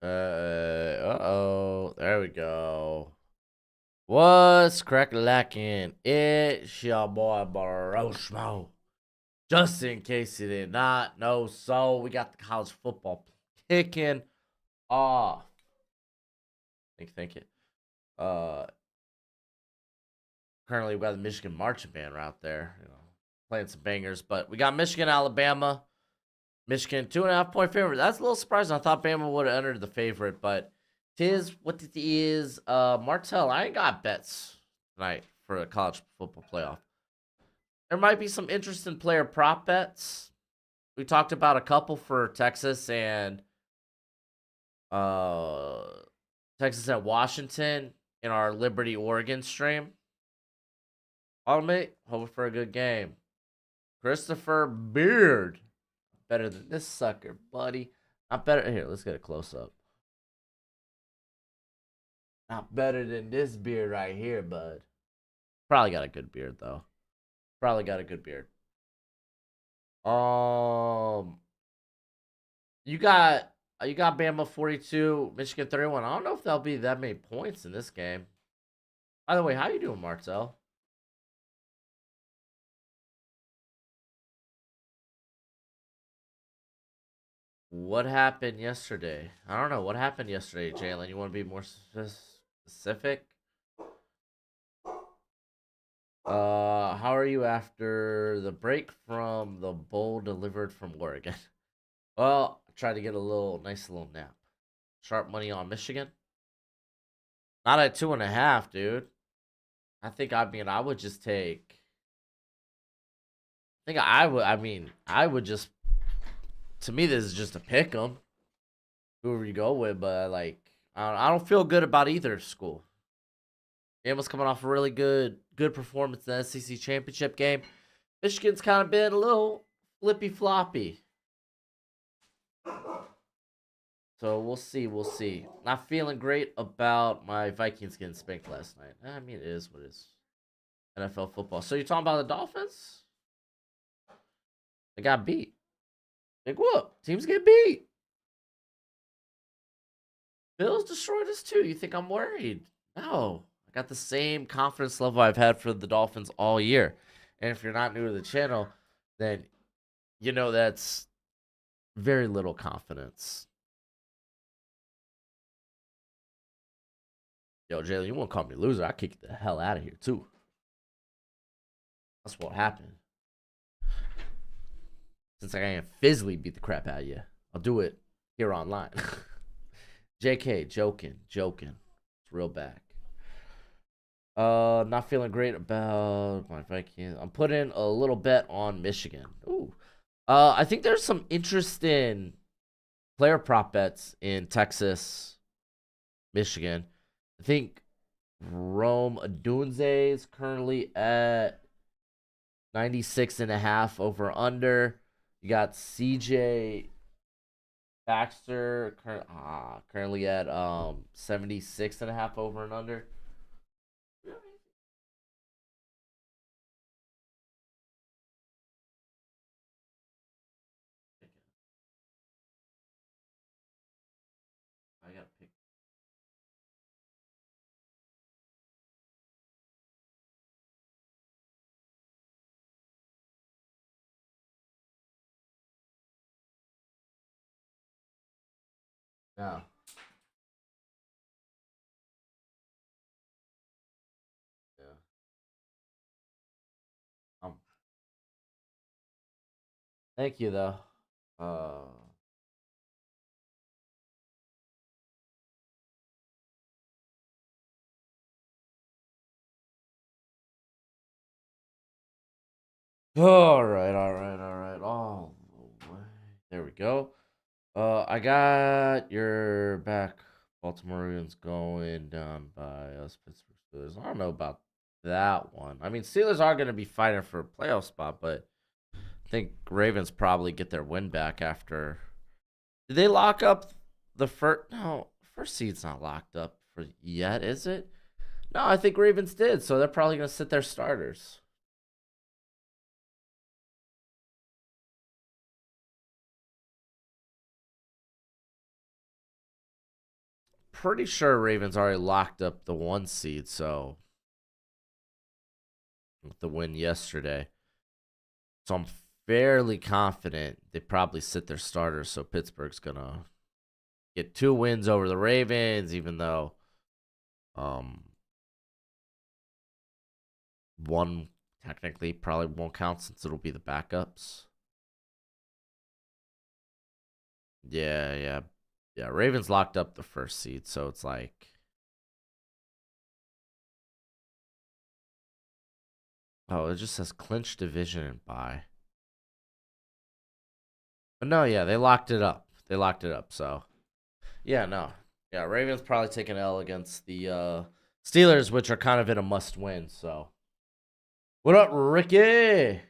Uh-oh. There we go. What's crack-a-lackin'? It's your boy Broshmo. Just in case you did not know, so we got the college football kicking off. Thank you. Uh, Currently we got the Michigan marching band right there, playing some bangers. But we got Michigan, Alabama. Michigan 2.5 point favorite. That's a little surprising. I thought Bama would have entered the favorite, but tis what it is. Martell, I ain't got bets tonight for a college football playoff. There might be some interesting player prop bets. We talked about a couple for Texas and uh Texas at Washington in our Liberty Oregon stream. Automate, hoping for a good game. Christopher Beard. Better than this sucker, buddy. Not better. Here, let's get a close up. Not better than this beard right here, bud. Probably got a good beard though. Probably got a good beard. Um, you got Bama 42, Michigan 31. I don't know if there'll be that many points in this game. By the way, how you doing, Marcel? What happened yesterday? I don't know. What happened yesterday, Jalen? You want to be more specific? How are you after the break from the bowl delivered from Oregon? Well, I tried to get a nice little nap. Sharp money on Michigan. Not at 2.5, dude. I would just take. I think I would. I would just. To me, this is just a pick 'em. Whoever you go with, but I don't feel good about either school. Bama's coming off a really good performance in the SEC championship game. Michigan's kind of been a little flippy floppy. So we'll see. We'll see. Not feeling great about my Vikings getting spanked last night. I mean, it is what it is. NFL football. So you're talking about the Dolphins? They got beat. Big whoop. Teams get beat. Bills destroyed us too. You think I'm worried? No. I got the same confidence level I've had for the Dolphins all year. And if you're not new to the channel, then you know that's very little confidence. Yo, Jalen, you won't call me loser. I kick you the hell out of here too. That's what happened. Since I can't physically beat the crap out of you, I'll do it here online. JK, joking. It's real back. Not feeling great about my Vikings. I'm putting a little bet on Michigan. Ooh. I think there's some interesting player prop bets in Texas, Michigan. I think Rome Adunze is currently at 96.5 over under. You got CJ Baxter currently at 76.5 over and under. I gotta pick. Yeah. Yeah. Um. Thank you though. Uh. All right. All the way. There we go. I got your back. Baltimore Ravens going down by us, Pittsburgh Steelers. I don't know about that one. I mean, Steelers are going to be fighting for a playoff spot, but I think Ravens probably get their win back after. Did they lock up the first? No, first seed's not locked up for yet, is it? No, I think Ravens did, so they're probably going to sit their starters. pretty sure Ravens already locked up the 1 seed, so with the win yesterday. So I'm fairly confident they probably sit their starters, so Pittsburgh's gonna get 2 wins over the Ravens, even though um one technically probably won't count since it'll be the backups. Yeah, yeah. Yeah, Ravens locked up the 1st seed, so it's like, oh, it just says clinch division and bye. But no, yeah, they locked it up. They locked it up, so yeah, no. Yeah, Ravens probably take an L against the Steelers, which are kind of in a must win, so. What up, Ricky?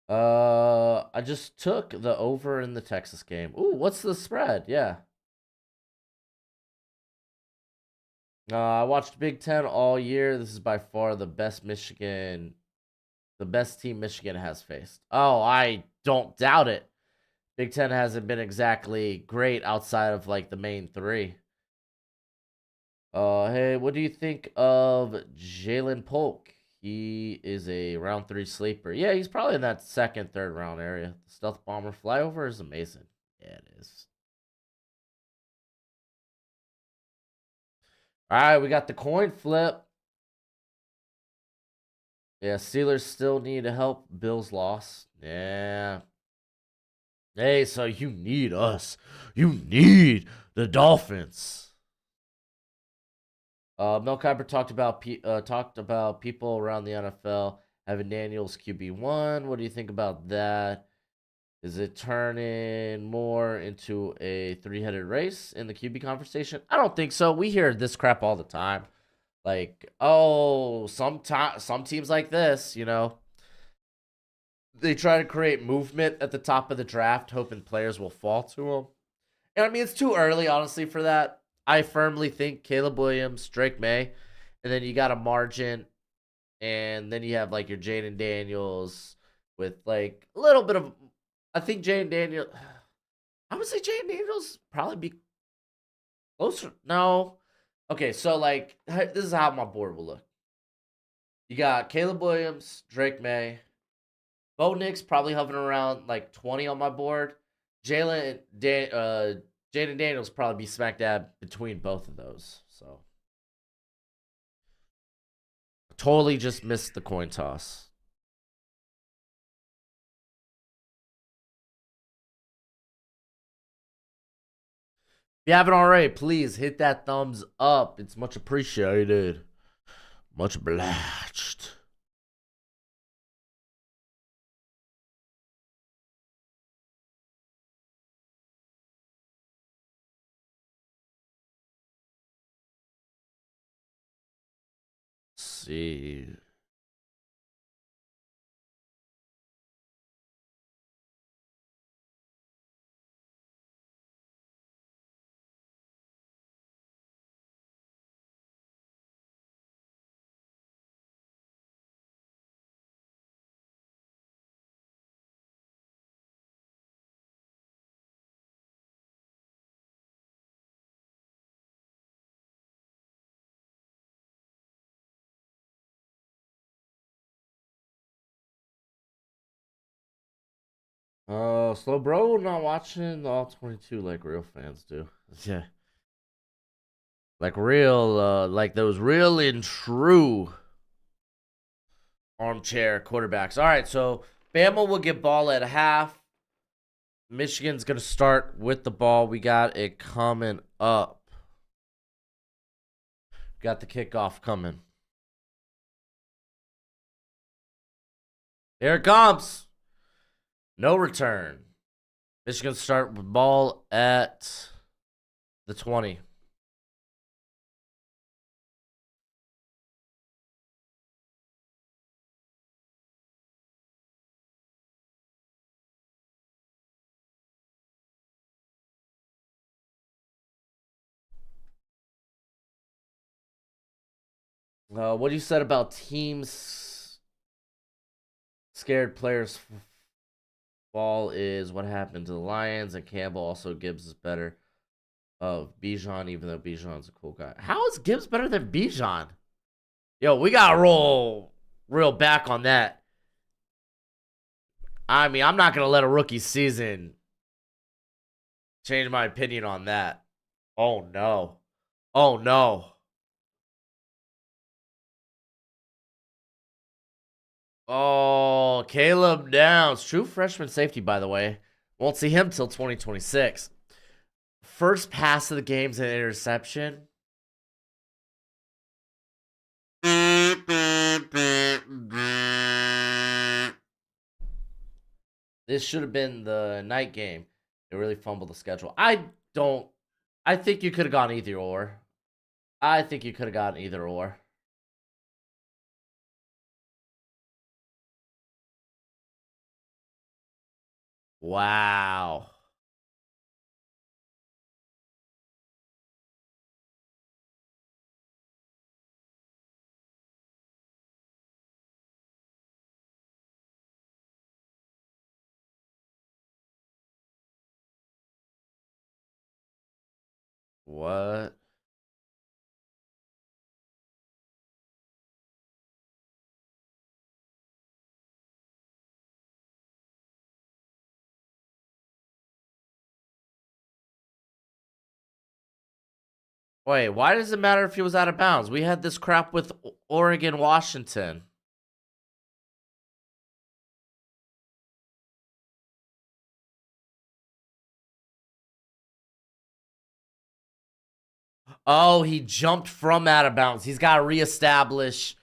I just took the over in the Texas game. Ooh, what's the spread? Yeah. I watched Big Ten all year. This is by far the best team Michigan has faced. Oh, I don't doubt it. Big Ten hasn't been exactly great outside of like the main three. Hey, what do you think of Jalen Polk? He is a round 3 sleeper. Yeah, he's probably in that second, third round area. The stealth bomber flyover is amazing. Yeah, it is. All right, we got the coin flip. Yeah, Steelers still need to help. Bills lost. Yeah. Hey, so you need us. You need the Dolphins. Mel Kiper talked about people around the NFL having Daniels QB1. What do you think about that? Is it turning more into a 3-headed race in the QB conversation? I don't think so. We hear this crap all the time. Like, oh, some teams like this, they try to create movement at the top of the draft, hoping players will fall to them. And I mean, it's too early, honestly, for that. I firmly think Caleb Williams, Drake May, and then you got a margin, and then you have like your Jaden Daniels with like a little bit of. I think Jaden Daniels. I would say Jaden Daniels probably be closer. No. Okay, so like this is how my board will look. You got Caleb Williams, Drake May, Bo Nix probably hovering around like 20 on my board. Jaden Daniels probably be smack dab between both of those. So totally just missed the coin toss. If you haven't already, please hit that thumbs up. It's much appreciated. Much obliged. Let's see. Slow bro, not watching all 22 like real fans do. Yeah. Like real, like those real and true armchair quarterbacks. All right, so Bama will get ball at half. Michigan's going to start with the ball. We got it coming up. Got the kickoff coming. Here it comes. No return. Michigan start with ball at the 20. What you said about teams scared players fall is what happened to the Lions, and Campbell also Gibbs is better. of Bijan, even though Bijan's a cool guy. How is Gibbs better than Bijan? Yo, we gotta roll real back on that. I mean, I'm not gonna let a rookie season change my opinion on that. Oh no. Oh no. Oh, Caleb Downs, true freshman safety, by the way. Won't see him till 2026. First pass of the game's an interception. This should have been the night game. They really fumbled the schedule. I think you could have gone either or. I think you could have gotten either or. Wow. What? Wait, why does it matter if he was out of bounds? We had this crap with Oregon, Washington. Oh, he jumped from out of bounds. He's got to reestablish.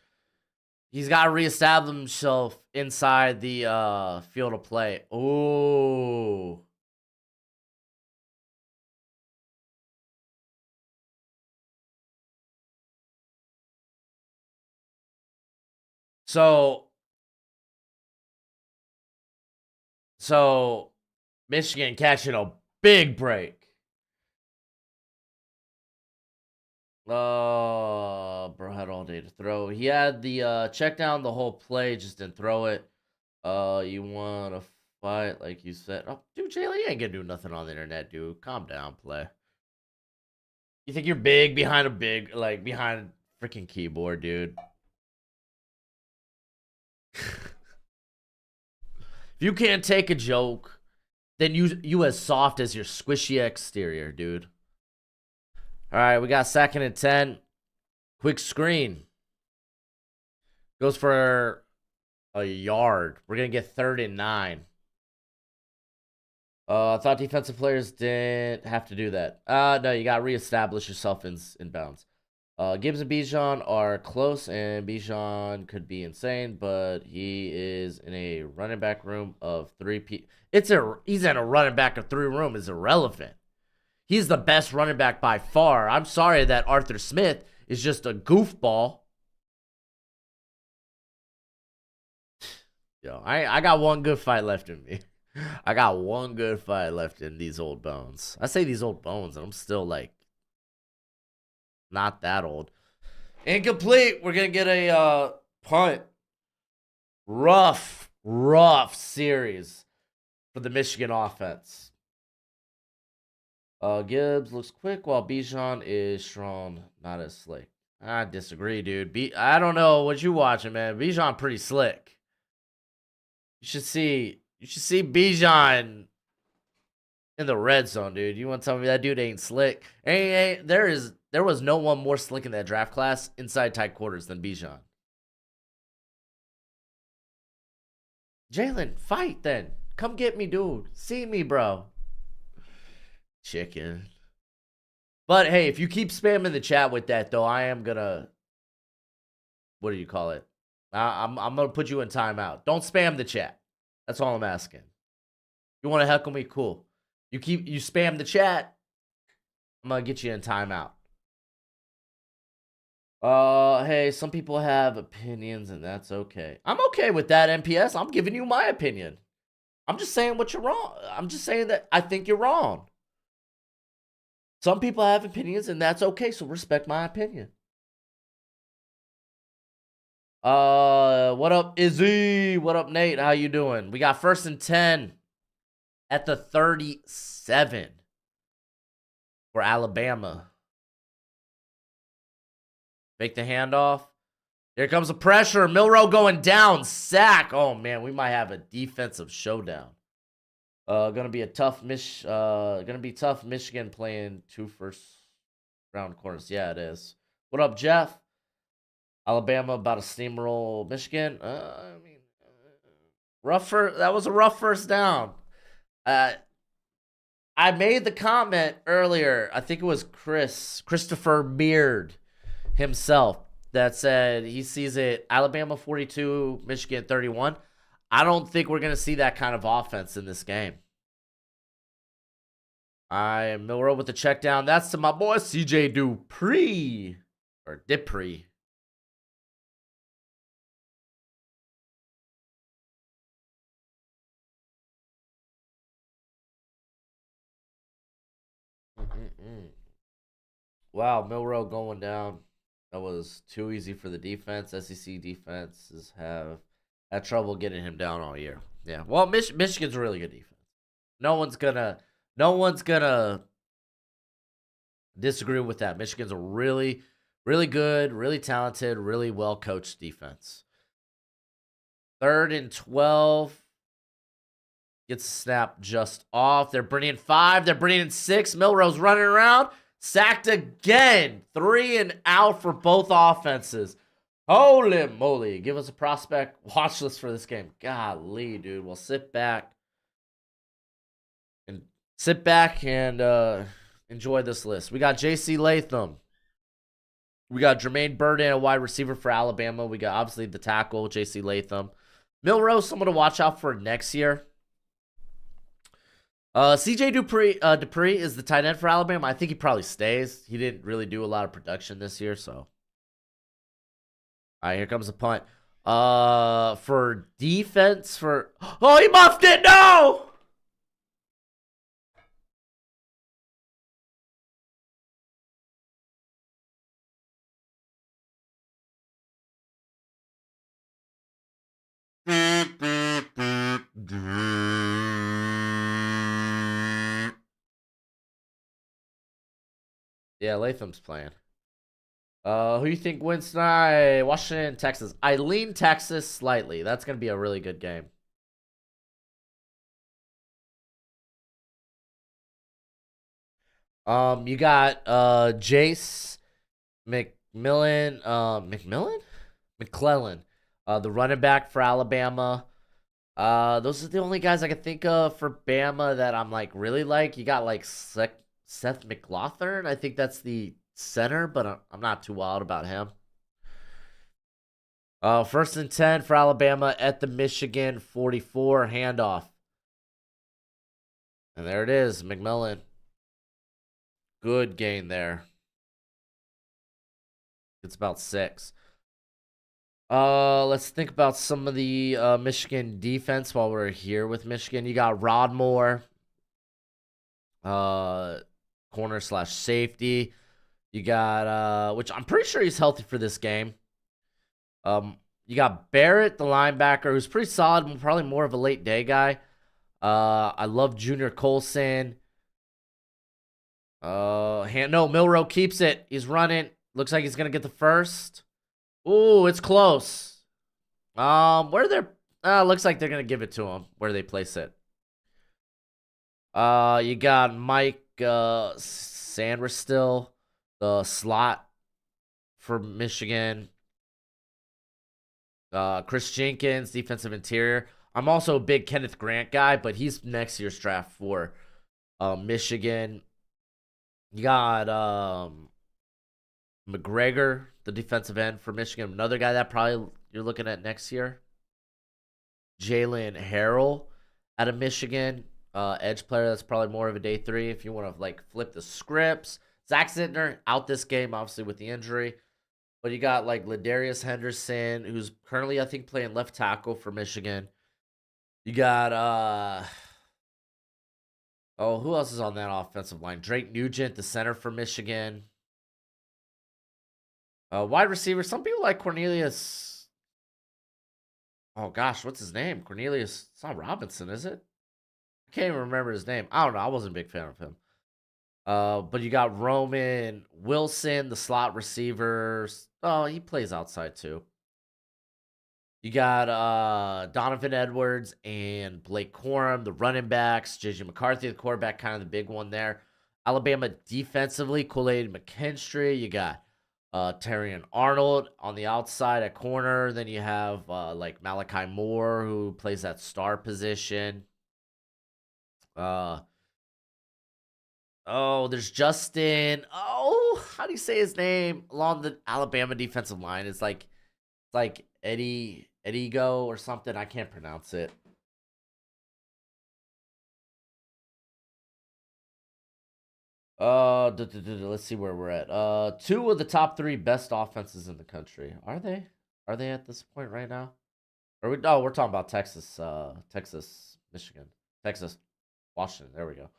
He's got to reestablish himself inside the field of play. Oh. So Michigan catching a big break. Bro had all day to throw. He had the check down the whole play, just didn't throw it. You want to fight, like you said. Oh, dude, Jaylee, you ain't gonna do nothing on the internet, dude. Calm down, play. You think you're big behind behind a freaking keyboard, dude? If you can't take a joke, then you as soft as your squishy exterior, dude. All right, we got 2nd and 10. Quick screen. Goes for a yard. We're going to get 3rd and 9. I thought defensive players didn't have to do that. No, you got to reestablish yourself in bounds. Gibbs and Bijan are close, and Bijan could be insane, but he is in a running back room of 3 people. He's in a running back of 3 room is irrelevant. He's the best running back by far. I'm sorry that Arthur Smith is just a goofball. Yo, I got one good fight left in me. I got one good fight left in these old bones. I say these old bones, and I'm still like not that old. Incomplete. We're gonna get a punt. Rough series for the Michigan offense. Gibbs looks quick while Bijan is strong, not as slick. I disagree, dude. I don't know what you watching, man. Bijan pretty slick. You should see Bijan in the red zone, dude. You want to tell me that dude ain't slick? There was no one more slick in that draft class inside tight quarters than Bijan. Jalen, fight then. Come get me, dude. See me, bro. Chicken. But hey, if you keep spamming the chat with that, though, I am gonna. What do you call it? I'm gonna put you in timeout. Don't spam the chat. That's all I'm asking. You want to heckle me? Cool. You spam the chat. I'm gonna get you in timeout. Hey, some people have opinions, and that's okay. I'm okay with that, MPS. I'm giving you my opinion. I'm just saying what you're wrong. I'm just saying that I think you're wrong. Some people have opinions, and that's okay, so respect my opinion. What up, Izzy? What up, Nate? How you doing? We got 1st and 10 at the 37 for for Alabama. Make the handoff. Here comes the pressure. Milroe going down. Sack. Oh, man, we might have a defensive showdown. Gonna be tough. Michigan playing 2 first round corners. Yeah, it is. What up, Jeff? Alabama about to steamroll Michigan. That was a rough first down. I made the comment earlier. I think it was Christopher Beard himself that said he sees it Alabama 42, Michigan 31. I don't think we're going to see that kind of offense in this game. I am Milroe with the check down. That's to my boy CJ Dupree. Or Dupree. Wow, Milroe going down. That was too easy for the defense. SEC defenses have had trouble getting him down all year. Yeah. Well, Michigan's a really good defense. No one's gonna disagree with that. Michigan's a really, really good, really talented, really well coached defense. 3rd and 12. Gets the snap just off. They're bringing 5. They're bringing 6. Milroe's running around. Sacked again. 3 and out for both offenses. Holy moly. Give us a prospect watch list for this game. Golly, dude. Well, sit back and enjoy this list. We got J.C. Latham. We got Jermaine Burden, a wide receiver for Alabama. We got, obviously, the tackle, J.C. Latham. Milroe, someone to watch out for next year. CJ Dupree is the tight end for Alabama. I think he probably stays. He didn't really do a lot of production this year, so. All right, here comes the punt. For defense, oh, he muffed it. No. Yeah, Latham's playing. Who you think wins tonight? Washington, Texas. I lean Texas slightly. That's gonna be a really good game. You got Jace McClellan, the running back for Alabama. Those are the only guys I can think of for Bama that I'm like really like. You got like Seth McLaughlin. I think that's the center, but I'm not too wild about him. 1st and 10 for Alabama at the Michigan 44 handoff. And there it is, McMillan. Good gain there. It's about 6. Let's think about some of the Michigan defense while we're here with Michigan. You got Rodmore, corner / safety. You got which I'm pretty sure he's healthy for this game. You got Barrett, the linebacker, who's pretty solid, probably more of a late day guy. I love Junior Colson. Milroe keeps it. He's running. Looks like he's gonna get the first. Ooh, it's close. Looks like they're gonna give it to him where they place it. You got Mike Sanders still, the slot for Michigan. Chris Jenkins, defensive interior. I'm also a big Kenneth Grant guy, but he's next year's draft for Michigan. You got McGregor, the defensive end for Michigan. Another guy that probably you're looking at next year. Jalen Harrell out of Michigan. Edge player that's probably more of a day 3 if you want to like flip the scripts. Zach Zentner out this game, obviously with the injury. But you got like Ladarius Henderson, who's currently, I think, playing left tackle for Michigan. You got who else is on that offensive line? Drake Nugent, the center for Michigan. Wide receiver. Some people like Cornelius. Oh gosh, what's his name? Cornelius. It's not Robinson, is it? I can't even remember his name. I don't know. I wasn't a big fan of him. But you got Roman Wilson, the slot receivers. Oh, he plays outside too. You got Donovan Edwards and Blake Corum, the running backs. JJ McCarthy, the quarterback, kind of the big one there. Alabama defensively, Kool-Aid McKinstry. You got Terrion Arnold on the outside at corner. Then you have like Malachi Moore, who plays that star position. Uh, oh, there's Justin. Oh, how do you say his name? Along the Alabama defensive line. It's like Eddie Go or something. I can't pronounce it. Let's see where we're at. Two of the top three best offenses in the country. Are they? Are they at this point right now? Are we? Oh, we're talking about Texas. Texas, Michigan, Texas, Washington. There we go.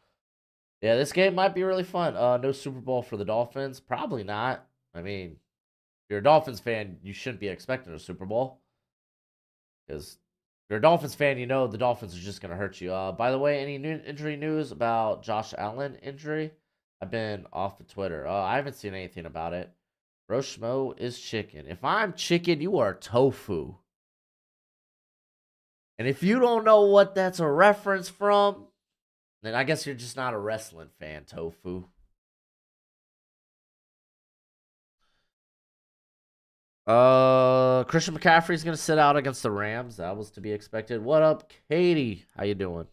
Yeah, this game might be really fun. No Super Bowl for the Dolphins. Probably not. I mean, if you're a Dolphins fan, you shouldn't be expecting a Super Bowl because if you're a Dolphins fan, you know the Dolphins are just gonna hurt you. By the way, any new injury news about Josh Allen injury? I've been off of Twitter. I haven't seen anything about it. Broshmo is chicken. If I'm chicken, you are tofu. And if you don't know what that's a reference from, then I guess you're just not a wrestling fan, tofu. Christian McCaffrey's gonna sit out against the Rams. That was to be expected. What up, Katie? How you doing?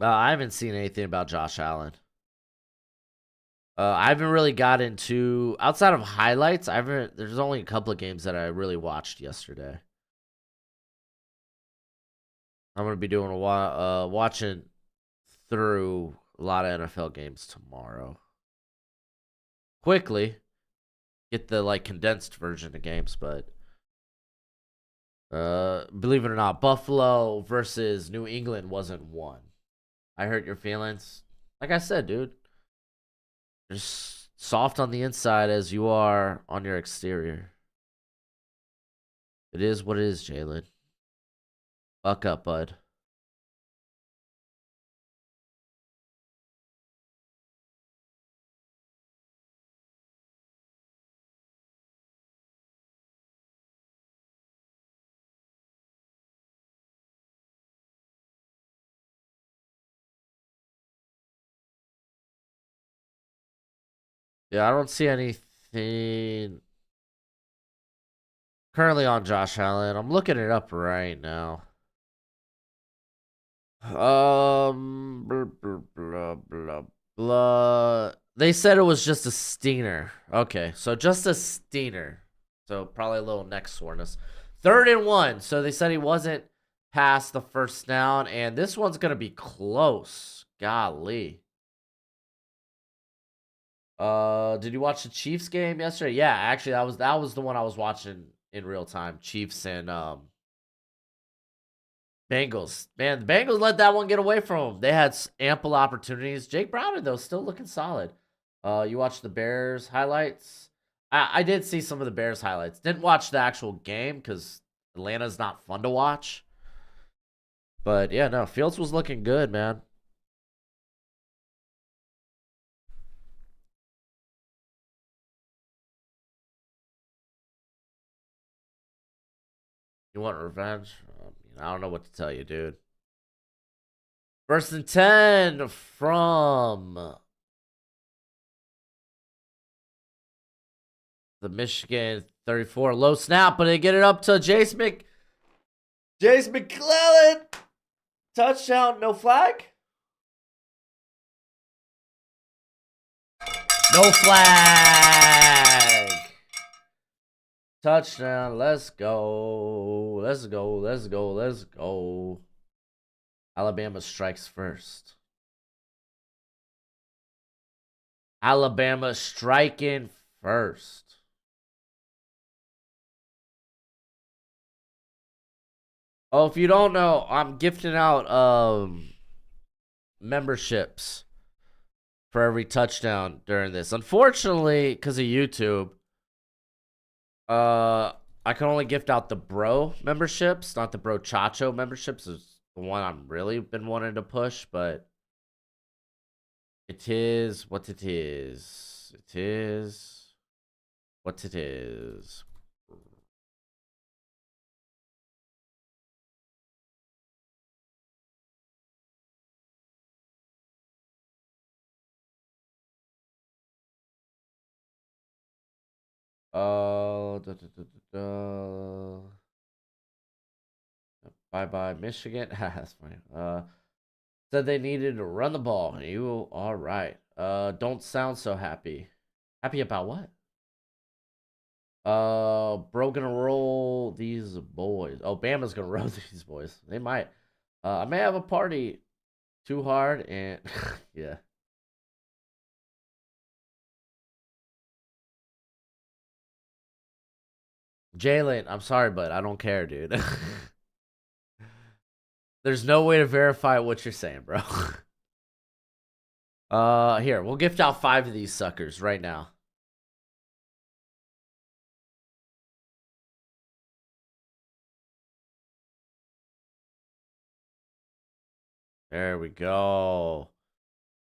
I haven't seen anything about Josh Allen. I haven't really got into outside of highlights. I haven't. There's only a couple of games that I really watched yesterday. I'm gonna be doing watching through a lot of NFL games tomorrow. Quickly get the like condensed version of games, but believe it or not, Buffalo versus New England wasn't one. I hurt your feelings. Like I said, dude, just soft on the inside as you are on your exterior. It is what it is, Jalen. Buck up, bud. Yeah, I don't see anything currently on Josh Allen. I'm looking it up right now. Blah, blah, blah, blah, blah. They said it was just a stinger. Okay, so just a stinger. So probably a little neck soreness. 3rd and 1. So they said he wasn't past the first down, and this one's gonna be close. Golly. Did you watch the Chiefs game yesterday? Yeah, actually, that was the one I was watching in real time. Chiefs and Bengals. Man, the Bengals let that one get away from them. They had ample opportunities. Jake Browner, though, still looking solid. You watched the Bears highlights? I did see some of the Bears highlights. Didn't watch the actual game because Atlanta's not fun to watch. But yeah, no, Fields was looking good, man. You want revenge? I don't know what to tell you, dude. 1st and 10 from the Michigan 34. Low snap, but they get it up to Jace McClellan. Touchdown, no flag? No flag. Touchdown, let's go. Let's go, let's go, let's go. Alabama strikes first. Alabama striking first. Oh, if you don't know, I'm gifting out memberships for every touchdown during this. Unfortunately, because of YouTube, I can only gift out the bro memberships, not the bro chacho memberships. the one I'm really been wanting to push, but it is what it is. It is what it is. Da, da, da, da, da. Bye bye, Michigan. That's funny. Said they needed to run the ball. You all right? Don't sound so happy. Happy about what? Bro, gonna roll these boys. Oh, Bama's gonna roll these boys. They might. I may have a party too hard and yeah. Jalen, I'm sorry, but I don't care, dude. There's no way to verify what you're saying, bro. Here, we'll gift out 5 of these suckers right now. There we go.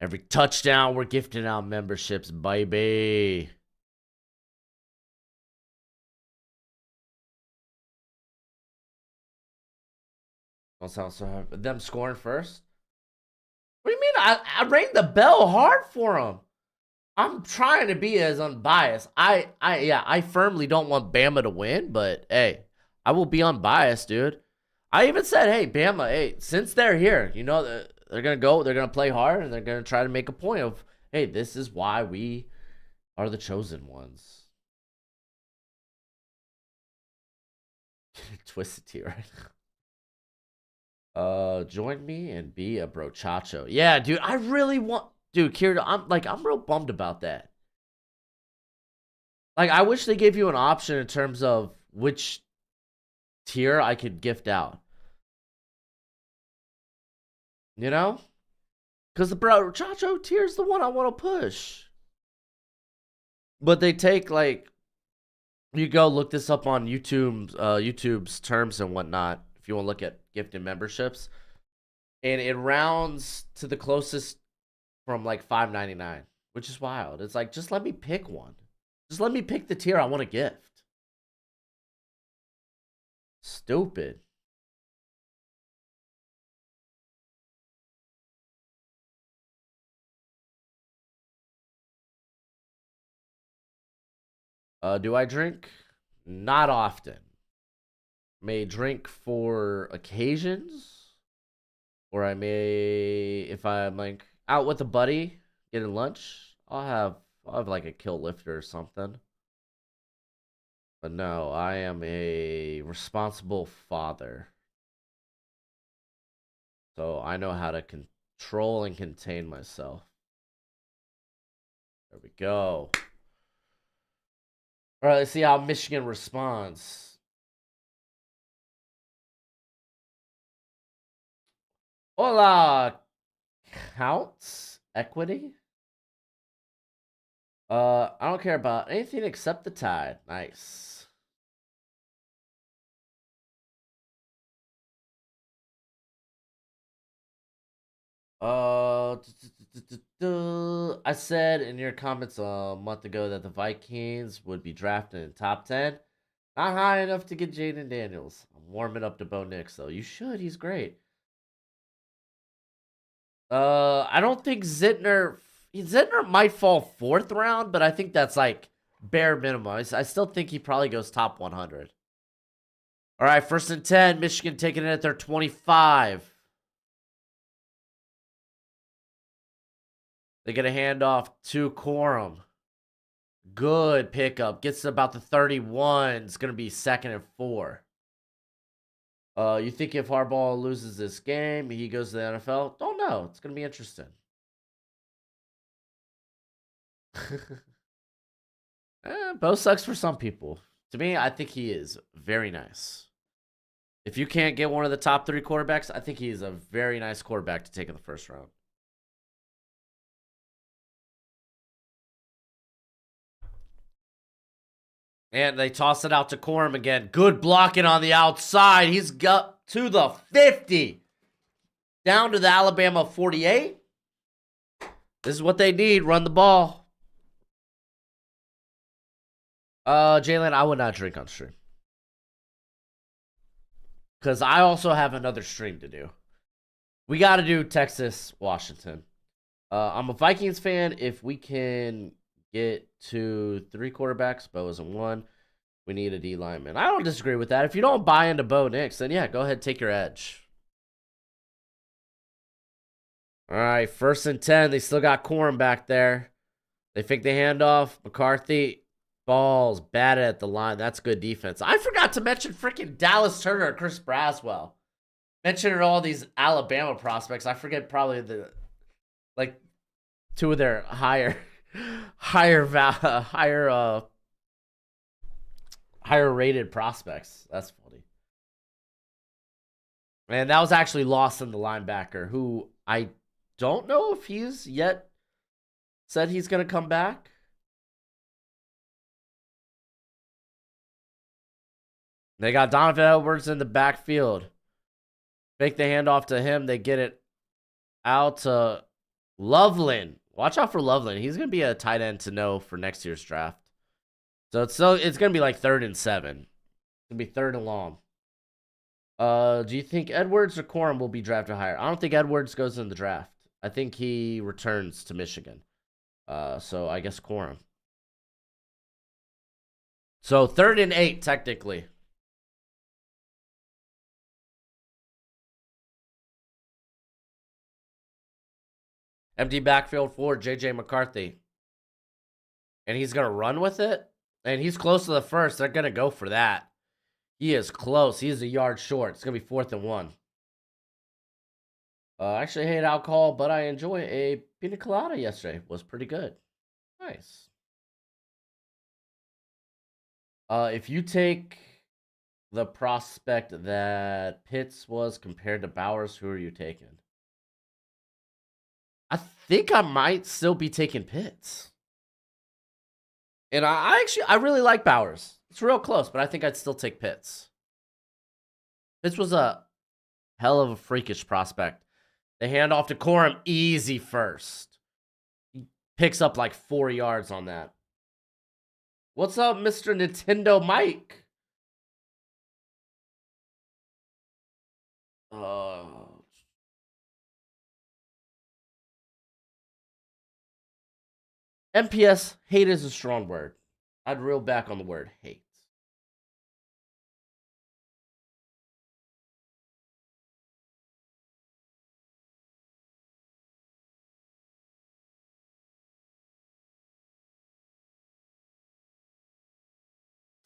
Every touchdown, we're gifting out memberships, baby. Don't sound so happy. Them scoring first? What do you mean? I rang the bell hard for them. I'm trying to be as unbiased. I firmly don't want Bama to win, but hey, I will be unbiased, dude. I even said, hey, Bama, hey, since they're here, you know, they're gonna play hard, and they're gonna try to make a point of, hey, this is why we are the chosen ones. Twisted T, right? Join me and be a brochacho. Yeah, dude, I really want, dude, Kira, I'm real bummed about that. Like, I wish they gave you an option in terms of which tier I could gift out. You know? Because the brochacho tier is the one I want to push. But they take, like, you go look this up on YouTube's terms and whatnot if you want to look at gifted memberships, and it rounds to the closest from like $5.99, which is wild. It's like, just let me pick one. Just let me pick the tier I want to gift. Stupid. Do I drink? Not often. May drink for occasions, or I may, if I'm like out with a buddy getting lunch, I'll have like a kill lifter or something. But no, I am a responsible father, so I know how to control and contain myself. There we go. All right, let's see how Michigan responds. Hola, counts equity. I don't care about anything except the tide. Nice. I said in your comments a month ago that the Vikings would be drafted in top 10. Not high enough to get Jaden Daniels. I'm warming up to Bo Nix though. You should. He's great. I don't think Zitner might fall 4th round, but I think that's like bare minimum. I still think he probably goes top 100. All right, 1st and 10. Michigan taking it at their 25. They get a handoff to Corum. Good pickup. Gets to about the 31. It's going to be 2nd and 4. You think if Harbaugh loses this game, he goes to the NFL? Don't know. It's going to be interesting. Both sucks for some people. To me, I think he is very nice. If you can't get one of the top 3 quarterbacks, I think he's a very nice quarterback to take in the 1st round. And they toss it out to Corum again. Good blocking on the outside. He's got to the 50. Down to the Alabama 48. This is what they need. Run the ball. Jalen, I would not drink on stream. Because I also have another stream to do. We got to do Texas, Washington. I'm a Vikings fan. If we can get to 3 quarterbacks, Bo is in 1. We need a D lineman. I don't disagree with that. If you don't buy into Bo Nix, then yeah, go ahead, take your edge. All right, 1st and 10. They still got Corum back there. They fake the handoff. McCarthy, balls, batted at the line. That's good defense. I forgot to mention freaking Dallas Turner and Chris Braswell. Mentioned all these Alabama prospects. I forget probably the 2 of their higher rated prospects. That's funny. And that was actually Lawson, the linebacker, who I don't know if he's yet said he's going to come back. They got Donovan Edwards in the backfield. Fake the handoff to him. They get it out to Loveland. Watch out for Loveland. He's going to be a tight end to know for next year's draft. So it's going to be like 3rd and 7. It's going to be 3rd and long. Do you think Edwards or Corum will be drafted higher? I don't think Edwards goes in the draft. I think he returns to Michigan. So I guess Corum. So 3rd and 8, technically. Empty backfield for J.J. McCarthy. And he's going to run with it. And he's close to the 1st. They're going to go for that. He is close. He is a yard short. It's going to be 4th and 1. I actually hate alcohol, but I enjoy a pina colada yesterday. It was pretty good. Nice. If you take the prospect that Pitts was compared to Bowers, who are you taking? I think I might still be taking Pitts. And I really like Bowers. It's real close, but I think I'd still take Pitts. Pitts was a hell of a freakish prospect. They hand off to Corum, easy first. He picks up like 4 yards on that. What's up, Mr. Nintendo Mike? MPS, hate is a strong word. I'd reel back on the word hate.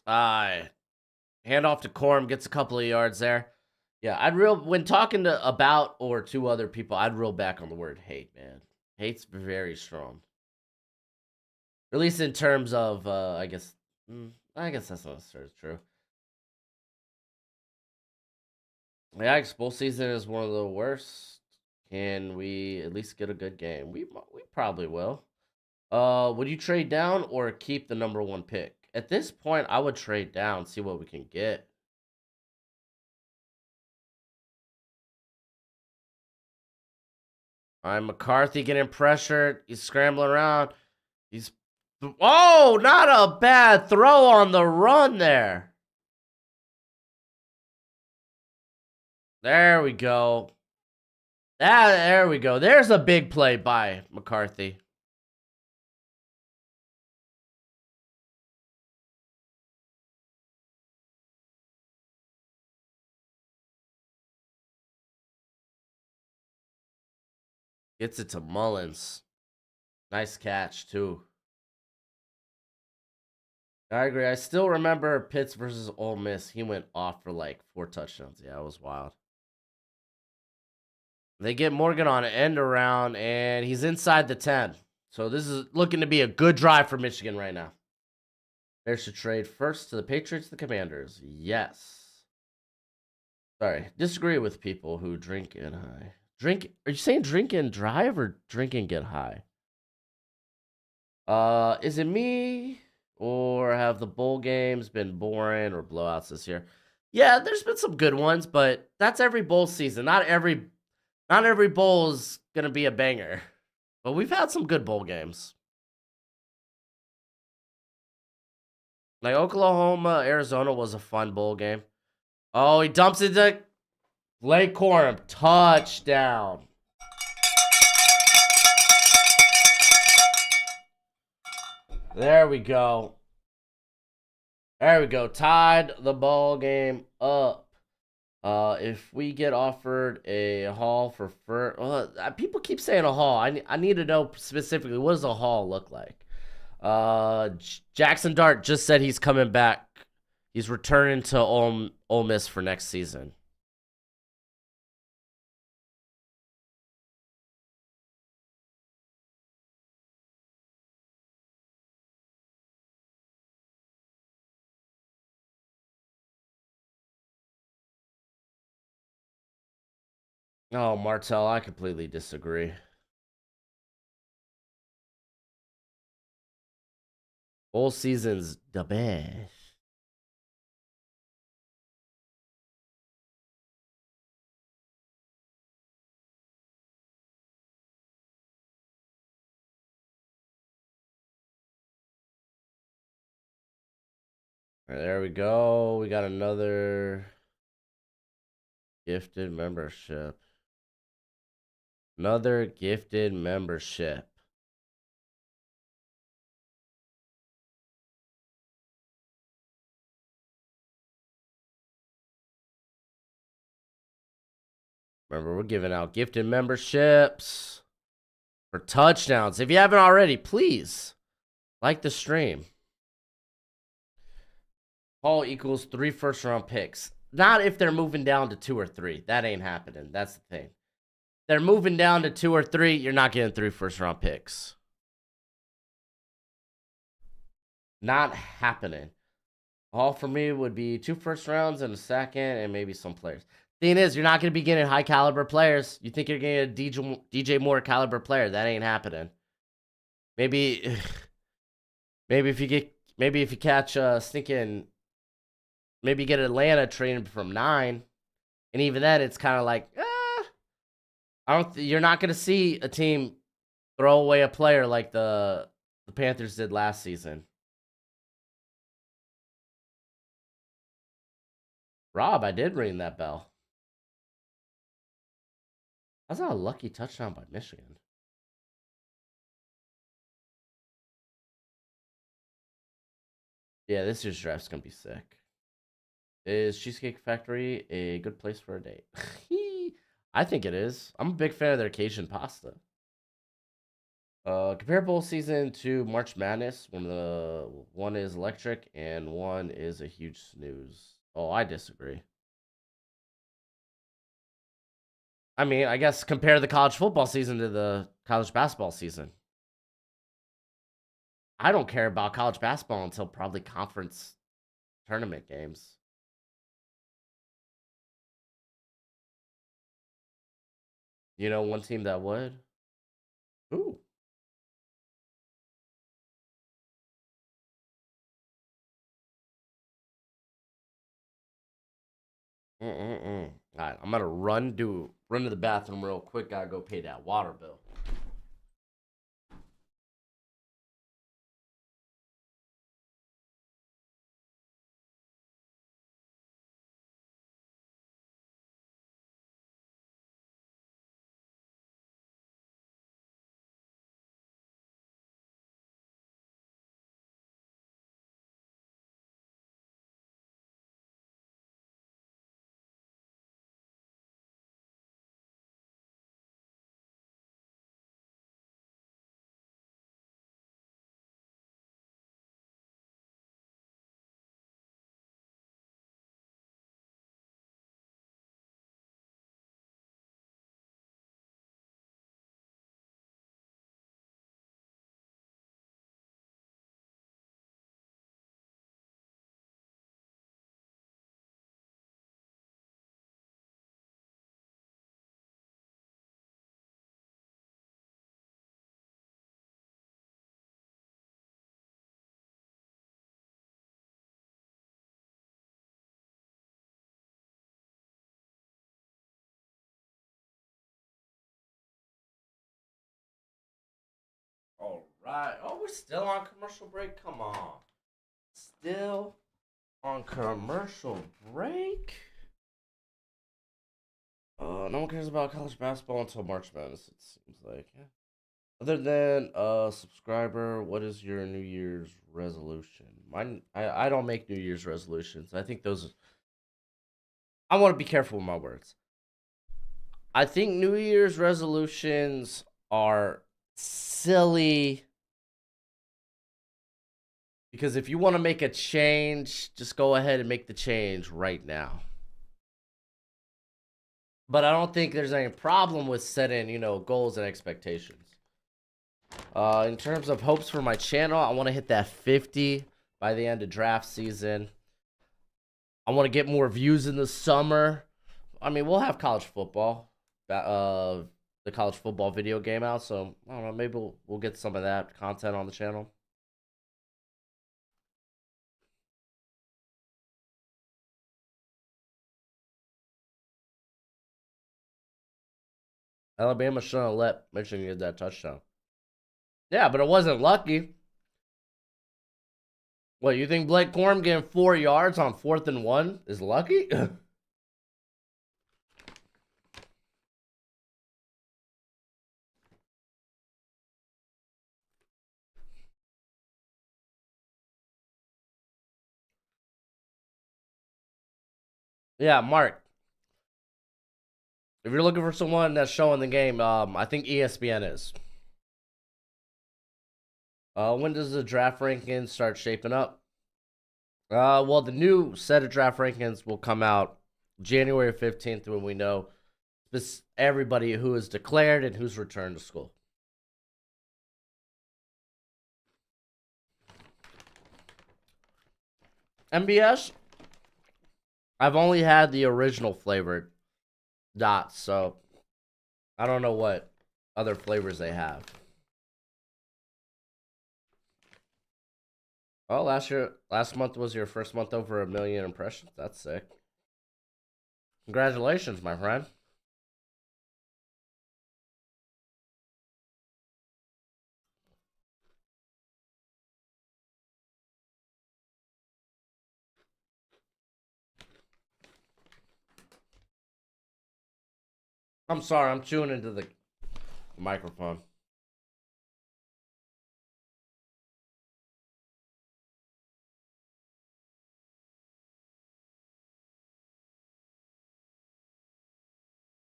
Hand off to Corum, gets a couple of yards there. Yeah, when talking about or to other people, I'd reel back on the word hate, man. Hate's very strong. At least in terms of, I guess that's not necessarily true. Yeah, bowl season is one of the worst. Can we at least get a good game? We probably will. Would you trade down or keep the number 1 pick? At this point, I would trade down, see what we can get. All right, McCarthy getting pressured. He's scrambling around. Oh, not a bad throw on the run there. There we go. There we go. There's a big play by McCarthy. Gets it to Mullins. Nice catch, too. I agree. I still remember Pitts versus Ole Miss. He went off for like 4 touchdowns. Yeah, it was wild. They get Morgan on an end around, and he's inside the 10. So this is looking to be a good drive for Michigan right now. Bears should trade first to the Patriots, the Commanders. Yes. Sorry, disagree with people who drink and high. Are you saying drink and drive or drink and get high? Is it me? Or have the bowl games been boring or blowouts this year? Yeah, there's been some good ones, but that's every bowl season. Not every Not every bowl is gonna be a banger, but we've had some good bowl games. Like Oklahoma, Arizona was a fun bowl game. Oh, he dumps it to Blake Corum. Touchdown. There we go. There we go. Tied the ball game up. If we get offered a haul for people keep saying a haul. I need to know specifically, what does a haul look like? Jackson Dart just said he's coming back. He's returning to Ole Miss for next season. Oh, Martell, I completely disagree. Bowl season's the best. All right, there we go. We got another gifted membership. Another gifted membership. Remember, we're giving out gifted memberships for touchdowns. If you haven't already, please like the stream. Haul equals 3 first-round picks. Not if they're moving down to 2 or 3. That ain't happening. That's the thing. They're moving down to 2 or 3. You're not getting 3 first-round picks. Not happening. All for me would be 2 first rounds and a second, and maybe some players. Thing is, you're not going to be getting high caliber players. You think you're going to get a DJ Moore caliber player? That ain't happening. Maybe, maybe if you catch sneaking, maybe get Atlanta trading from 9, and even then, it's kind of like, you're not going to see a team throw away a player like the Panthers did last season. Rob, I did ring that bell. That's not a lucky touchdown by Michigan. Yeah, this year's draft's gonna be sick. Is Cheesecake Factory a good place for a date? I think it is. I'm a big fan of their Cajun pasta. Compare bowl season to March Madness when the one is electric and one is a huge snooze. Oh, I disagree. I mean, I guess compare the college football season to the college basketball season. I don't care about college basketball until probably conference tournament games. You know, one team that would. Ooh. All right, I'm gonna run to the bathroom real quick. Gotta go pay that water bill. Right. Oh, we're still on commercial break? Come on. Still on commercial break? No one cares about college basketball until March Madness, it seems like. Yeah. Other than subscriber, what is your New Year's resolution? Mine, I don't make New Year's resolutions. I think those. I want to be careful with my words. I think New Year's resolutions are silly because if you want to make a change, just go ahead and make the change right now. But I don't think there's any problem with setting, goals and expectations. In terms of hopes for my channel, I want to hit that 50 by the end of draft season. I want to get more views in the summer. I mean, we'll have college football, the college football video game out. So I don't know, maybe we'll get some of that content on the channel. Alabama shouldn't have let Michigan get that touchdown. Yeah, but it wasn't lucky. What, you think Blake Corum getting 4 yards on 4th and 1 is lucky? Yeah, Mark. If you're looking for someone that's showing the game, I think ESPN is. When does the draft rankings start shaping up? Well, the new set of draft rankings will come out January 15th when we know everybody who is declared and who's returned to school. MBS, I've only had the original flavored dots, so I don't know what other flavors they have. Oh, last month was your first month over 1 million impressions. That's sick. Congratulations, my friend. I'm sorry, I'm chewing into the microphone.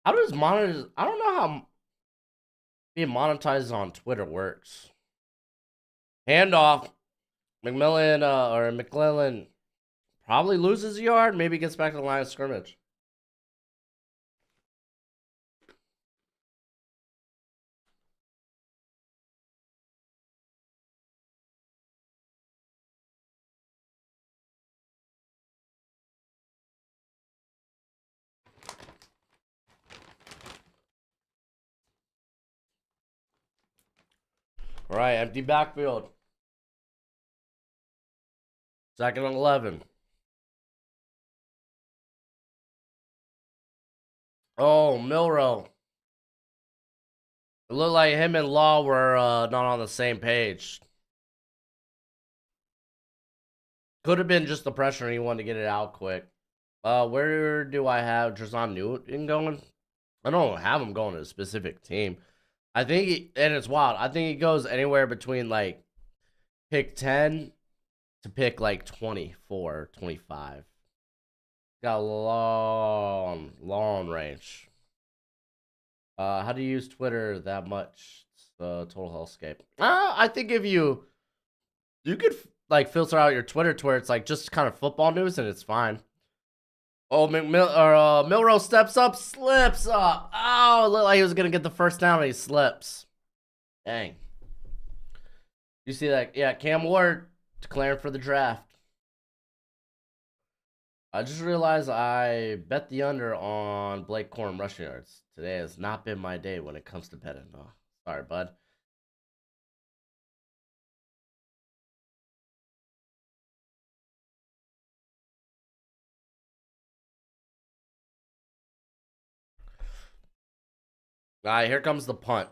How does monetize? I don't know how being monetized on Twitter works. Handoff. McClellan probably loses a yard. Maybe gets back to the line of scrimmage. All right, empty backfield. 2nd and 11. Oh, Milrow. It looked like him and Law were not on the same page. Could have been just the pressure and he wanted to get it out quick. Where do I have Drazon Newton going? I don't have him going to a specific team. I think, and it's wild. I think he goes anywhere between like pick 10 to pick like 24, 25. Got a long range. How do you use Twitter that much? Total hellscape. I think if you could like filter out your Twitter to where it's like just kind of football news and it's fine. Oh, Milrow steps up, slips up. Oh, it looked like he was gonna get the first down and he slips. Dang. You see that? Yeah, Cam Ward declaring for the draft. I just realized I bet the under on Blake Corum rushing yards. Today has not been my day when it comes to betting. Oh, sorry, bud. All right, here comes the punt.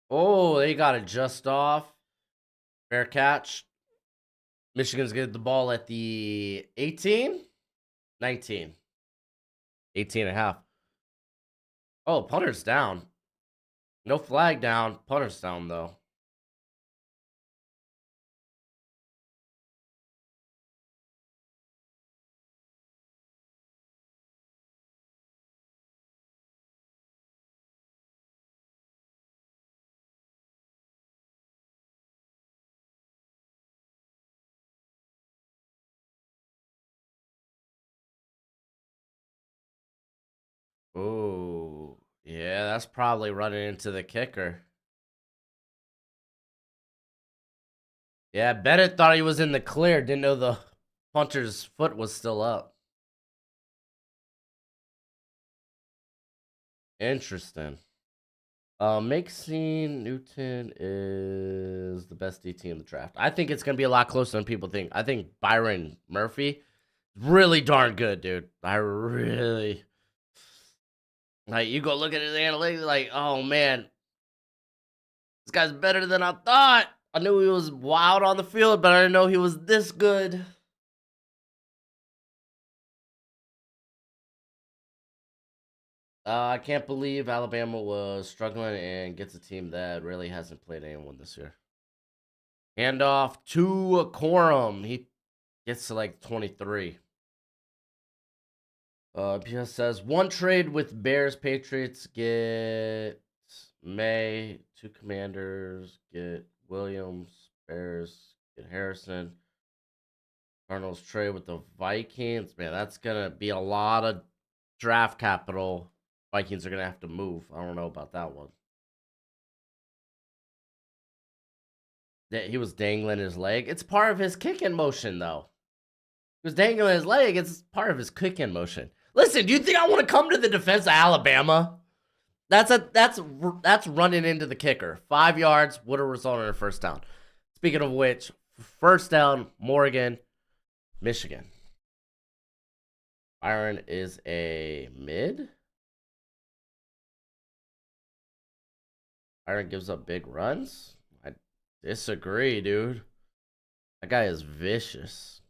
Oh, they got it just off. Fair catch. Michigan's getting the ball at the 18, 19, 18 and a half. Oh, punter's down. No flag down. Punter's down, though. Oh, yeah, that's probably running into the kicker. Yeah, Bennett thought he was in the clear. Didn't know the punter's foot was still up. Interesting. Maxine Newton is the best DT in the draft. I think it's gonna be a lot closer than people think. I think Byron Murphy, really darn good, dude. I really like. You go look at his analytics, like, oh man, this guy's better than I thought. I knew he was wild on the field, but I didn't know he was this good. I can't believe Alabama was struggling and gets a team that really hasn't played anyone this year. Handoff to Corum. He gets to like 23. PS says one trade with Bears Patriots get May. Two Commanders get Williams. Bears get Harrison. Cardinals trade with the Vikings. Man, that's gonna be a lot of draft capital. Vikings are gonna have to move. I don't know about that one. He was dangling his leg. It's part of his kicking motion, though. He was dangling his leg. It's part of his kicking motion. Listen, do you think I want to come to the defense of Alabama? That's running into the kicker. 5 yards would have resulted in a first down. Speaking of which, first down, Morgan, Michigan. Byron is a mid. Byron gives up big runs. I disagree, dude. That guy is vicious.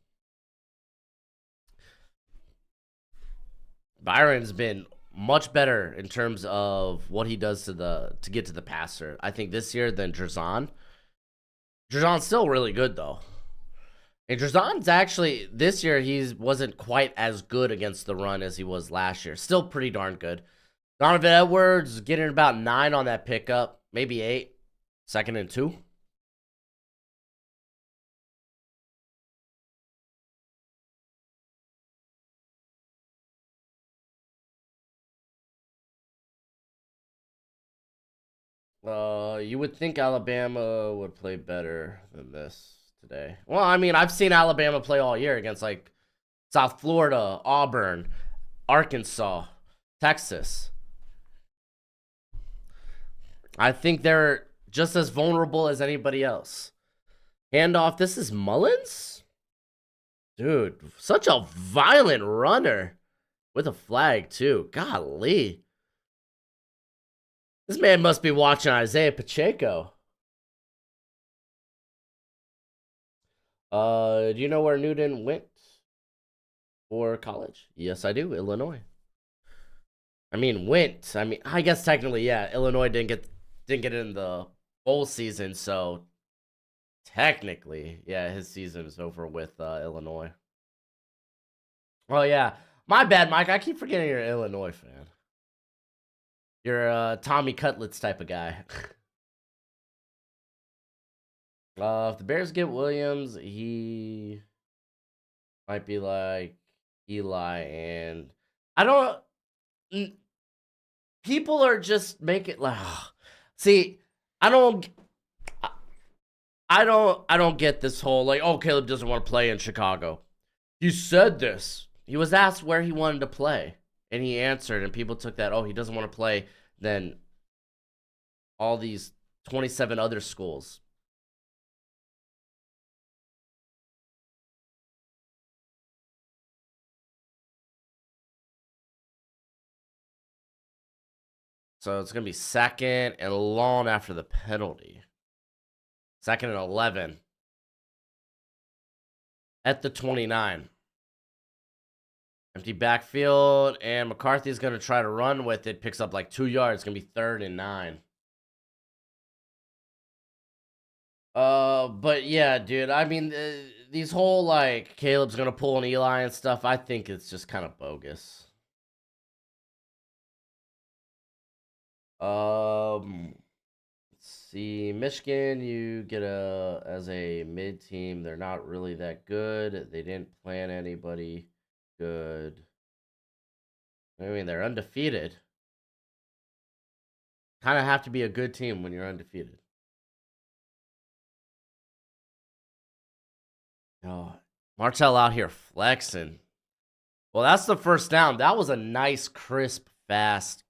Byron's been much better in terms of what he does to get to the passer. I think this year than Drazan. Drazan's still really good though. And Drazan's actually this year he wasn't quite as good against the run as he was last year. Still pretty darn good. Donovan Edwards getting about 9 on that pickup, maybe 8. 2nd and 2. You would think Alabama would play better than this today. Well, I mean, I've seen Alabama play all year against like South Florida, Auburn, Arkansas, Texas. I think they're just as vulnerable as anybody else. Handoff. This is Mullins? Dude, such a violent runner with a flag, too. Golly. This man must be watching Isaiah Pacheco. Do you know where Newton went for college? Yes, I do. Illinois. I mean, went. I mean, I guess technically, yeah. Illinois didn't get in the bowl season, so technically, yeah, his season is over with Illinois. Oh yeah, my bad, Mike. I keep forgetting you're an Illinois fan. You're a Tommy Cutlets type of guy. If the Bears get Williams, he might be like Eli, and I don't. People are just making like, see, I don't, I don't get this whole like, oh, Caleb doesn't want to play in Chicago. You said this. He was asked where he wanted to play, and he answered, and people took that, oh, he doesn't want to play. Then all these 27 other schools. So it's going to be 2nd and long after the penalty. 2nd and 11. At the 29. Empty backfield, and McCarthy's going to try to run with it. Picks up like 2 yards. It's going to be 3rd and 9. But yeah, dude. I mean, these whole like Caleb's going to pull an Eli and stuff, I think it's just kind of bogus. Let's see. Michigan, you get as a mid team. They're not really that good. They didn't plan anybody good. I mean, they're undefeated. Kind of have to be a good team when you're undefeated. Oh, Martell out here flexing. Well, that's the first down. That was a nice, crisp, fast.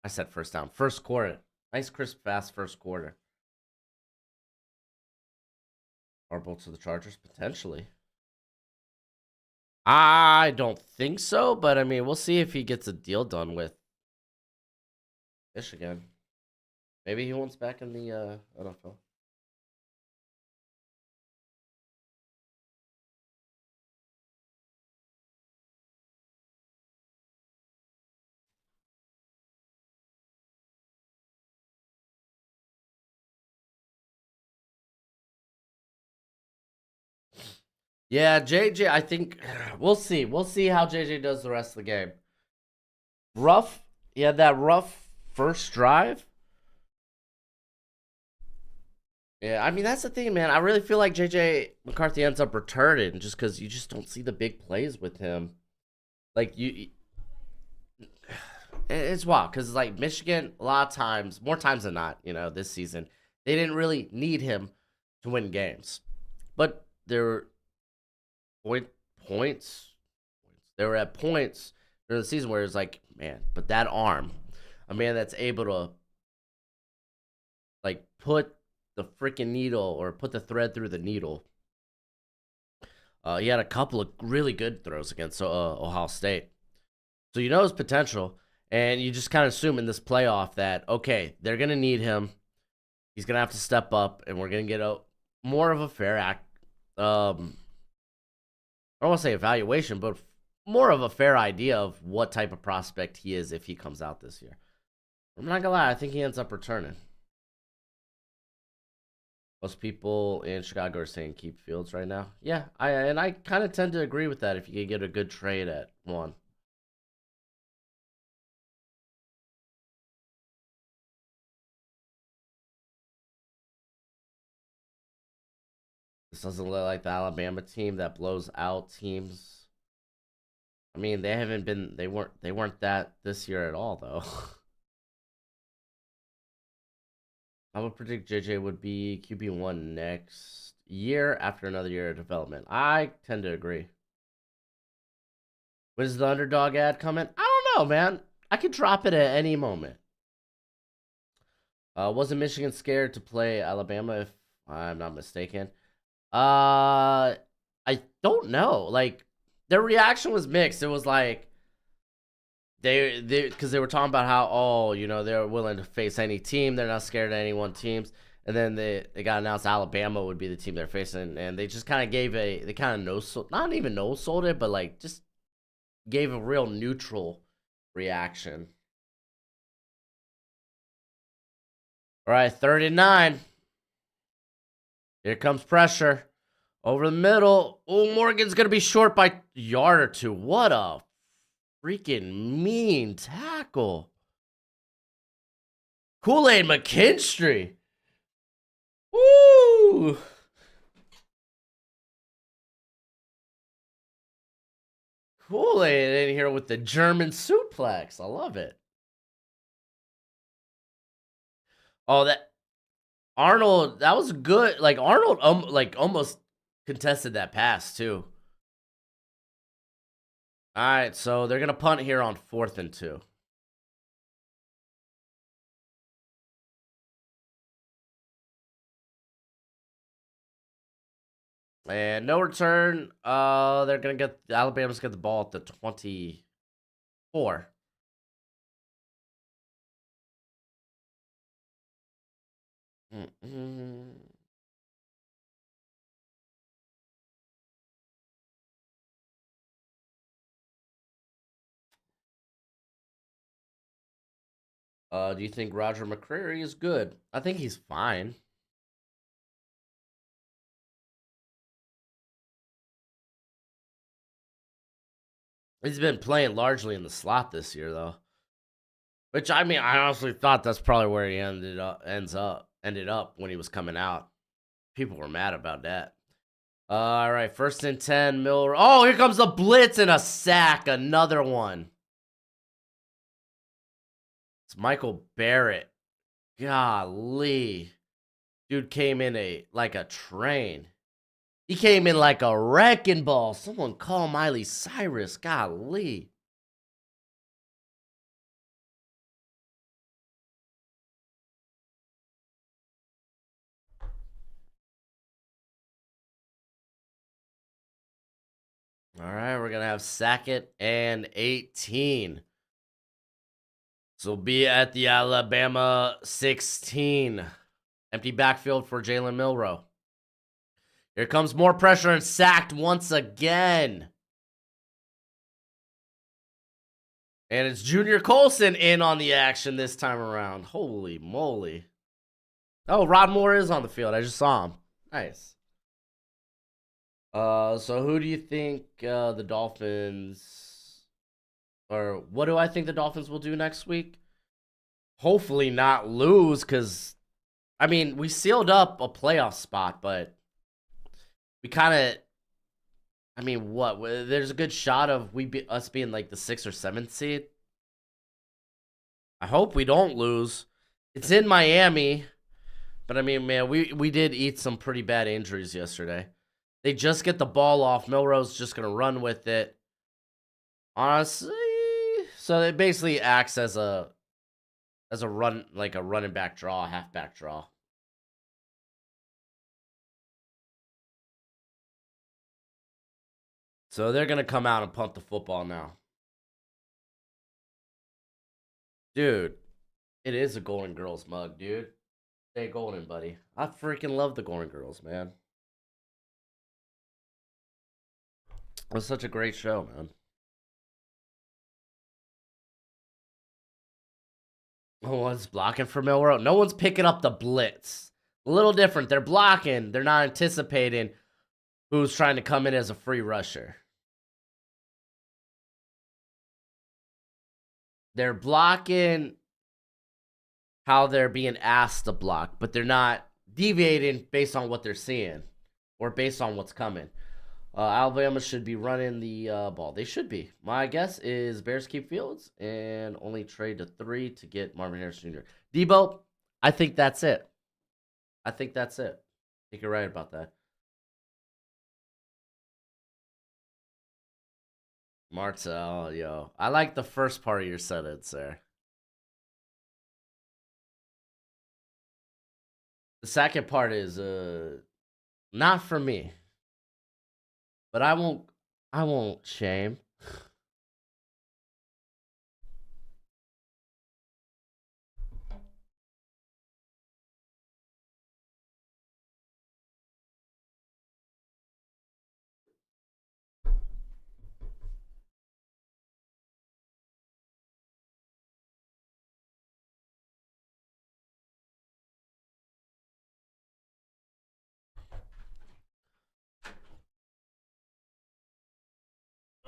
I said first down. First quarter. Nice, crisp, fast first quarter. Marble to the Chargers, potentially. I don't think so, but I mean, we'll see if he gets a deal done with Michigan. Maybe he wants back in the NFL. Yeah, JJ, I think we'll see. We'll see how JJ does the rest of the game. Rough. He had that rough first drive. Yeah, I mean that's the thing, man. I really feel like JJ McCarthy ends up returning just because you just don't see the big plays with him. Like it's wild because like Michigan, a lot of times, more times than not, this season they didn't really need him to win games, but there were points. They were at points during the season where it's like, man, but that arm, a man that's able to like put the freaking needle or put the thread through the needle. He had a couple of really good throws against Ohio State. So you know his potential, and you just kind of assume in this playoff that, okay, they're going to need him. He's going to have to step up, and we're going to get more of a fair act. I don't want to say evaluation, but more of a fair idea of what type of prospect he is if he comes out this year. I'm not going to lie, I think he ends up returning. Most people in Chicago are saying keep Fields right now. Yeah, I kind of tend to agree with that if you can get a good trade at 1. This doesn't look like the Alabama team that blows out teams. I mean, they weren't that this year at all though. I would predict JJ would be QB1 next year after another year of development. I tend to agree. When is the underdog ad coming? I don't know, man. I could drop it at any moment. Wasn't Michigan scared to play Alabama, if I'm not mistaken? I don't know. Like, their reaction was mixed. It was like they because they were talking about how they're willing to face any team. They're not scared of any one teams. And then they got announced Alabama would be the team they're facing, and they just kind of they kind of not even no sold it, but like just gave a real neutral reaction. All right, 39. Here comes pressure. Over the middle. Oh, Morgan's going to be short by a yard or 2. What a freaking mean tackle. Kool-Aid McKinstry. Woo! Kool-Aid in here with the German suplex. I love it. Oh, that Arnold, that was good. Like Arnold almost contested that pass too. All right, so they're going to punt here on 4th and 2. And no return. They're going to get Alabama's get the ball at the 24. Mm-mm. Do you think Roger McCreary is good? I think he's fine. He's been playing largely in the slot this year, though. Which I mean, I honestly thought that's probably where he ended up when he was coming out. People were mad about that. All right, 1st and 10, Miller. Oh, here comes the blitz and a sack. Another one. It's Michael Barrett. Golly. Dude came in like a train. He came in like a wrecking ball. Someone call Miley Cyrus. Golly. All right, we're going to have 2nd and 18. So be at the Alabama 16. Empty backfield for Jalen Milroe. Here comes more pressure and sacked once again. And it's Junior Colson in on the action this time around. Holy moly. Oh, Rod Moore is on the field. I just saw him. Nice. So who do you think the Dolphins, or what do I think the Dolphins will do next week? Hopefully not lose, because I mean we sealed up a playoff spot, but we kind of, I mean, what? There's a good shot of us being like the 6th or 7th seed. I hope we don't lose. It's in Miami, but I mean, man, we did eat some pretty bad injuries yesterday. They just get the ball off. Milroe's just gonna run with it. Honestly, so it basically acts as a run, like a running back draw, halfback draw. So they're gonna come out and punt the football now, dude. It is a Golden Girls mug, dude. Stay golden, buddy. I freaking love the Golden Girls, man. It was such a great show, man. No one's blocking for Milroe. No one's picking up the blitz. A little different. They're blocking. They're not anticipating who's trying to come in as a free rusher. They're blocking how they're being asked to block, but they're not deviating based on what they're seeing or based on what's coming. Alabama should be running the ball. They should be. My guess is Bears keep Fields and only trade to 3 to get Marvin Harris Jr. Debo, I think that's it. I think that's it. I think you're right about that. Martell, yo. I like the first part of your sentence there. The second part is not for me. But I won't shame.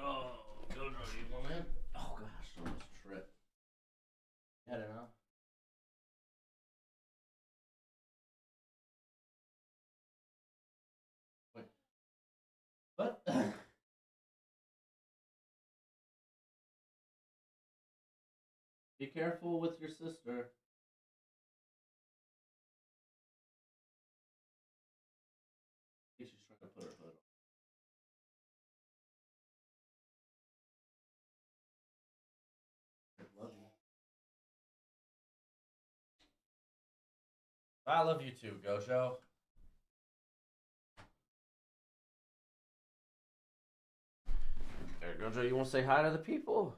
Oh, Jojo, you want in? Oh gosh, I almost tripped. I don't know. Wait, what? Be careful with your sister. I think she's trying to put her hood on. I love you. I love you too, Gojo. There, Gojo, you want to say hi to the people?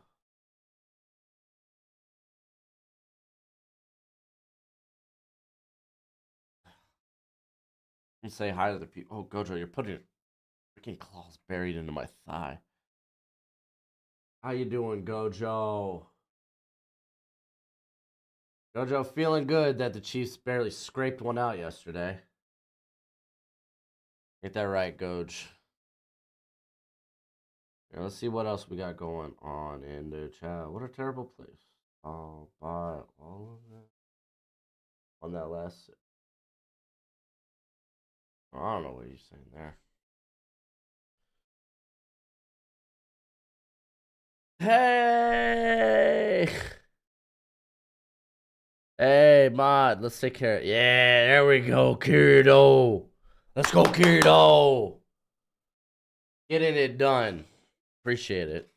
And say hi to the people. Oh, Gojo, you're putting your freaking claws buried into my thigh. How you doing, Gojo? Gojo, feeling good that the Chiefs barely scraped one out yesterday. Get that right, Goj. Yeah, let's see what else we got going on in the chat. What a terrible place. I'll buy all of that on that last. I don't know what you're saying there. Hey! Hey, Mod, let's take care. Yeah, there we go, Kirito. Let's go, Kirito. Getting it done. Appreciate it.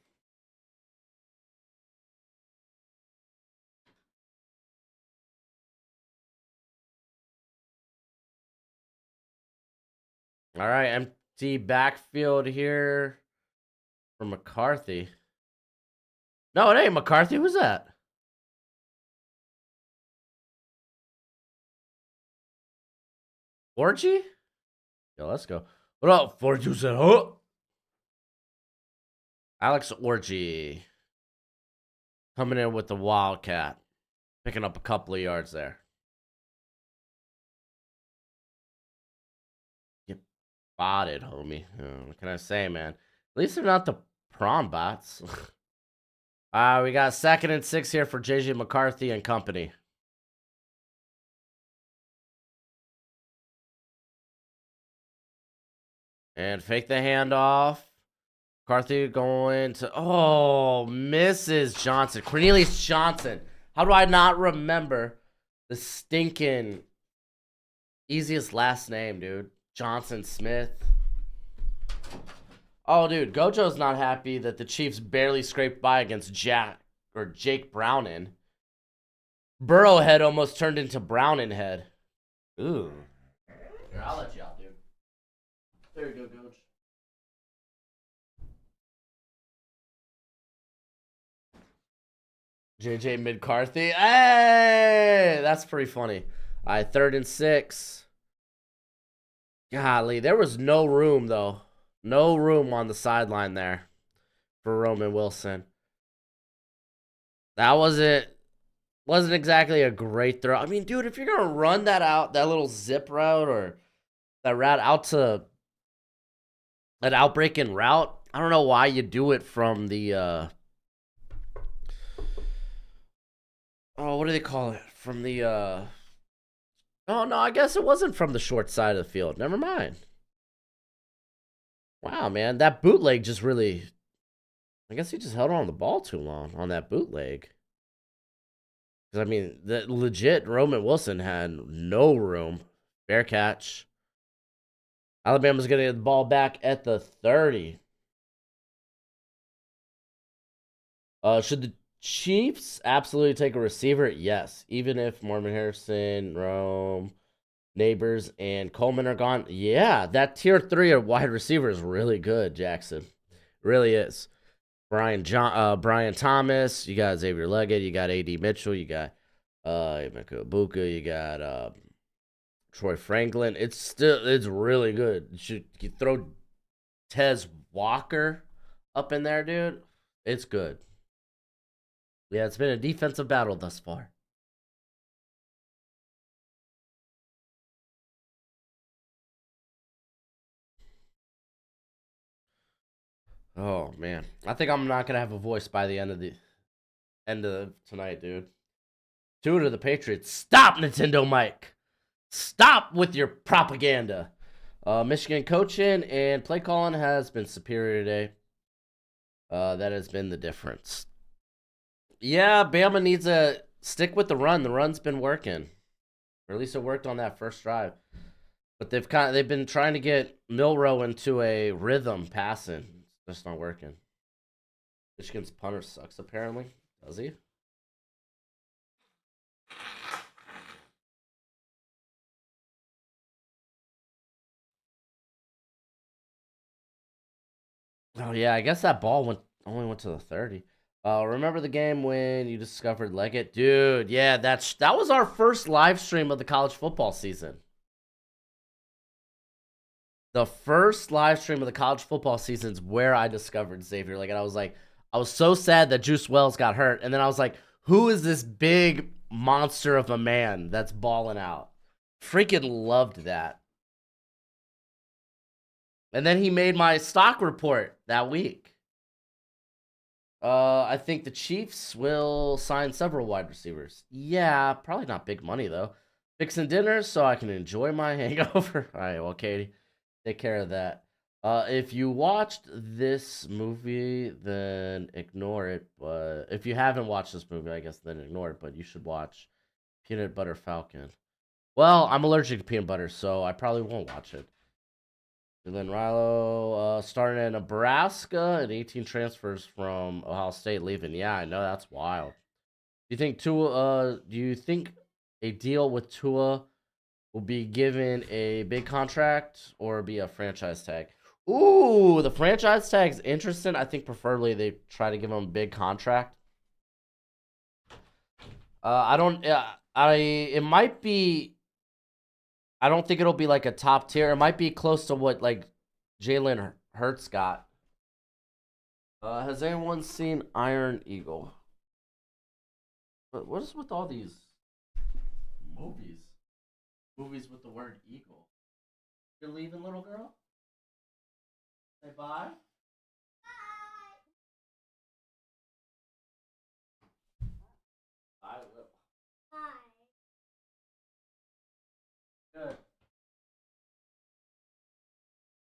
All right, empty backfield here for McCarthy. No, it ain't McCarthy. Who's that? Orgy? Yo, let's go. What up, 42 said, huh? Alex Orgy coming in with the Wildcat, picking up a couple of yards there. You spotted, homie. What can I say, man? At least they're not the prom bots. We got 2nd and 6 here for JJ McCarthy and company. And fake the handoff. McCarthy going to, Mrs. Johnson. Cornelius Johnson. How do I not remember the stinking easiest last name, dude? Johnson Smith. Oh, dude, Gojo's not happy that the Chiefs barely scraped by against Jake Browning. Burrowhead almost turned into Browning head. Ooh. Here, I'll let you out, dude. There you go, Coach. JJ McCarthy. Hey, that's pretty funny. All right, 3rd and 6. Golly, there was no room, though. No room on the sideline there for Roman Wilson. That wasn't exactly a great throw. I mean, dude, if you're going to run that out, that little zip route or that route out to an outbreaking route, I don't know why you do it from the, what do they call it? From the, oh, no, I guess it wasn't from the short side of the field. Never mind. Wow, man, that bootleg just really, I guess he just held on the ball too long on that bootleg. Because, I mean, the legit Roman Wilson had no room. Fair catch. Alabama's going to get the ball back at the 30. Should the Chiefs absolutely take a receiver? Yes. Even if Marvin Harrison, Rome, Neighbors, and Coleman are gone. Yeah, that tier 3 of wide receiver is really good, Jackson. Really is. Brian Thomas, you got Xavier Leggett, you got A.D. Mitchell, you got Emeka Ibuka, you got Troy Franklin. It's really good. You throw Tez Walker up in there, dude. It's good. Yeah, it's been a defensive battle thus far. Oh man, I think I'm not gonna have a voice by the end of tonight, dude. 2 to the Patriots. Stop, Nintendo Mike. Stop with your propaganda. Michigan coaching and play calling has been superior today. That has been the difference. Yeah, Bama needs to stick with the run. The run's been working, or at least it worked on that first drive. But they've been trying to get Milrow into a rhythm passing. It's just not working. Michigan's punter sucks, apparently. Does he? Oh yeah, I guess that ball only went to the 30. Remember the game when you discovered Leggett? Dude, yeah, that was our first live stream of the college football season. The first live stream of the college football season is where I discovered Xavier. Like, and I was so sad that Juice Wells got hurt, and then I was like, who is this big monster of a man that's balling out? Freaking loved that. And then he made my stock report that week. I think the Chiefs will sign several wide receivers. Yeah, probably not big money though. Fixing dinner so I can enjoy my hangover. All right, well, Katie, take care of that. If you watched this movie, then ignore it. But if you haven't watched this movie, I guess then ignore it. But you should watch Peanut Butter Falcon. Well, I'm allergic to peanut butter, so I probably won't watch it. Jalen Rilo starting in Nebraska and 18 transfers from Ohio State leaving. Yeah, I know that's wild. Do you think a deal with Tua will be given a big contract or be a franchise tag? Ooh, the franchise tag's interesting. I think preferably they try to give him a big contract. I don't. It might be. I don't think it'll be like a top tier. It might be close to what like Jalen Hurts got. Has anyone seen Iron Eagle? But what is with all these movies? Movies with the word eagle. You're leaving, little girl? Say bye. I will. Good.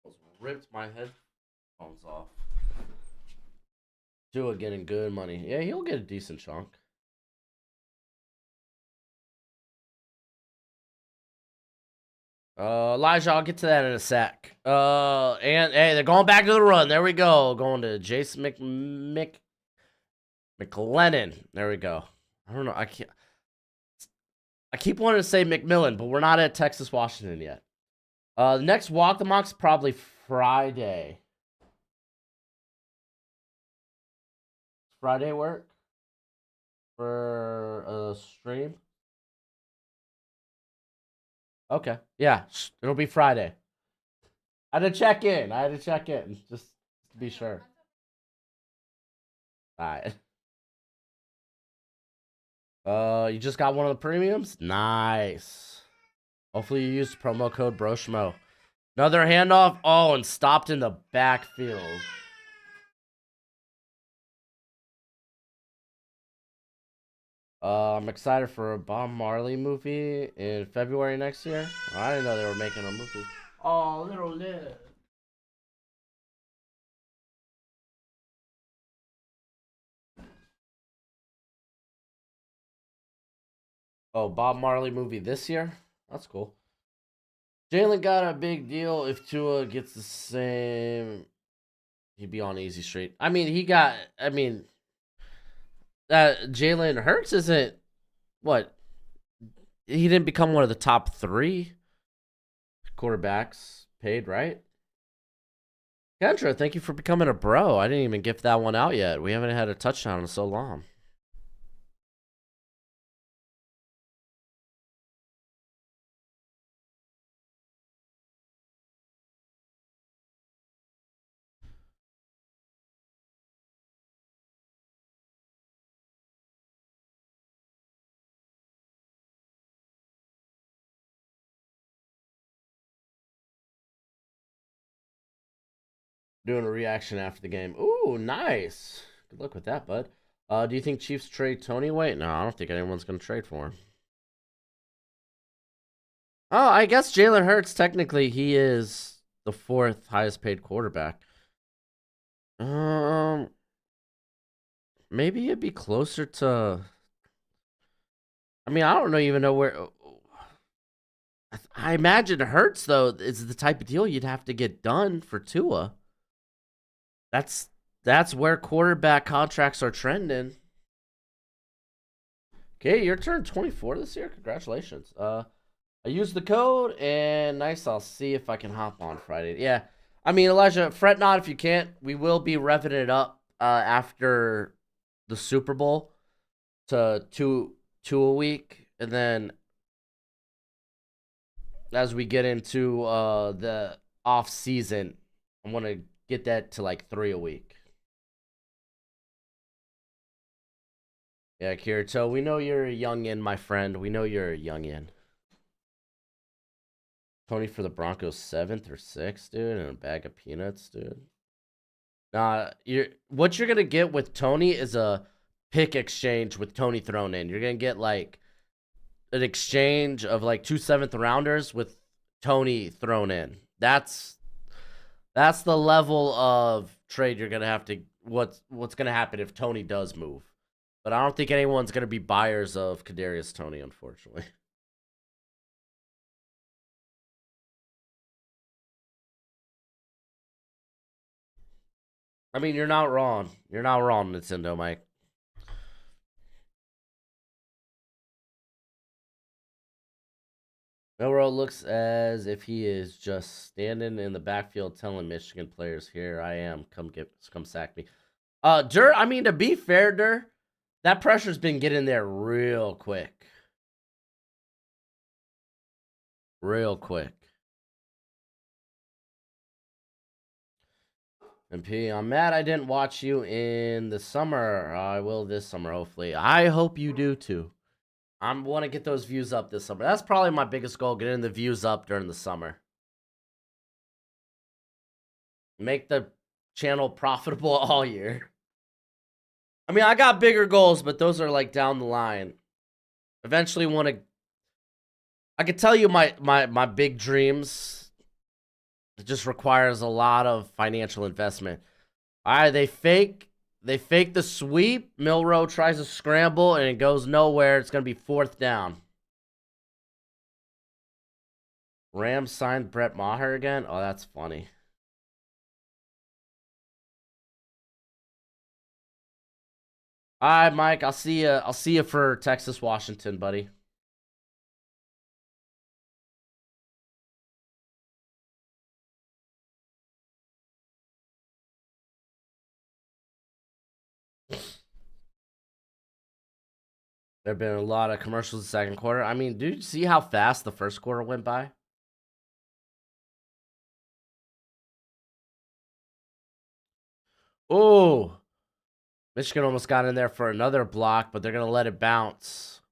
Almost ripped my headphones off. Tua getting good money. Yeah, he'll get a decent chunk. Elijah, I'll get to that in a sec. And hey, they're going back to the run. There we go. Going to Jason McLennan. There we go. I don't know. I keep wanting to say McMillan, but we're not at Texas, Washington yet. The next walk the mock's probably Friday. Friday work for a stream. Okay. Yeah, it'll be Friday. I had to check in. Just to be sure. All right. You just got one of the premiums? Nice. Hopefully you used promo code Broshmo. Another handoff. Oh, and stopped in the backfield. I'm excited for a Bob Marley movie in February next year. I didn't know they were making a movie. Oh, little Liv. Oh, Bob Marley movie this year? That's cool. Jalen got a big deal if Tua gets the same. He'd be on easy street. I mean, Jalen Hurts isn't what he didn't become one of the top 3 quarterbacks paid, right? Kendra, thank you for becoming a bro. I didn't even gift that one out yet. We haven't had a touchdown in so long. Doing a reaction after the game. Ooh, nice. Good luck with that, bud. Do you think Chiefs trade Tony White? No, I don't think anyone's going to trade for him. Oh, I guess Jalen Hurts, technically, he is the 4th highest paid quarterback. Maybe it'd be closer to. I mean, I don't even know where. I imagine Hurts though is the type of deal you'd have to get done for Tua. That's where quarterback contracts are trending. Okay, your turn 24 this year. Congratulations. I used the code and nice. I'll see if I can hop on Friday. Yeah. I mean, Elijah, fret not if you can't. We will be revving it up after the Super Bowl to two a week, and then as we get into the off season. I want to get that to like 3 a week. Yeah, Kirito, we know you're a youngin, my friend. We know you're a youngin. Tony for the Broncos 7th or 6th, dude, and a bag of peanuts, dude. Nah, what you're gonna get with Tony is a pick exchange with Tony thrown in. You're gonna get like an exchange of like 2 7th rounders with Tony thrown in. That's the level of trade you're gonna have to. What's gonna happen if Tony does move? But I don't think anyone's gonna be buyers of Kadarius Toney, unfortunately. I mean, you're not wrong. You're not wrong, Nintendo Mike. Milrow looks as if he is just standing in the backfield telling Michigan players, "Here I am, come sack me." Dur, I mean, to be fair, Dur, that pressure's been getting there real quick. Real quick. MP, I'm mad I didn't watch you in the summer. I will this summer, hopefully. I hope you do too. I want to get those views up this summer. That's probably my biggest goal, getting the views up during the summer. Make the channel profitable all year. I mean, I got bigger goals, but those are like down the line. Eventually want to I could tell you my big dreams. It just requires a lot of financial investment. All right, they fake the sweep. Milrow tries to scramble and it goes nowhere. It's going to be 4th down. Rams signed Brett Maher again. Oh, that's funny. All right, Mike. I'll see you. I'll see you for Texas, Washington, buddy. There have been a lot of commercials in the second quarter. I mean, did you see how fast the first quarter went by? Oh, Michigan almost got in there for another block, but they're going to let it bounce.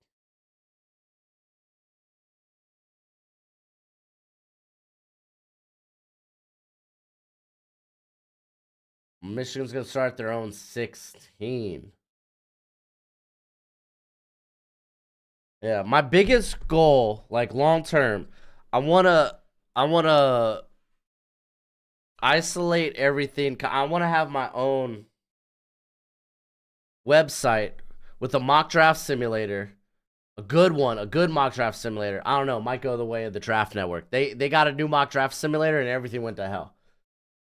Michigan's going to start their own 16. Yeah, my biggest goal, like long term, I want to isolate everything. I want to have my own website with a mock draft simulator. A good one, a good mock draft simulator. I don't know, might go the way of the Draft Network. They got a new mock draft simulator and everything went to hell.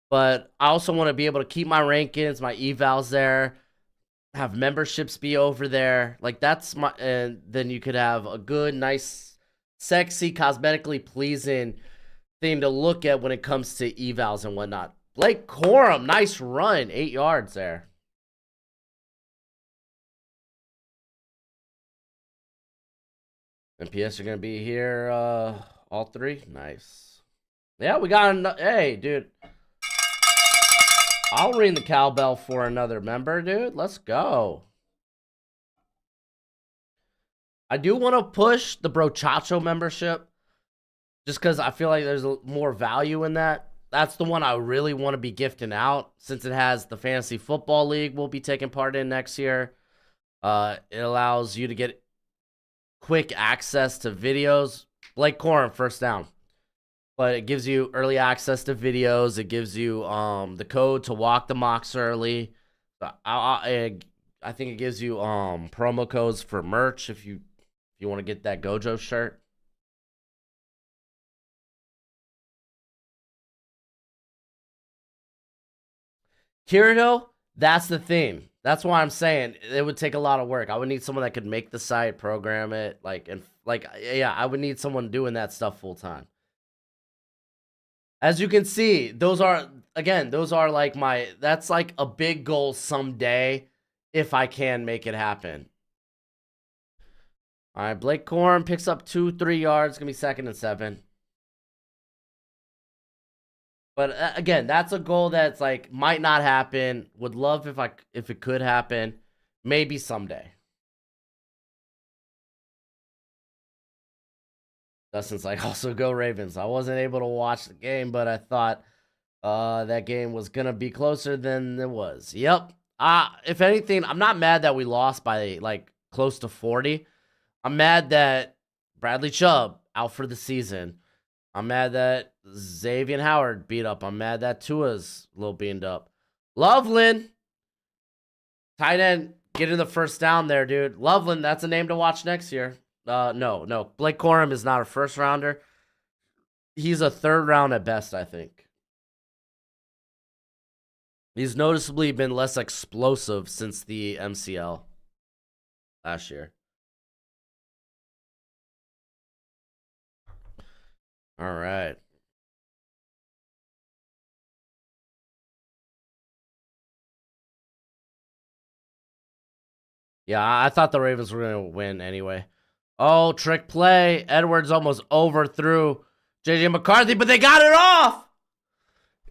But I also want to be able to keep my rankings, my evals there, have memberships be over there. Like that's my, and then you could have a good, nice, sexy, cosmetically pleasing thing to look at when it comes to evals and whatnot. Blake Corum, nice run, 8 yards there. MPS are gonna be here, all 3. Nice. Yeah, we got. Hey, dude. I'll ring the cowbell for another member, dude. Let's go. I do want to push the Brochacho membership just because I feel like there's more value in that. That's the one I really want to be gifting out since it has the Fantasy Football League we'll be taking part in next year. It allows you to get quick access to videos. Blake Corum, 1st down. But it gives you early access to videos. It gives you the code to walk the mocks early. I think it gives you promo codes for merch if you want to get that Gojo shirt. Kirito, that's the thing. That's why I'm saying it would take a lot of work. I would need someone that could make the site, program it, yeah, I would need someone doing that stuff full time. As you can see, those are like that's like a big goal someday if I can make it happen. All right, Blake Corum picks up 2-3 yards. Gonna be 2nd and 7. But again, that's a goal that's like might not happen. Would love if it could happen, maybe someday. Dustin's like, also go Ravens. I wasn't able to watch the game, but I thought that game was gonna be closer than it was. Yep. If anything, I'm not mad that we lost by like close to 40. I'm mad that Bradley Chubb out for the season. I'm mad that Xavier Howard beat up. I'm mad that Tua's a little beamed up. Loveland, tight end, getting the first down there, dude. Loveland, that's a name to watch next year. No. Blake Corum is not a first rounder. He's a third round at best, I think. He's noticeably been less explosive since the MCL last year. All right. Yeah, I thought the Ravens were going to win anyway. Oh, trick play. Edwards almost overthrew JJ McCarthy, but they got it off.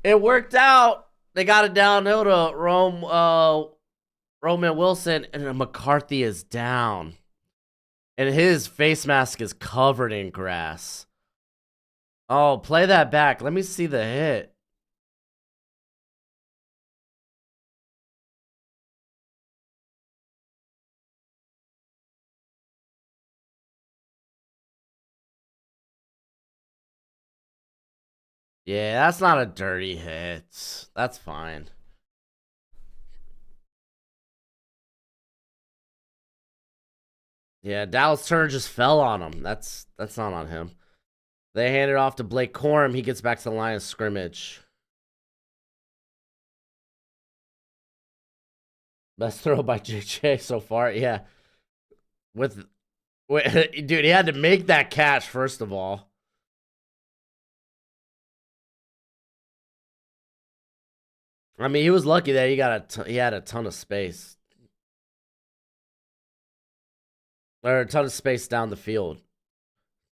It worked out. They got it downhill to Roman Wilson, and McCarthy is down. And his face mask is covered in grass. Oh, play that back. Let me see the hit. Yeah, that's not a dirty hit. That's fine. Yeah, Dallas Turner just fell on him. That's not on him. They hand it off to Blake Corum. He gets back to the line of scrimmage. Best throw by JJ so far. Yeah. With dude, he had to make that catch first of all. I mean, he was lucky that he had a ton of space. Or a ton of space down the field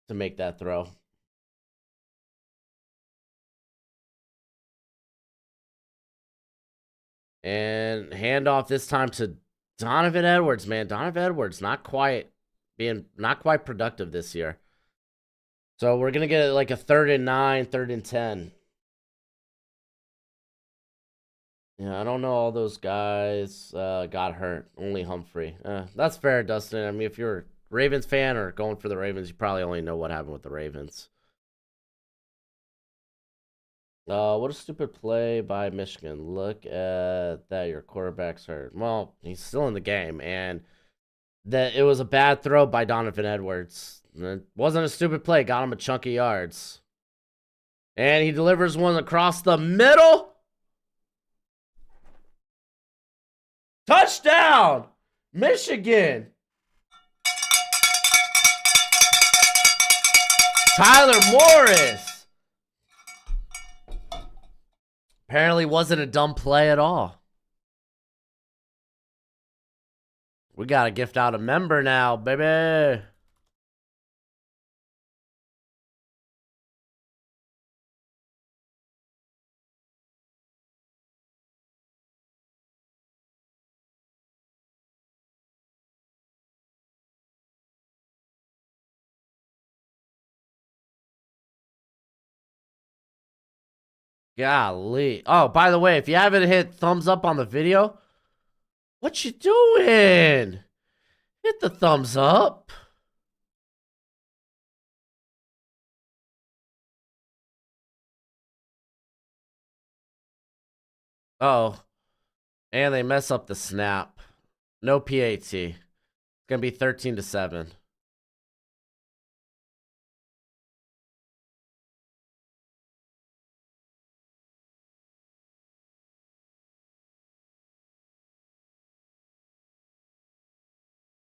to make that throw. And handoff this time to Donovan Edwards, man. Donovan Edwards not quite productive this year. So we're gonna get like a 3rd and 9, 3rd and 10. Yeah, I don't know. All those guys got hurt. Only Humphrey. That's fair, Dustin. I mean, if you're a Ravens fan or going for the Ravens, you probably only know what happened with the Ravens. What a stupid play by Michigan. Look at that. Your quarterback's hurt. Well, he's still in the game, and that it was a bad throw by Donovan Edwards. It wasn't a stupid play. Got him a chunk of yards. And he delivers one across the middle. Touchdown! Michigan! Tyler Morris! Apparently wasn't a dumb play at all. We gotta gift out a member now, baby. Golly. Oh, by the way, if you haven't hit thumbs up on the video, what you doing? Hit the thumbs up. Oh, and they mess up the snap. No PAT. It's gonna be 13-7.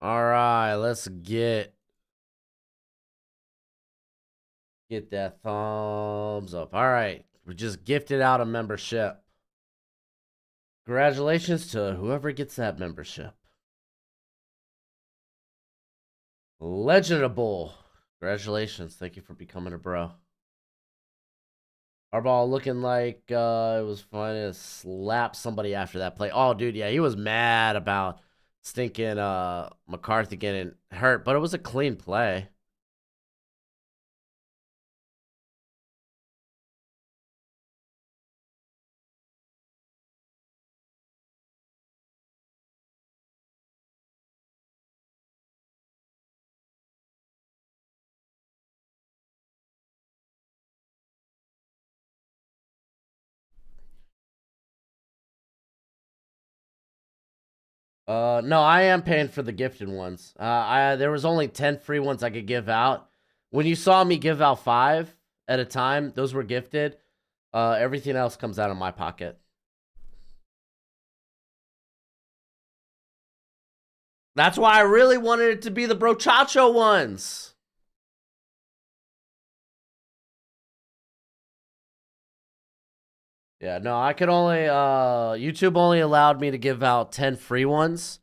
All right, let's get that thumbs up. All right, we just gifted out a membership. Congratulations to whoever gets that membership. Legendable. Congratulations. Thank you for becoming a bro. Harbaugh looking like it was fun to slap somebody after that play. Oh, dude, yeah, he was mad about stinking McCarthy getting hurt, but it was a clean play. No, I am paying for the gifted ones. There was only 10 free ones I could give out. When you saw me give out 5 at a time, those were gifted. Everything else comes out of my pocket. That's why I really wanted it to be the Brochacho ones. Yeah, no, I could only YouTube only allowed me to give out 10 free ones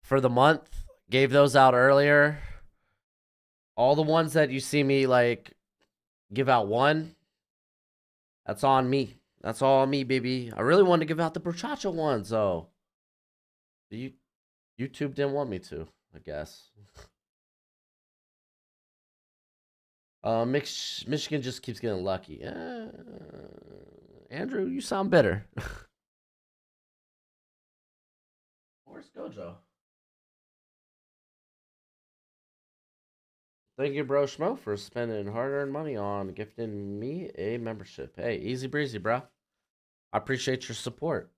for the month. Gave those out earlier. All the ones that you see me like give out one, that's on me. That's all on me, baby. I really wanted to give out the Brochacho ones, though. YouTube didn't want me to, I guess. Michigan just keeps getting lucky. Andrew, you sound bitter. Where's Gojo? Thank you, Broshmo, for spending hard-earned money on gifting me a membership. Hey, easy breezy, bro. I appreciate your support.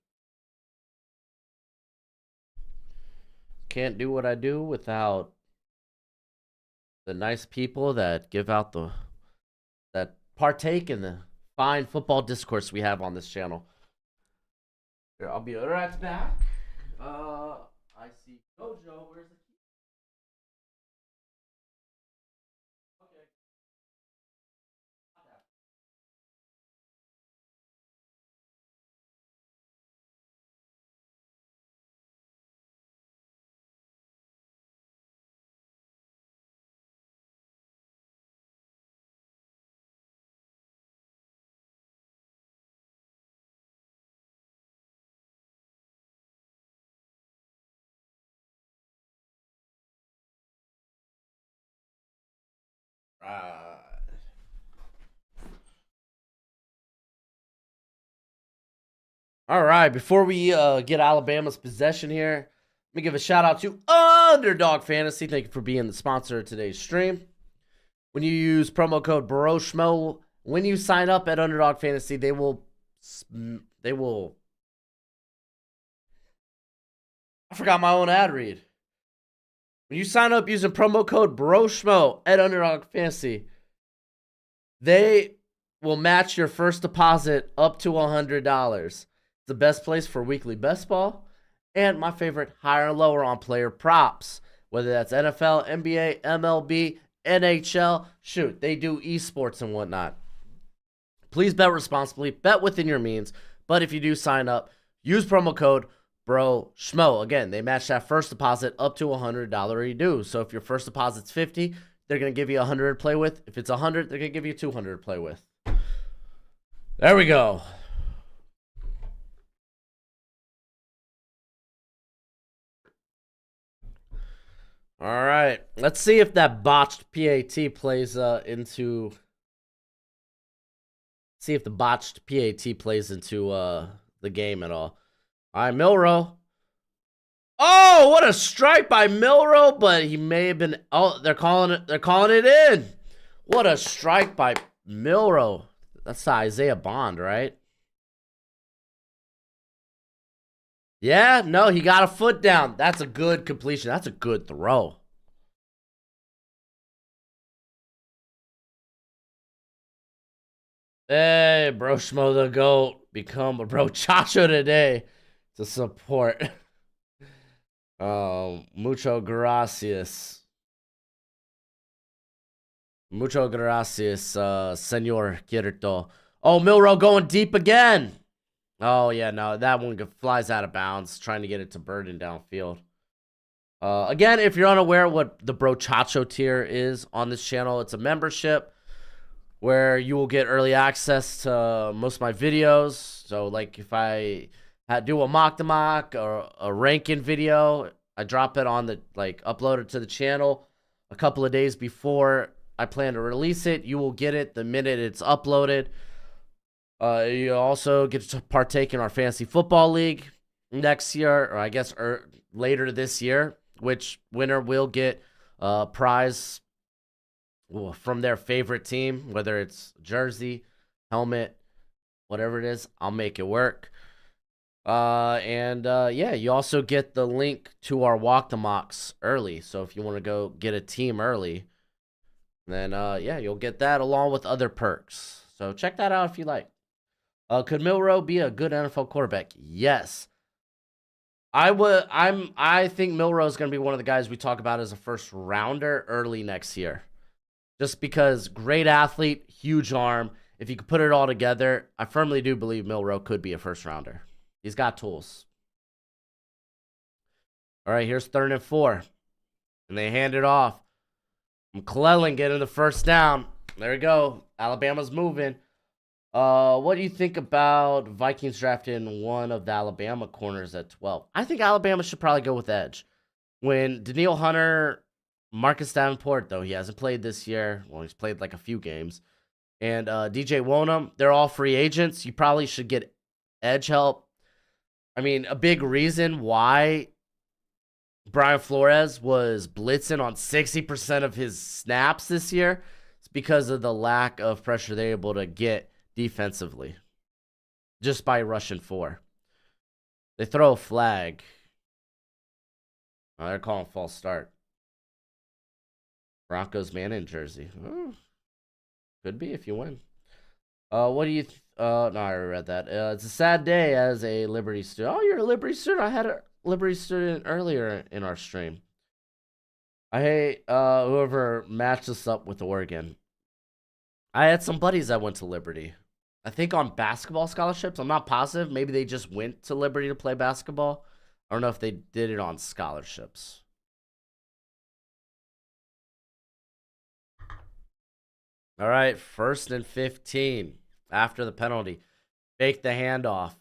Can't do what I do without the nice people that give out that partake in the fine football discourse we have on this channel. Here, I'll be right back. I see Gojo. Where's the key? Okay. Right. All right, before we get Alabama's possession here, let me give a shout out to Underdog Fantasy. Thank you for being the sponsor of today's stream. When you use promo code Broshmo, when you sign up at Underdog Fantasy, they will I forgot my own ad read. When you sign up using promo code Broshmo at Underdog Fantasy, they will match your first deposit up to $100. It's the best place for weekly best ball and my favorite, higher and lower on player props. Whether that's NFL, NBA, MLB, NHL, shoot, they do esports and whatnot. Please bet responsibly, bet within your means. But if you do sign up, use promo code Broshmo. Again, they match that first deposit up to $100 you do. So if your first deposit's 50, they're going to give you 100 to play with. If it's 100, they're going to give you 200 to play with. There we go. All right. Let's see if that botched PAT plays into. See if the botched PAT plays into the game at all. All right, Milrow. Oh, what a strike by Milrow, but he may have been. Oh, they're calling it in. What a strike by Milrow. That's Isaiah Bond, right? Yeah, no, he got a foot down. That's a good completion. That's a good throw. Hey, Broshmo the GOAT. Become a Brochacho today to support. Mucho gracias. Mucho gracias, Senor Kirito. Oh, Milrow going deep again. Oh, yeah, no, that one flies out of bounds, trying to get it to Burden downfield. Again, if you're unaware what the Brochacho tier is on this channel, it's a membership. where you will get early access to most of my videos. So, like, if I do a mock to mock or a ranking video, I drop it on the, like, upload it to the channel a couple of days before I plan to release it. You will get it the minute it's uploaded. You also get to partake in our fantasy football league next year, or I guess later this year, which winner will get a prize from their favorite team, whether it's jersey, helmet, whatever it is. I'll make it work. Yeah, you also get the link to our walk the mocks early. So if you want to go get a team early, then yeah, you'll get that along with other perks. So check that out if you like. Could Milroe be a good NFL quarterback? Yes. I think Milroe is going to be one of the guys we talk about as a first rounder early next year. Just because great athlete, huge arm. If you could put it all together, I firmly do believe Milroe could be a first rounder. He's got tools. All right, here's 3rd and 4. And they hand it off. McClellan getting the first down. There we go. Alabama's moving. What do you think about Vikings drafting one of the Alabama corners at 12? I think Alabama should probably go with edge. When Daniil Hunter, Marcus Davenport, though he hasn't played this year. Well, he's played like a few games. And DJ Wonham, they're all free agents. You probably should get edge help. I mean, a big reason why Brian Flores was blitzing on 60% of his snaps this year is because of the lack of pressure they're able to get defensively just by rushing 4. They throw a flag. Oh, they're calling false start. Broncos man in jersey. Could be if you win. What do you no, I already read that. It's a sad day as a Liberty student. Oh, you're a Liberty student. I had a Liberty student earlier in our stream. I hate whoever matched us up with Oregon. I had some buddies that went to Liberty. I think on basketball scholarships. I'm not positive. Maybe they just went to Liberty to play basketball. I don't know if they did it on scholarships. All right, 1st and 15 after the penalty. Fake the handoff.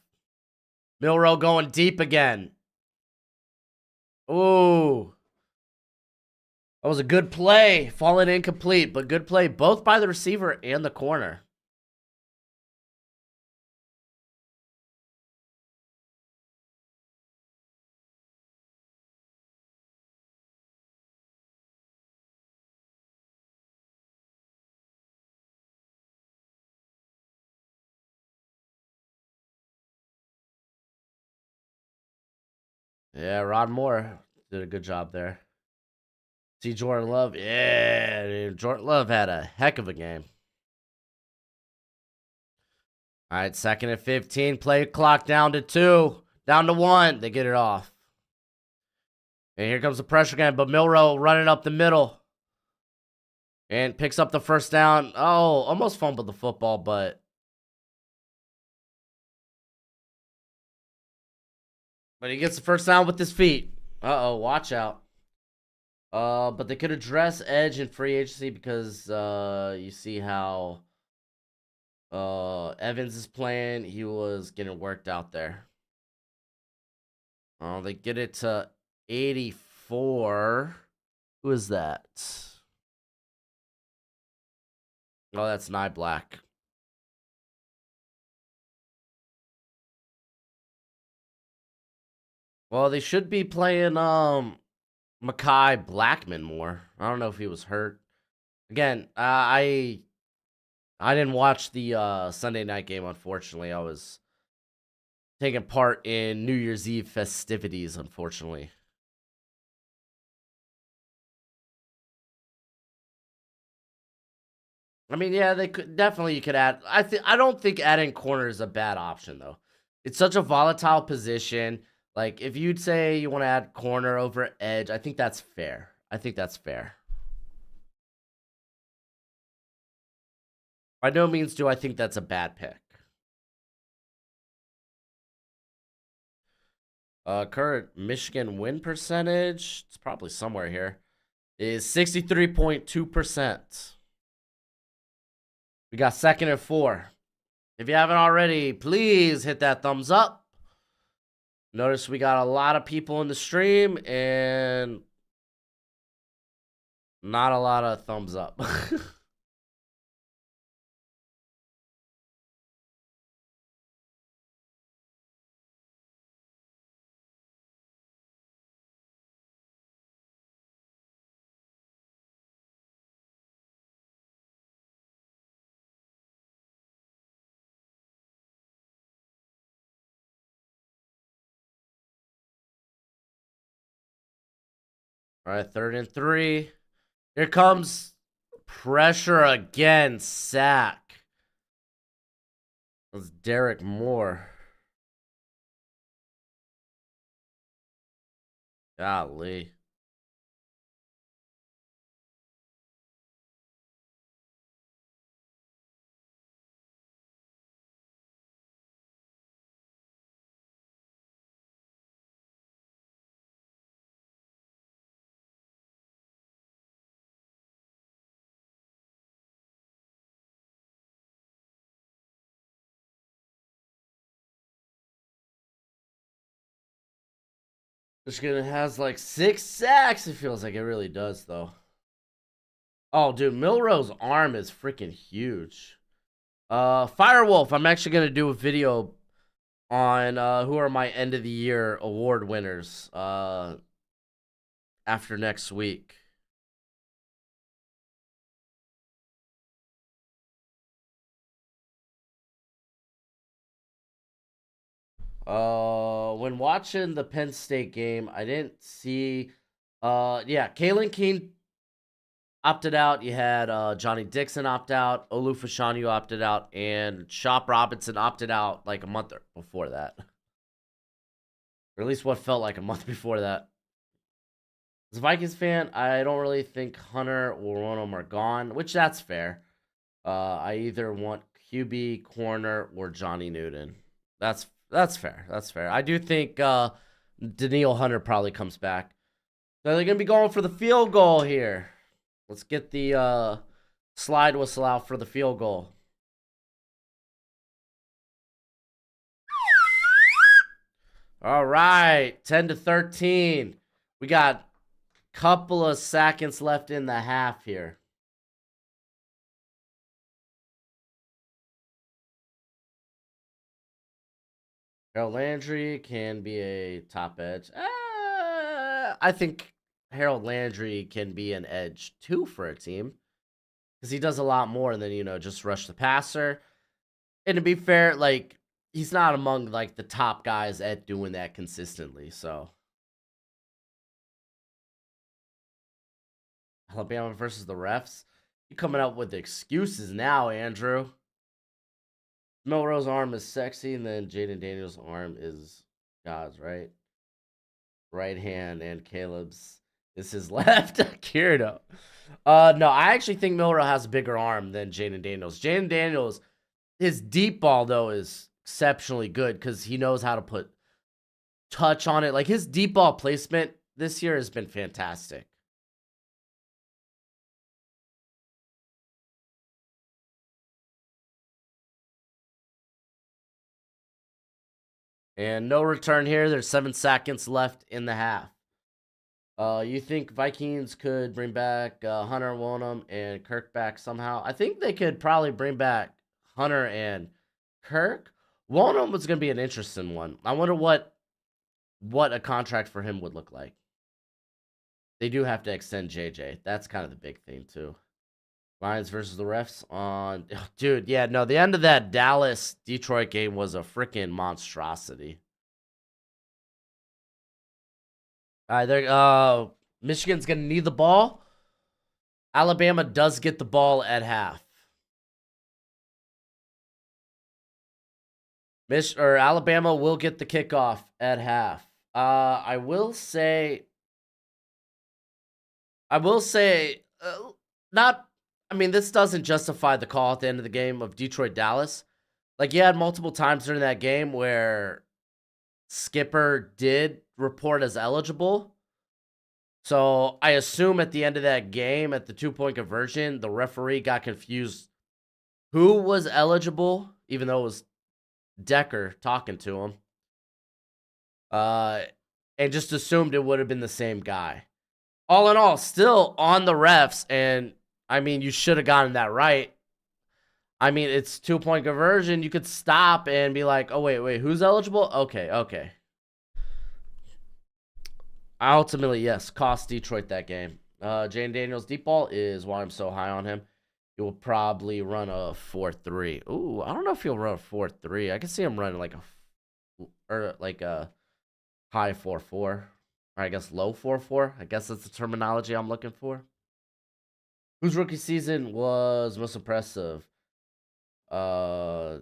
Milroe going deep again. Ooh. That was a good play. Falling incomplete, but good play both by the receiver and the corner. Yeah, Rod Moore did a good job there. See Jordan Love. Yeah, dude. Jordan Love had a heck of a game. All right, 2nd and 15. Play clock down to 2. Down to 1. They get it off. And here comes the pressure again, but Milroe running up the middle. And picks up the first down. Oh, almost fumbled the football, but he gets the first down with his feet. Uh-oh, watch out. But they could address edge in free agency because you see how Evans is playing. He was getting worked out there. Oh, they get it to 84. Who is that? Oh, that's Nye Black. Well, they should be playing Mekhi Blackman more. I don't know if he was hurt. Again, I didn't watch the Sunday night game, unfortunately. I was taking part in New Year's Eve festivities, unfortunately. I mean, yeah, they could definitely you could add. I don't think adding corner is a bad option though. It's such a volatile position. Like if you'd say you want to add corner over edge, I think that's fair. I think that's fair. By no means do I think that's a bad pick. Current Michigan win percentage, it's probably somewhere here, is 63.2%. We got second and 4. If you haven't already, please hit that thumbs up. Notice we got a lot of people in the stream and not a lot of thumbs up. All right, third and 3. Here comes pressure again. Sack. That's Derek Moore. Golly. Michigan has like 6 sacks. It feels like it really does, though. Oh, dude, Milroe's arm is freaking huge. Firewolf, I'm actually gonna do a video on who are my end of the year award winners after next week. When watching the Penn State game, I didn't see yeah, Kalen Keene opted out. You had Johnny Dixon opt out, Olu Fashanu opted out, and Shop Robinson opted out like a month before that. Or at least what felt like a month before that. As a Vikings fan, I don't really think Hunter or one of them are gone, which that's fair. I either want QB, corner, or Johnny Newton. That's fair. That's fair. I do think Daniil Hunter probably comes back. So they're gonna be going for the field goal here. Let's get the slide whistle out for the field goal. All right, 10-13. We got a couple of seconds left in the half here. Harold Landry can be a top edge. I think Harold Landry can be an edge too for a team because he does a lot more than just rush the passer. And to be fair, like he's not among like the top guys at doing that consistently. So Alabama versus the refs. You coming up with excuses now, Andrew? Milroe's arm is sexy, and then Jaden Daniels' arm is God's right hand, and Caleb's is his left. Kirito. No, I actually think Milroe has a bigger arm than Jaden Daniels. Jaden Daniels, his deep ball though is exceptionally good because he knows how to put touch on it. Like his deep ball placement this year has been fantastic. And no return here. There's 7 seconds left in the half. You think Vikings could bring back Hunter Wonham and Kirk back somehow? I think they could probably bring back Hunter and Kirk. Wonham was going to be an interesting one. I wonder what a contract for him would look like. They do have to extend JJ. That's kind of the big thing too. Lions versus the refs on dude, yeah, no, the end of that Dallas Detroit game was a freaking monstrosity. All right, Michigan's gonna need the ball. Alabama does get the ball at half. Alabama will get the kickoff at half. I will say, not. I mean, this doesn't justify the call at the end of the game of Detroit Dallas. Like you had multiple times during that game where Skipper did report as eligible. So I assume at the end of that game, at the 2-point conversion, the referee got confused who was eligible, even though it was Decker talking to him, uh, and just assumed it would have been the same guy. All in all, still on the refs, and I mean, you should have gotten that right. I mean, it's 2-point conversion. You could stop and be like, oh, wait, who's eligible? Okay. Ultimately, yes, cost Detroit that game. Jane Daniels' deep ball is why I'm so high on him. He will probably run a 4-3. Ooh, I don't know if he'll run a 4-3. I can see him running like a high 4-4, or I guess low 4-4. I guess that's the terminology I'm looking for. Whose rookie season was most impressive? Uh,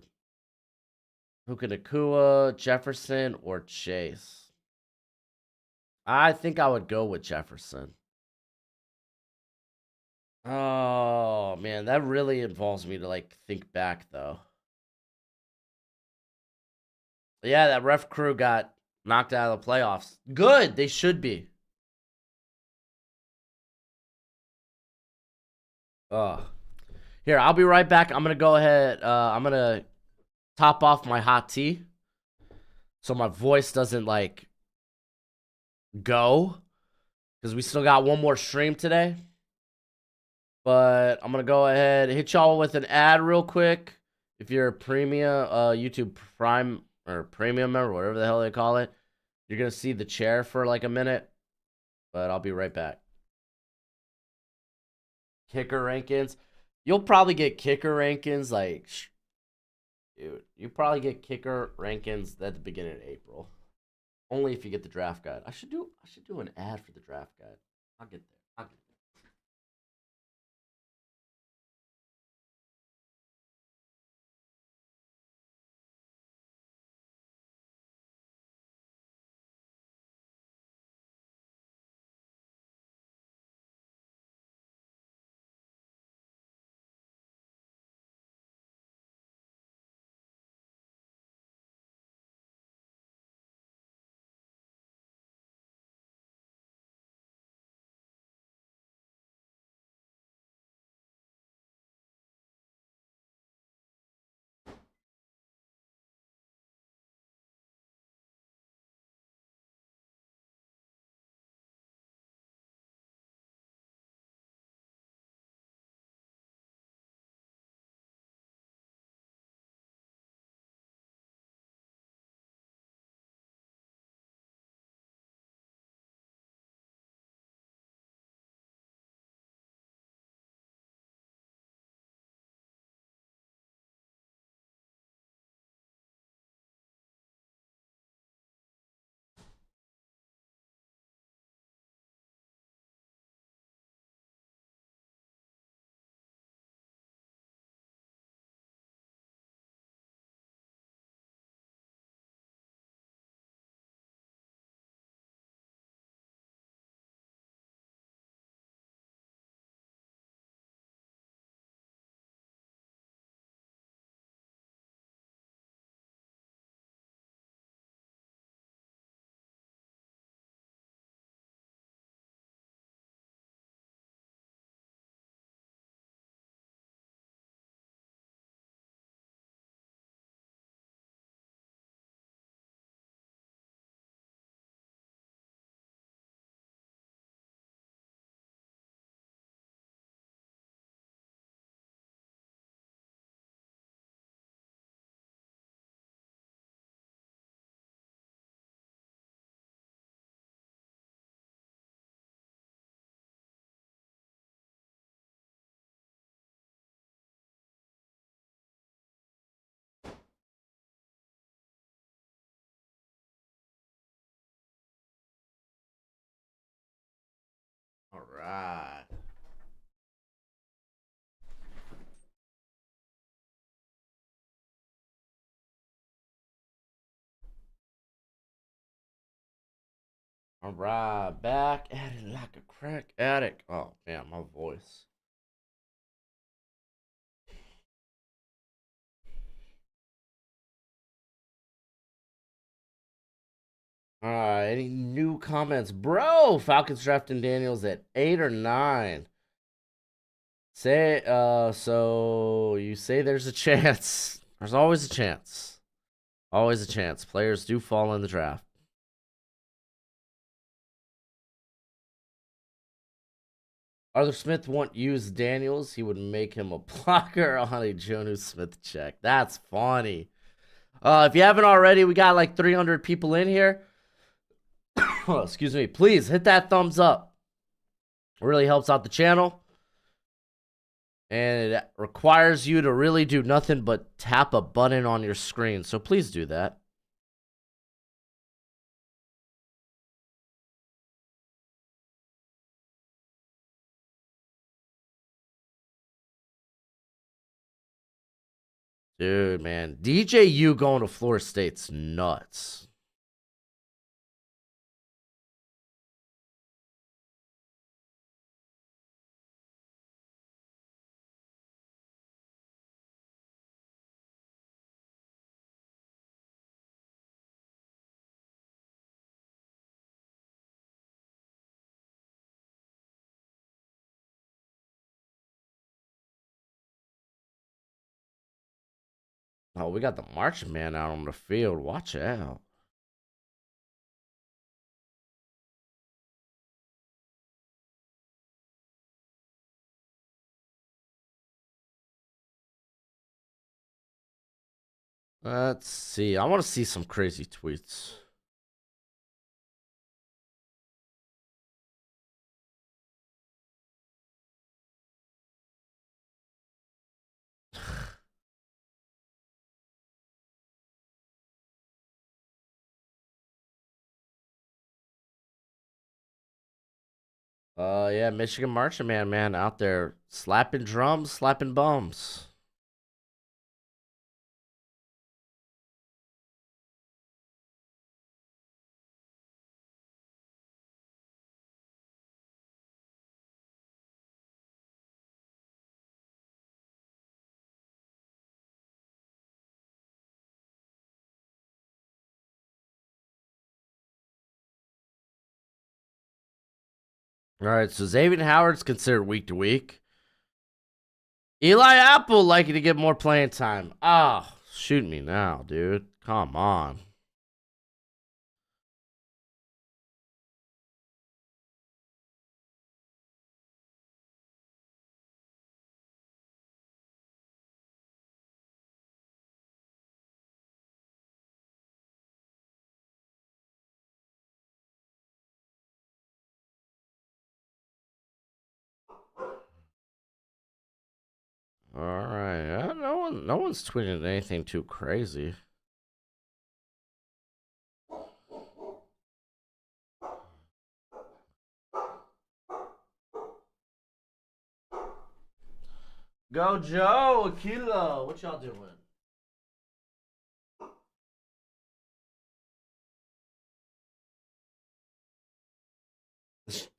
Puka Nacua, Jefferson, or Chase? I think I would go with Jefferson. Oh man, that really involves me to like think back though. Yeah, that ref crew got knocked out of the playoffs. Good, they should be. Oh, here, I'll be right back. I'm gonna go ahead. I'm gonna top off my hot tea so my voice doesn't like go because we still got one more stream today. But I'm gonna go ahead hit y'all with an ad real quick. If you're a premium YouTube Prime or premium member, whatever the hell they call it, you're gonna see the chair for like a minute. But I'll be right back. Kicker rankings. You'll probably get kicker rankings like, dude. You probably get kicker rankings at the beginning of April. Only if you get the draft guide. I should do an ad for the draft guide. I'll get there. I'll get it. All right. All right. Back at it like a crack addict. Oh man, my voice. All right. Any new comments, bro? Falcons drafting Daniels at 8 or 9. So you say there's a chance. There's always a chance. Always a chance. Players do fall in the draft. Arthur Smith won't use Daniels. He would make him a blocker on a Jonu Smith check. That's funny. If you haven't already, we got like 300 people in here. Excuse me. Please hit that thumbs up. It really helps out the channel. And it requires you to really do nothing but tap a button on your screen. So please do that. Dude, man. DJU going to Florida State's nuts. Oh, we got the marching man out on the field. Watch out. Let's see. I want to see some crazy tweets. Yeah, Michigan marching man out there slapping drums, slapping bums. All right, so Xavier Howard's considered week to week. Eli Apple likely to get more playing time. Oh, shoot me now, dude. Come on. All right, no one's tweeting anything too crazy. Go Joe, Aquila. What y'all doing?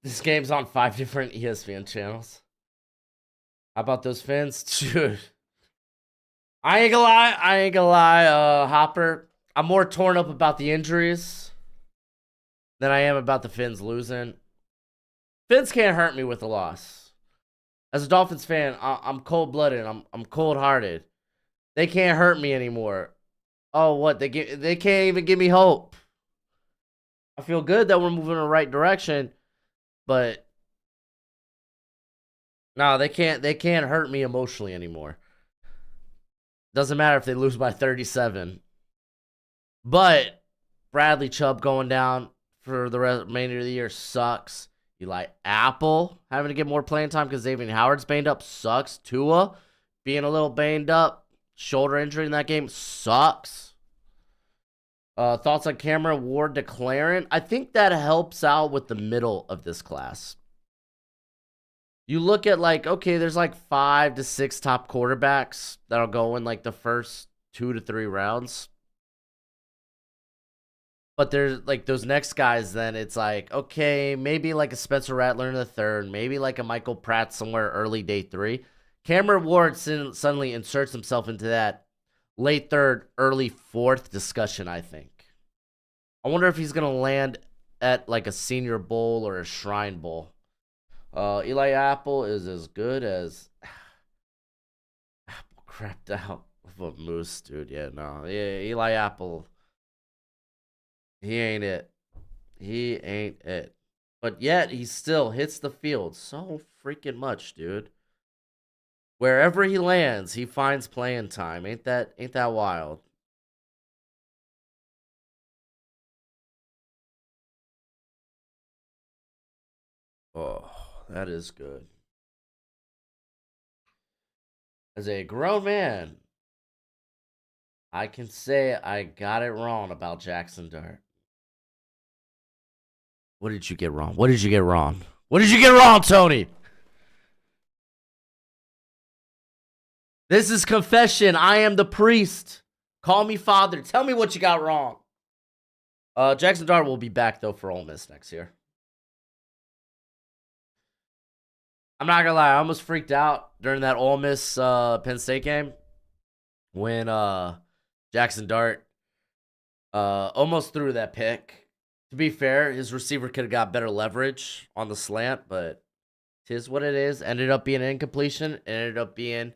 This game's on 5 different ESPN channels. How about those Fins? Dude. I ain't gonna lie, Hopper. I'm more torn up about the injuries than I am about the Fins losing. Fins can't hurt me with a loss. As a Dolphins fan, I'm cold-blooded. I'm cold-hearted. They can't hurt me anymore. Oh, what? They can't even give me hope. I feel good that we're moving in the right direction, but no, they can't hurt me emotionally anymore. Doesn't matter if they lose by 37. But Bradley Chubb going down for the remainder of the year sucks. Eli Apple having to get more playing time because Xavier Howard's banged up sucks. Tua being a little banged up, shoulder injury in that game sucks. Thoughts on Cameron Ward declaring? I think that helps out with the middle of this class. You look at like, okay, there's like 5 to 6 top quarterbacks that'll go in like the first 2 to 3 rounds. But there's like those next guys, then it's like, okay, maybe like a Spencer Rattler in the third, maybe like a Michael Pratt somewhere early day 3. Cameron Ward suddenly inserts himself into that late third, early fourth discussion, I think. I wonder if he's going to land at like a Senior Bowl or a Shrine Bowl. Eli Apple is as good as Apple crapped out of a moose, dude. Yeah, no. Yeah, Eli Apple, he ain't it. He ain't it. But yet he still hits the field so freaking much, dude. Wherever he lands, he finds playing time. Ain't that wild? Oh, that is good. As a grown man, I can say I got it wrong about Jackson Dart. What did you get wrong? What did you get wrong? What did you get wrong, Tony? This is confession. I am the priest. Call me father. Tell me what you got wrong. Jackson Dart will be back though for Ole Miss next year. I'm not gonna lie, I almost freaked out during that Ole Miss Penn State game when Jackson Dart almost threw that pick. To be fair, his receiver could have got better leverage on the slant, but tis what it is. Ended up being an incompletion. It ended up being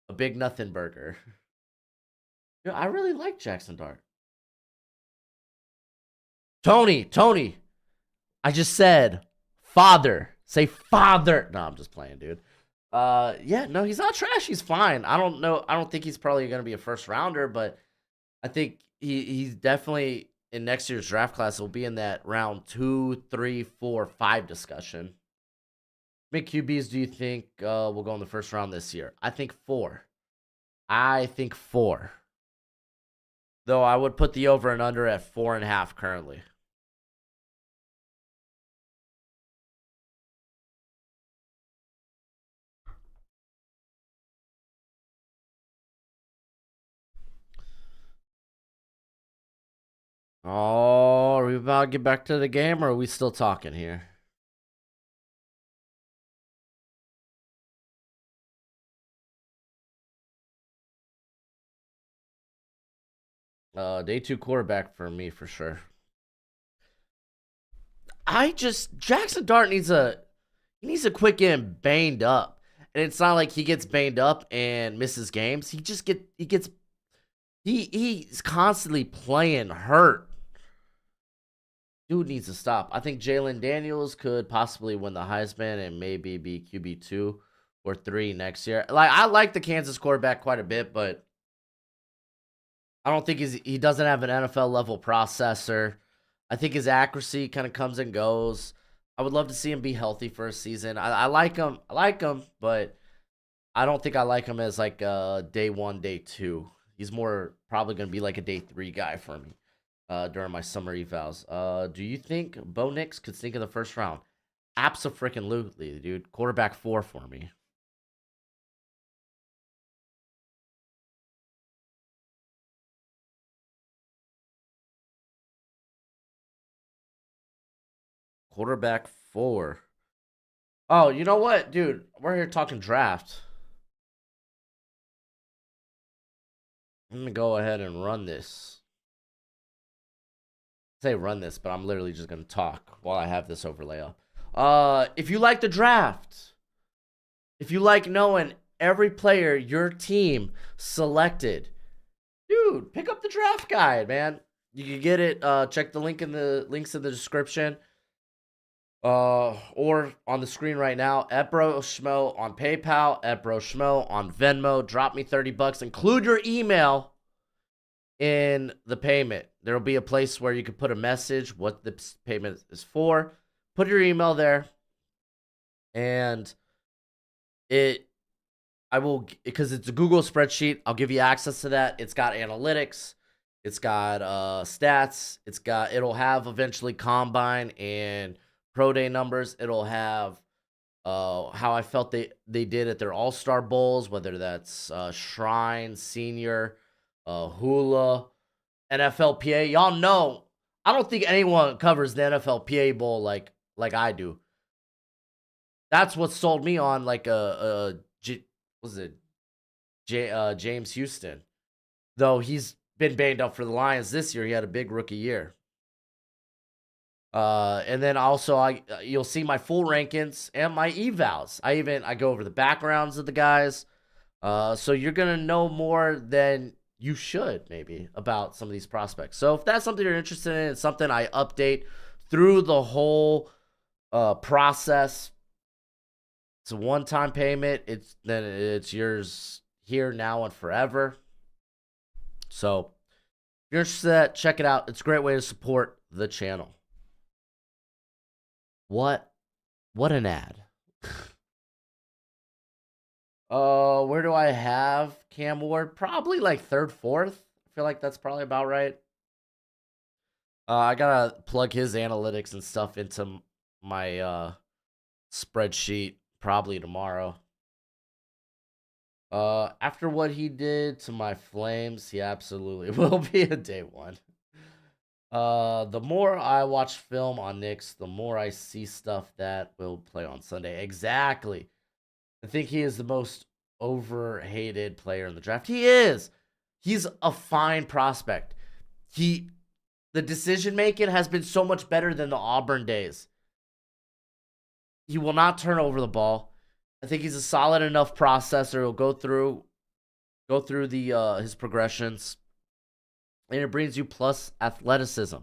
a big nothing burger. I really like Jackson Dart. Tony, I just said father. Say father. No, I'm just playing, dude. Yeah, no, he's not trash. He's fine. I don't know. I don't think he's probably gonna be a first rounder, but I think he's definitely in next year's draft class. Will be in that round 2, 3, 4, 5 discussion. How many QBs do you think will go in the first round this year? I think four. I think four. Though I would put the over and under at 4.5 currently. Oh, are we about to get back to the game or are we still talking here? Day two quarterback for me for sure. Jackson Dart needs a quit getting banged up. And it's not like he gets banged up and misses games. He's constantly playing hurt. Dude needs to stop. I think Jalen Daniels could possibly win the Heisman and maybe be QB 2 or 3 next year. Like I like the Kansas quarterback quite a bit, but I don't think he doesn't have an NFL level processor. I think his accuracy kind of comes and goes. I would love to see him be healthy for a season. I like him. I like him, but I don't think I like him as like day one, day two. He's more probably going to be like a day three guy for me during my summer evals. Do you think Bo Nix could sneak in the first round? Absolutely, dude. Quarterback 4 for me. Quarterback 4. Oh, you know what, dude? We're here talking draft. I'm gonna go ahead and run this. I say run this, but I'm literally just gonna talk while I have this overlay up. If you like the draft, if you like knowing every player your team selected, dude, pick up the draft guide, man. You can get it. Check the links in the description. Or on the screen right now at Broshmo on PayPal, at Broshmo on Venmo. Drop me $30. Include your email in the payment. There will be a place where you can put a message what the payment is for. Put your email there, and it I will, because it's a Google spreadsheet. I'll give you access to that. It's got analytics. It's got stats. It'll have eventually combine and pro day numbers. It'll have how I felt they did at their All-Star Bowls, whether that's Shrine, Senior, Hula, NFLPA. Y'all know, I don't think anyone covers the NFLPA Bowl like I do. That's what sold me on like was it James Houston. Though he's been banged up for the Lions this year, he had a big rookie year. And then also you'll see my full rankings and my evals. I go over the backgrounds of the guys. So you're gonna know more than you should maybe about some of these prospects. So if that's something you're interested in, it's something I update through the whole process. It's a one-time payment. It's yours here, now, and forever. So if you're interested, check it out. It's a great way to support the channel. What an ad. Where do I have Cam Ward? Probably like third, fourth. I feel like that's probably about right. I gotta plug his analytics and stuff into my spreadsheet probably tomorrow. After what he did to my Flames, he absolutely will be a day one. The more I watch film on Knicks, the more I see stuff that will play on Sunday. Exactly. I think he is the most overhated player in the draft. He is. He's a fine prospect. The decision making has been so much better than the Auburn days. He will not turn over the ball. I think he's a solid enough processor. He'll go through the his progressions, and it brings you plus athleticism.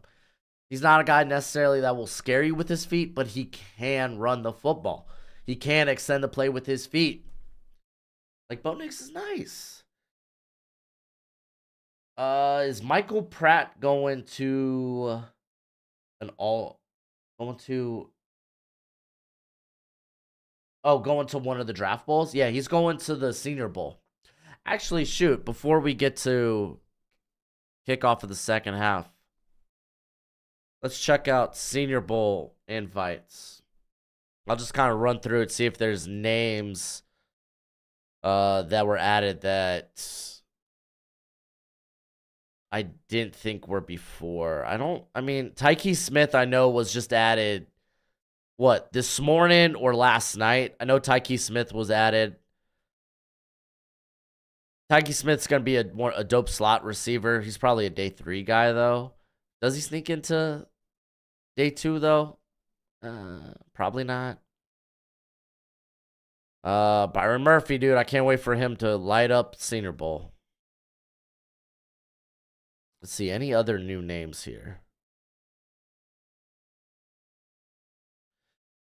He's not a guy necessarily that will scare you with his feet, but he can run the football. He can extend the play with his feet. Like, Bo Nix is nice. Is Michael Pratt going to going to going to one of the draft bowls? Yeah, he's going to the Senior Bowl. Actually, shoot, before we get to kickoff of the second half, let's check out Senior Bowl invites. I'll just kind of run through it, see if there's names that were added that I didn't think were before. Tyke Smith I know was just added, this morning or last night? I know Tyke Smith was added. Tyke Smith's going to be a dope slot receiver. He's probably a day 3 guy, though. Does he sneak into day 2, though? Probably not. Byron Murphy, dude. I can't wait for him to light up Senior Bowl. Let's see. Any other new names here?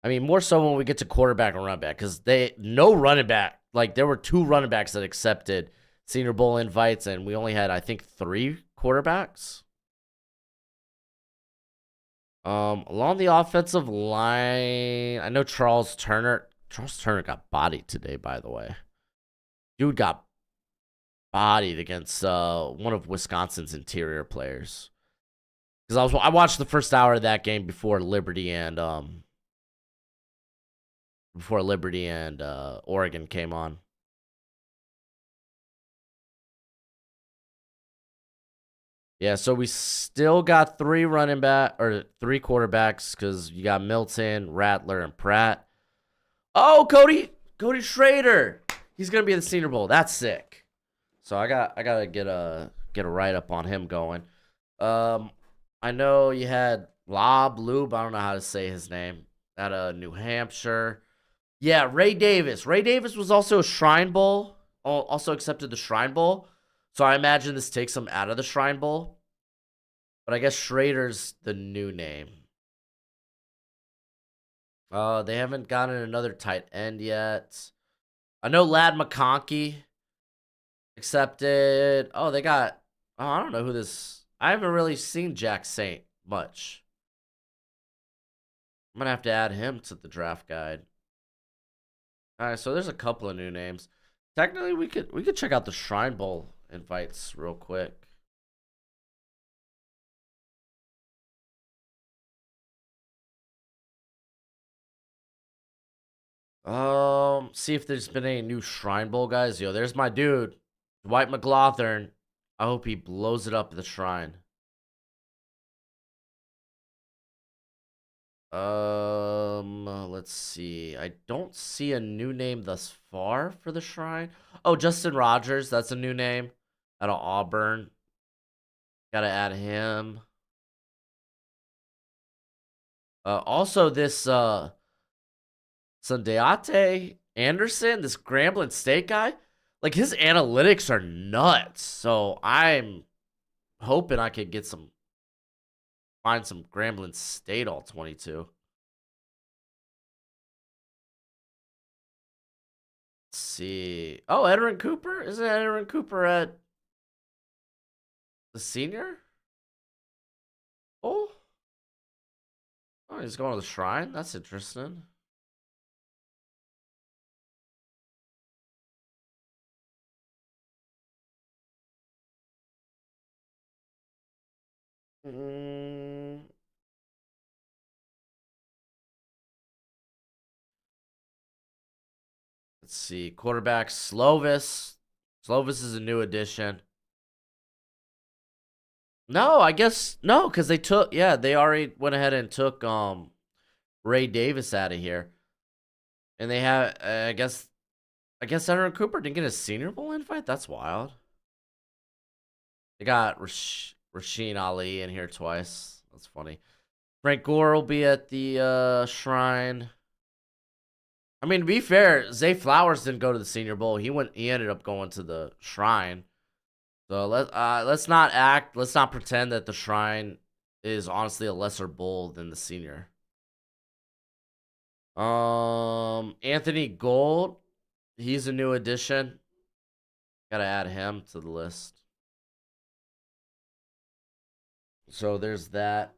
I mean, more so when we get to quarterback and running back, because no running back. Like, there were 2 running backs that accepted Senior Bowl invites, and we only had, I think, 3 quarterbacks. Along the offensive line, I know Charles Turner. Charles Turner got bodied today, by the way. Dude got bodied against one of Wisconsin's interior players. Because I watched the first hour of that game before Liberty and Oregon came on. Yeah, so we still got 3 quarterbacks because you got Milton, Rattler, and Pratt. Oh, Cody Schrader. He's gonna be in the Senior Bowl. That's sick. So I gotta get a write up on him going. I know you had Lube. I don't know how to say his name. Out New Hampshire. Yeah, Ray Davis. Ray Davis was also a Shrine Bowl. Also accepted the Shrine Bowl. So I imagine this takes him out of the Shrine Bowl. But I guess Schrader's the new name. They haven't gotten another tight end yet. I know Lad McConkey accepted. Oh, they got... Oh, I don't know who this... I haven't really seen Jack Saint much. I'm going to have to add him to the draft guide. All right, so there's a couple of new names. Technically, we could check out the Shrine Bowl invites real quick. See if there's been any new Shrine Bowl guys. Yo, there's my dude, Dwight McLaughlin. I hope he blows it up at the Shrine. Let's see. I don't see a new name thus far for the Shrine. Oh, Justin Rogers. That's a new name out of Auburn. Gotta add him. Also, this Sundeate Anderson, this Grambling State guy, like his analytics are nuts. So I'm hoping I could find some Grambling State all 22. Let's see. Oh, Edwin Cooper? Isn't Edwin Cooper at the senior? Oh, oh, he's going to the shrine. That's interesting. Mm, let's see. Quarterback Slovis. Slovis is a new addition. No, I guess no, because they already went ahead and took Ray Davis out of here. And they have I guess Aaron Cooper didn't get a Senior Bowl invite? That's wild. They got Rasheen Ali in here twice. That's funny. Frank Gore will be at the shrine. I mean, to be fair, Zay Flowers didn't go to the Senior Bowl. He ended up going to the shrine. So let's not pretend that the shrine is honestly a lesser bowl than the senior. Anthony Gold, he's a new addition. Gotta add him to the list. So there's that.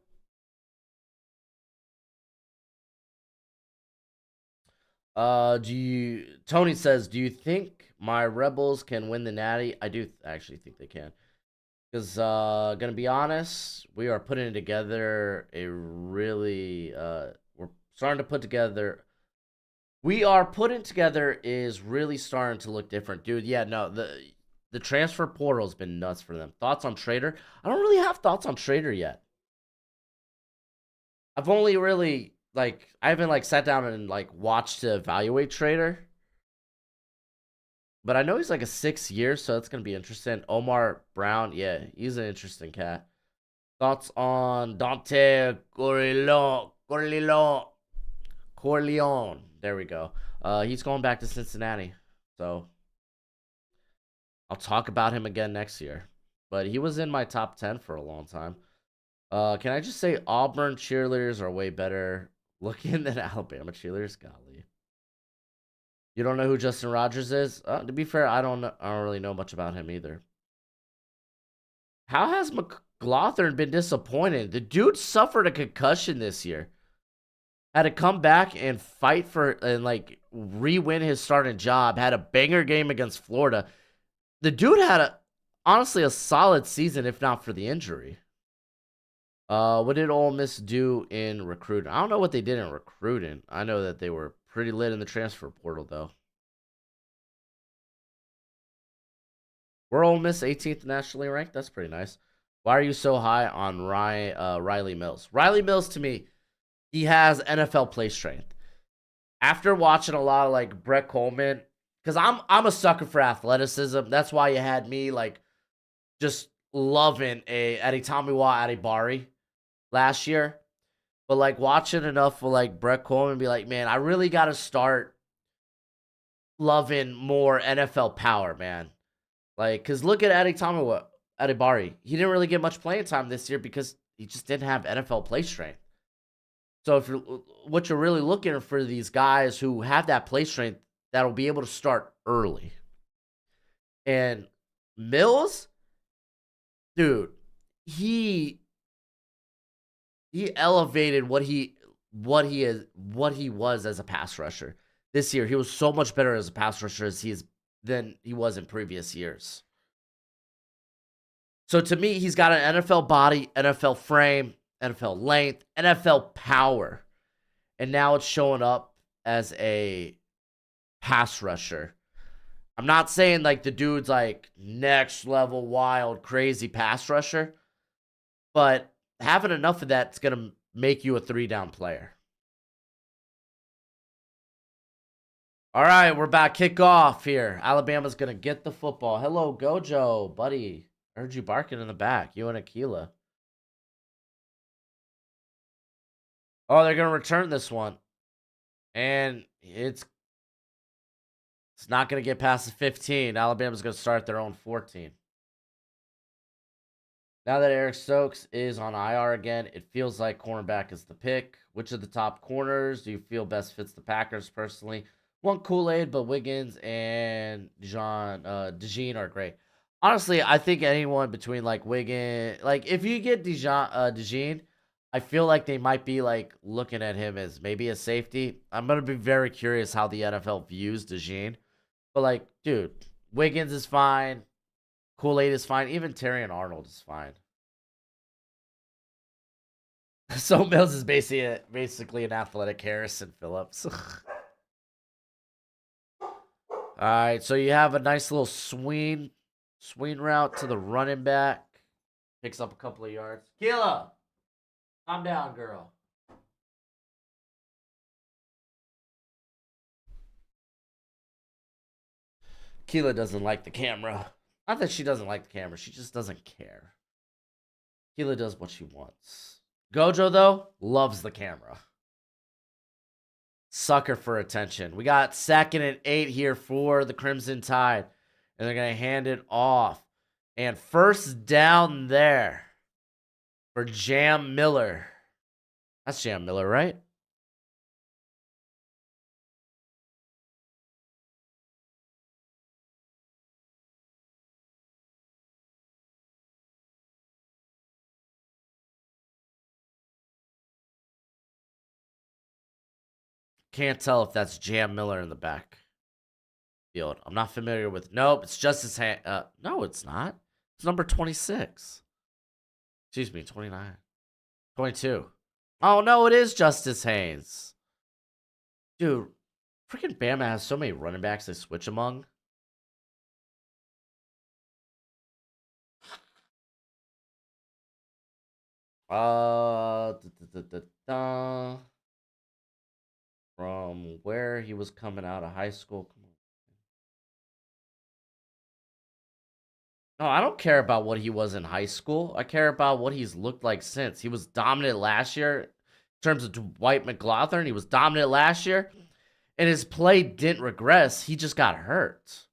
Tony says, do you think my Rebels can win the Natty? I do actually think they can. Because, gonna be honest, we are putting together a really, we're starting to put together, we are putting together is really starting to look different. Dude, yeah, no, the transfer portal has been nuts for them. Thoughts on Trader? I don't really have thoughts on Trader yet. I've only really, I haven't, sat down and, watched to evaluate Trader. But I know he's like a 6 year, so that's gonna be interesting. Omar Brown, yeah, he's an interesting cat. Thoughts on Dante Corleone. There we go. He's going back to Cincinnati, so I'll talk about him again next year. But he was in my top 10 for a long time. Can I just say Auburn cheerleaders are way better looking than Alabama cheerleaders? Golly. You don't know who Justin Rogers is? To be fair, I don't really know much about him either. How has McLaughlin been disappointed? The dude suffered a concussion this year. Had to come back and fight for and re-win his starting job. Had a banger game against Florida. The dude had honestly a solid season, if not for the injury. What did Ole Miss do in recruiting? I don't know what they did in recruiting. I know that they were pretty lit in the transfer portal, though. We're Ole Miss 18th nationally ranked. That's pretty nice. Why are you so high on Riley Mills? Riley Mills, to me, he has NFL play strength. After watching a lot of Brett Coleman, because I'm a sucker for athleticism. That's why you had me just loving Eddie Tamiwa Adibari last year. But watching enough of Brett Coleman be like, man, I really got to start loving more NFL power, man. Because look at Eddie Tamiwa Adibari. He didn't really get much playing time this year because he just didn't have NFL play strength. So what you're really looking for these guys who have that play strength that'll be able to start early. And Mills, dude, he elevated what he was as a pass rusher. This year, he was so much better as a pass rusher than he was in previous years. So to me, he's got an NFL body, NFL frame, NFL length, NFL power. And now it's showing up as a pass rusher. I'm not saying the dude's next level wild crazy pass rusher, but having enough of that's going to make you a 3-down player. All right, we're back. Kick off here. Alabama's going to get the football. Hello, Gojo, buddy. I heard you barking in the back. You and Aquila. Oh, they're gonna return this one, and it's not gonna get past the 15. Alabama's gonna start their own 14. Now that Eric Stokes is on IR again, it feels like cornerback is the pick. Which of the top corners do you feel best fits the Packers personally? One Kool-Aid, but Wiggins and DeJean are great. Honestly, I think anyone between like Wiggins, like if you get DeJean, I feel like they might be like looking at him as maybe a safety. I'm gonna be very curious how the NFL views DeJean. But like, dude, Wiggins is fine. Kool-Aid is fine. Even Terry and Arnold is fine. So Mills is basically an athletic Harrison Phillips. All right, so you have a nice little swing route to the running back. Picks up a couple of yards. Keela, calm down, girl. Keela doesn't like the camera. Not that she doesn't like the camera, she just doesn't care. Keela does what she wants. Gojo, though, loves the camera. Sucker for attention. We got 2nd and 8 here for the Crimson Tide. And they're going to hand it off. And first down there for Jam Miller. That's Jam Miller, right? Can't tell if that's Jam Miller in the back field. I'm not familiar with. Nope, it's Justice Haynes. No, it's not. It's number 26. Excuse me, 29. 22. Oh, no, it is Justice Haynes. Dude, freaking Bama has so many running backs they switch among. Da, da, da, da. From where he was coming out of high school. No, I don't care about what he was in high school. I care about what he's looked like since. He was dominant last year in terms of Dwight McLaughlin. He was dominant last year, and his play didn't regress. He just got hurt.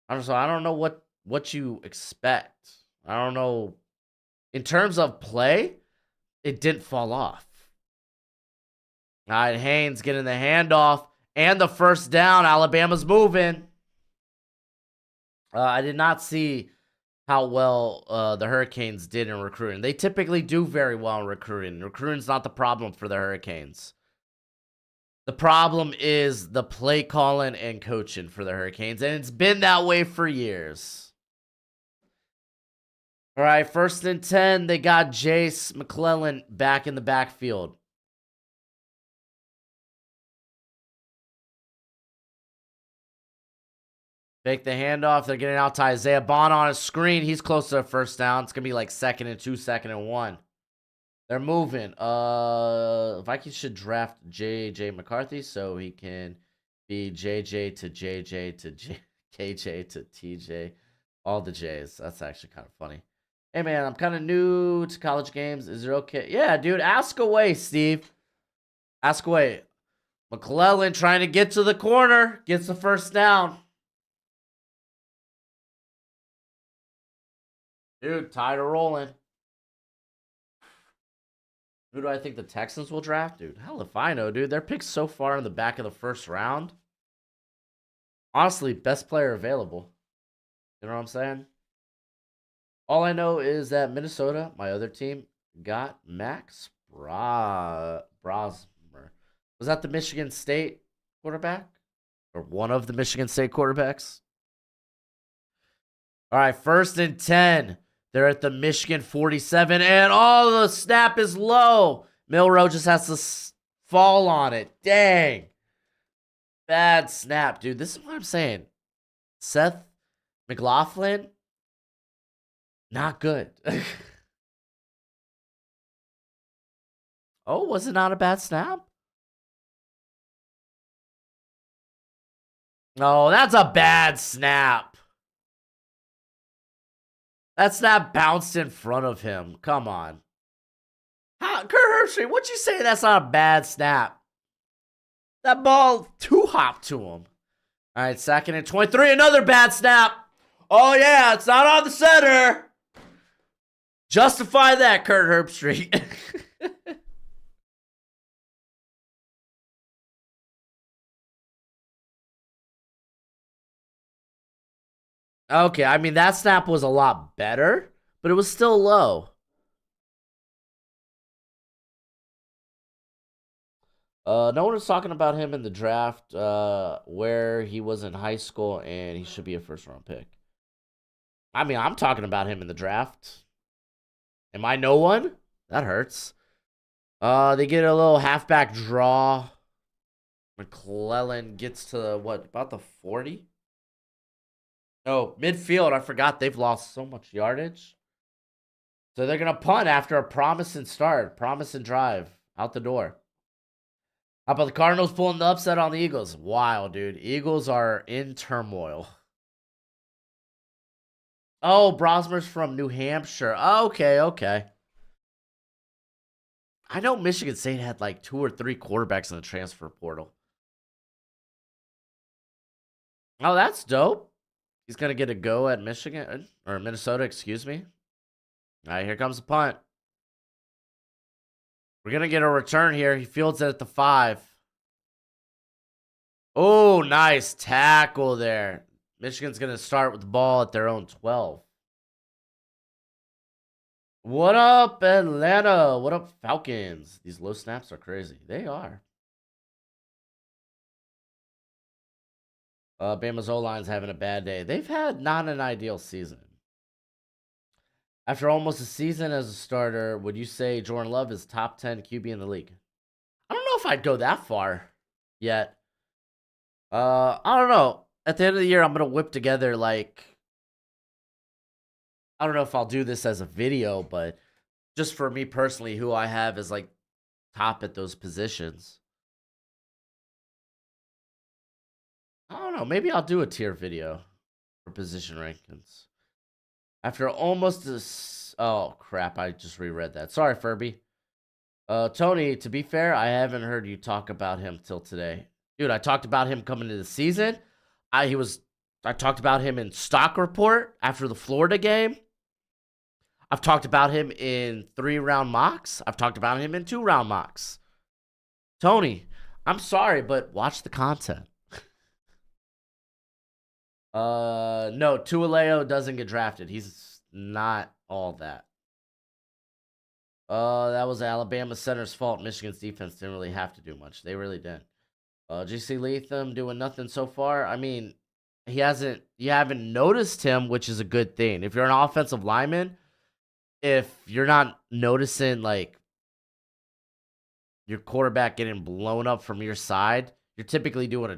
I don't know what you expect. I don't know. In terms of play, it didn't fall off. All right, Haynes getting the handoff and the first down. Alabama's moving. I did not see how well the Hurricanes did in recruiting. They typically do very well in recruiting. Recruiting's not the problem for the Hurricanes. The problem is the play calling and coaching for the Hurricanes, and it's been that way for years. All right, 1st and 10. They got Jace McClellan back in the backfield. Fake the handoff. They're getting out to Isaiah Bond on a screen. He's close to a first down. It's going to be like 2nd and 2, 2nd and 1. They're moving. Vikings should draft J.J. McCarthy so he can be J.J. to J.J. to K.J. to T.J. All the J's. That's actually kind of funny. Hey, man, I'm kind of new to college games. Is it okay? Yeah, dude, ask away, Steve. Ask away. McClellan trying to get to the corner. Gets the first down. Dude, tired of rolling. Who do I think the Texans will draft? Dude, hell if I know, dude. They're picked so far in the back of the first round. Honestly, best player available. You know what I'm saying? All I know is that Minnesota, my other team, got Max Brosmer. Was that the Michigan State quarterback? Or one of the Michigan State quarterbacks? All right, 1st and 10. They're at the Michigan 47, and the snap is low. Milrow just has to fall on it. Dang. Bad snap, dude. This is what I'm saying. Seth McLaughlin, not good. Oh, was it not a bad snap? No, that's a bad snap. That snap bounced in front of him. Come on. Kurt Herbstreit, what you say? That's not a bad snap. That ball two-hopped to him. All right, 2nd and 23. Another bad snap. Oh, yeah, it's not on the center. Justify that, Kurt Herbstreit. Okay, I mean, that snap was a lot better, but it was still low. No one was talking about him in the draft, where he was in high school, and he should be a first-round pick. I mean, I'm talking about him in the draft. Am I no one? That hurts. They get a little halfback draw. McClellan gets to what, about the 40? Oh, midfield. I forgot they've lost so much yardage. So they're going to punt after a promising start, promising drive out the door. How about the Cardinals pulling the upset on the Eagles? Wild, dude. Eagles are in turmoil. Oh, Brosmer's from New Hampshire. Okay, okay. I know Michigan State had like 2 or 3 quarterbacks in the transfer portal. Oh, that's dope. He's going to get a go at Michigan, or Minnesota, excuse me. All right, here comes the punt. We're going to get a return here. He fields it at the 5. Oh, nice tackle there. Michigan's going to start with the ball at their own 12. What up, Atlanta? What up, Falcons? These low snaps are crazy. They are. Bama's O-line's having a bad day. They've had not an ideal season. After almost a season as a starter, would you say Jordan Love is top 10 QB in the league? I don't know if I'd go that far yet. I don't know. At the end of the year, I'm going to whip together, like, I don't know if I'll do this as a video, but just for me personally, who I have as, like, top at those positions. I don't know. Maybe I'll do a tier video for position rankings. After almost this. Oh, crap. I just reread that. Sorry, Furby. Tony, to be fair, I haven't heard you talk about him till today. Dude, I talked about him coming into the season. I talked about him in Stock Report after the Florida game. I've talked about him in 3-round mocks. I've talked about him in 2-round mocks. Tony, I'm sorry, but watch the content. No, Tualeo doesn't get drafted. He's not all that. That was Alabama center's fault. Michigan's defense didn't really have to do much. They really didn't. GC Latham doing nothing so far. I mean, you haven't noticed him, which is a good thing. If you're an offensive lineman, if you're not noticing like your quarterback getting blown up from your side, you're typically doing a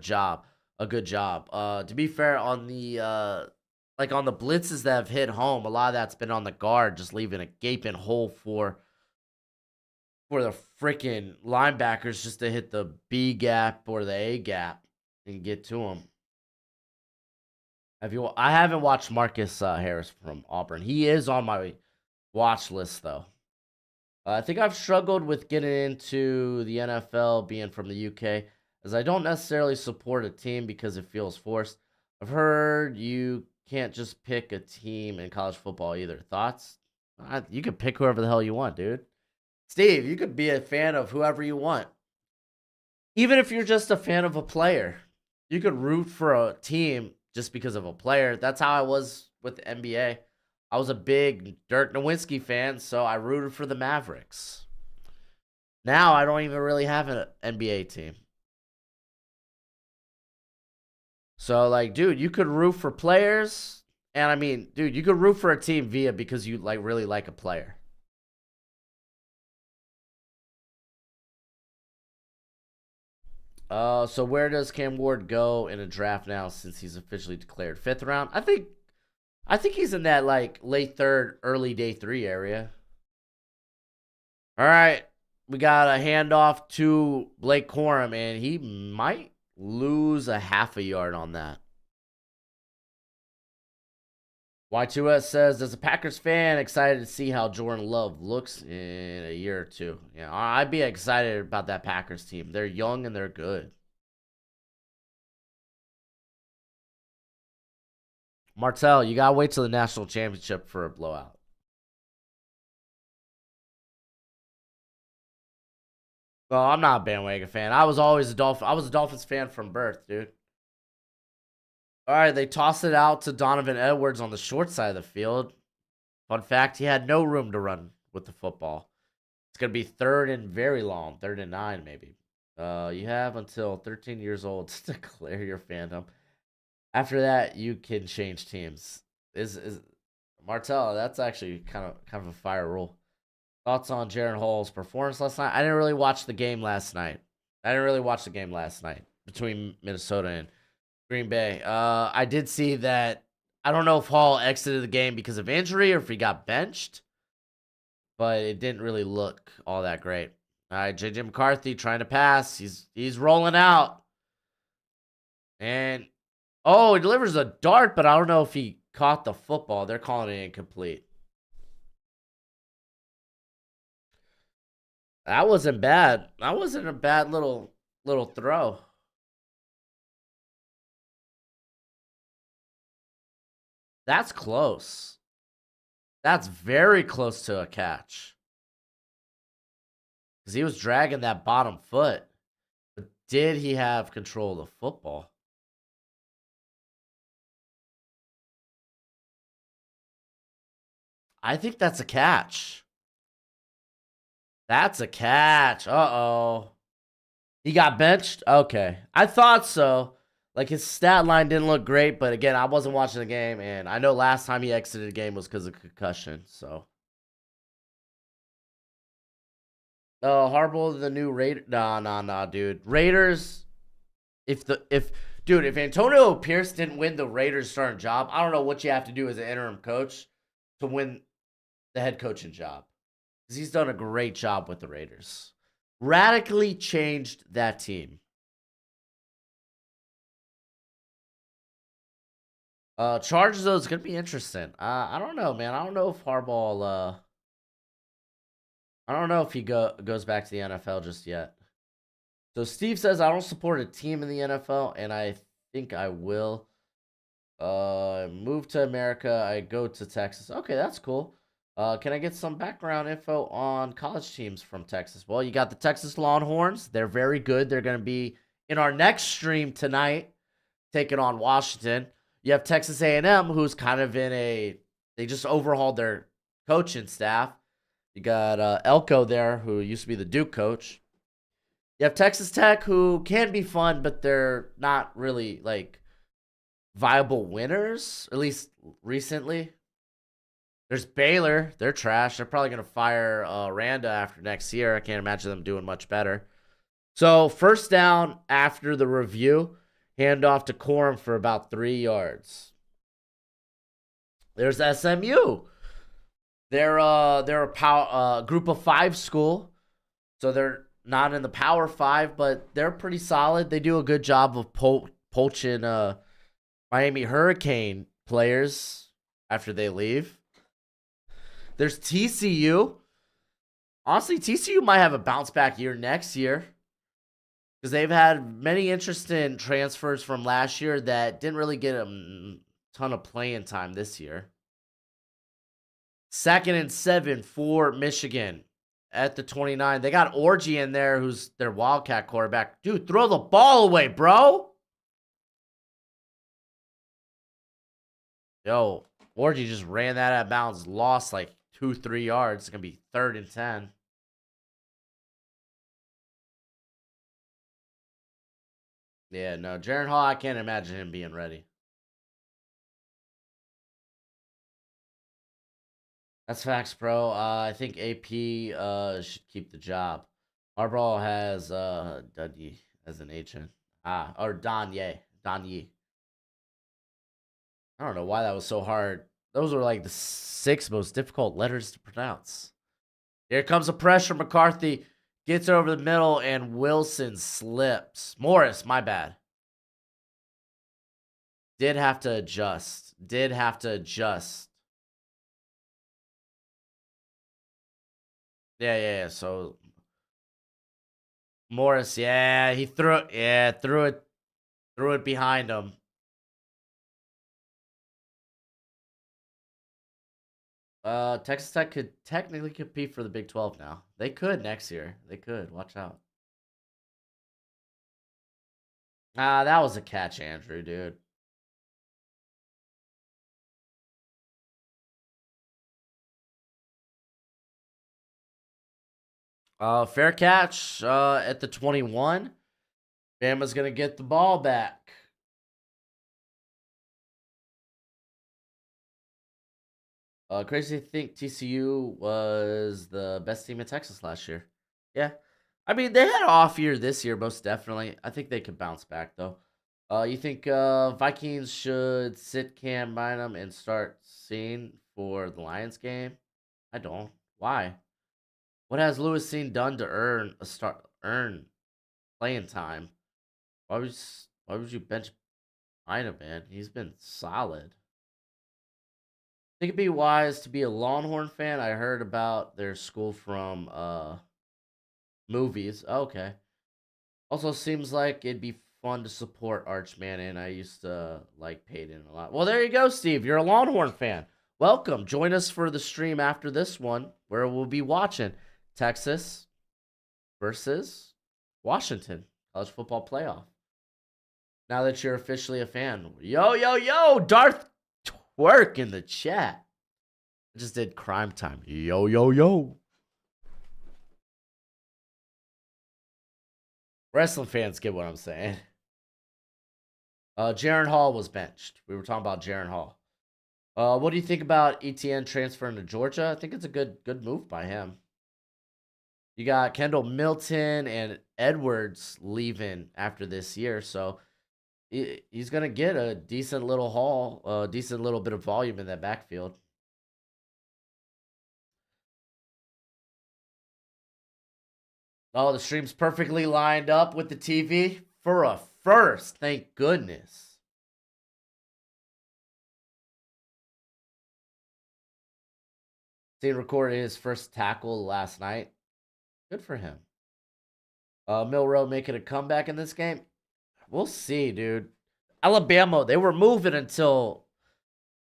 good job. To be fair, on the on the blitzes that have hit home, a lot of that's been on the guard, just leaving a gaping hole for the freaking linebackers just to hit the B gap or the A gap and get to them. I haven't watched Marcus Harris from Auburn. He is on my watch list though. I think I've struggled with getting into the NFL being from the UK, as I don't necessarily support a team because it feels forced. I've heard you can't just pick a team in college football either. Thoughts? You can pick whoever the hell you want, dude. Steve, you could be a fan of whoever you want. Even if you're just a fan of a player, you could root for a team just because of a player. That's how I was with the NBA. I was a big Dirk Nowitzki fan, so I rooted for the Mavericks. Now I don't even really have an NBA team. So, like, dude, you could root for players. And I mean, dude, you could root for a team because you like really like a player. So where does Cam Ward go in a draft now since he's officially declared 5th round? I think he's in that like late 3rd, early day 3 area. All right, we got a handoff to Blake Corum, and he might lose a half a yard on that. Y2S says, as a Packers fan, excited to see how Jordan Love looks in a year or two. Yeah, I'd be excited about that Packers team. They're young and they're good. Martell, you gotta wait till the national championship for a blowout. Well, I'm not a bandwagon fan. I was always a Dolphin. I was a Dolphins fan from birth, dude. All right, they tossed it out to Donovan Edwards on the short side of the field. Fun fact: he had no room to run with the football. It's gonna be third and very long, 3rd and 9 maybe. You have until 13 years old to declare your fandom. After that, you can change teams. Is Martell? That's actually kind of a fire rule. Thoughts on Jaron Hall's performance last night? I didn't really watch the game last night. Between Minnesota and Green Bay. I did see that. I don't know if Hall exited the game because of injury or if he got benched, but it didn't really look all that great. All right, JJ McCarthy trying to pass. He's rolling out, and oh, he delivers a dart, but I don't know if he caught the football. They're calling it incomplete. That wasn't bad. That wasn't a bad little throw. That's close. That's very close to a catch. Because he was dragging that bottom foot. But did he have control of the football? I think that's a catch. That's a catch. Uh-oh. He got benched? Okay. I thought so. Like, his stat line didn't look great, but again, I wasn't watching the game, and I know last time he exited the game was because of concussion, so. Oh, Harbaugh, the new Raider. Nah, dude. Raiders, if Antonio Pierce didn't win the Raiders starting job, I don't know what you have to do as an interim coach to win the head coaching job. Because he's done a great job with the Raiders. Radically changed that team. Chargers, though, is going to be interesting. I don't know, man. I don't know if Harbaugh, I don't know if he goes back to the NFL just yet. So Steve says, I don't support a team in the NFL, and I think I will. Move to America. I go to Texas. Okay, that's cool. Can I get some background info on college teams from Texas? Well, you got the Texas Longhorns. They're very good. They're going to be in our next stream tonight, taking on Washington. You have Texas A&M, who's kind of they just overhauled their coaching staff. You got Elko there, who used to be the Duke coach. You have Texas Tech, who can be fun, but they're not really like viable winners, at least recently. There's Baylor. They're trash. They're probably going to fire Randa after next year. I can't imagine them doing much better. So, first down after the review, hand off to Corum for about 3 yards. There's SMU. They're a group of 5 school, so they're not in the Power 5, but they're pretty solid. They do a good job of poaching Miami Hurricane players after they leave. There's TCU. Honestly, TCU might have a bounce back year next year because they've had many interesting transfers from last year that didn't really get a ton of playing time this year. 2nd and 7 for Michigan at the 29. They got Orgy in there, who's their Wildcat quarterback. Dude, throw the ball away, bro. Yo, Orgy just ran that out of bounds, lost like 2-3 yards. It's going to be 3rd and 10. Yeah, no, Jaron Hall, I can't imagine him being ready. That's facts, bro. I think AP should keep the job. Harbaugh has Dudley as an agent. Or Donye. Donye. I don't know why that was so hard. Those were like the 6 most difficult letters to pronounce. Here comes the pressure. McCarthy gets over the middle, and Wilson slips. Morris, my bad. Did have to adjust. Did have to adjust. Yeah. So Morris, yeah, he threw it. Yeah, threw it behind him. Texas Tech could technically compete for the Big 12 now. They could next year. They could. Watch out. That was a catch, Andrew, dude. Fair catch. At the 21. Bama's gonna get the ball back. Crazy to think TCU was the best team in Texas last year. Yeah. I mean, they had an off year this year, most definitely. I think they could bounce back, though. You think Vikings should sit Cam Bynum and start seeing for the Lions game? I don't. Why? What has Lewis seen done to earn playing time? Why would you bench Bynum, man? He's been solid. Think it'd be wise to be a Longhorn fan. I heard about their school from movies. Okay. Also seems like it'd be fun to support Arch Manning. I used to like Peyton a lot. Well, there you go, Steve. You're a Longhorn fan. Welcome. Join us for the stream after this one where we'll be watching Texas versus Washington college football playoff. Now that you're officially a fan. Yo, Darth Twerk in the chat. I just did crime time. Yo. Wrestling fans get what I'm saying. Jaron Hall was benched. We were talking about Jaron Hall. What do you think about ETN transferring to Georgia? I think it's a good move by him. You got Kendall Milton and Edwards leaving after this year, so he's gonna get a decent little haul, a decent little bit of volume in that backfield. Oh, the stream's perfectly lined up with the TV for a first. Thank goodness. He recorded his first tackle last night. Good for him. Milrow making a comeback in this game. We'll see, dude. Alabama, they were moving until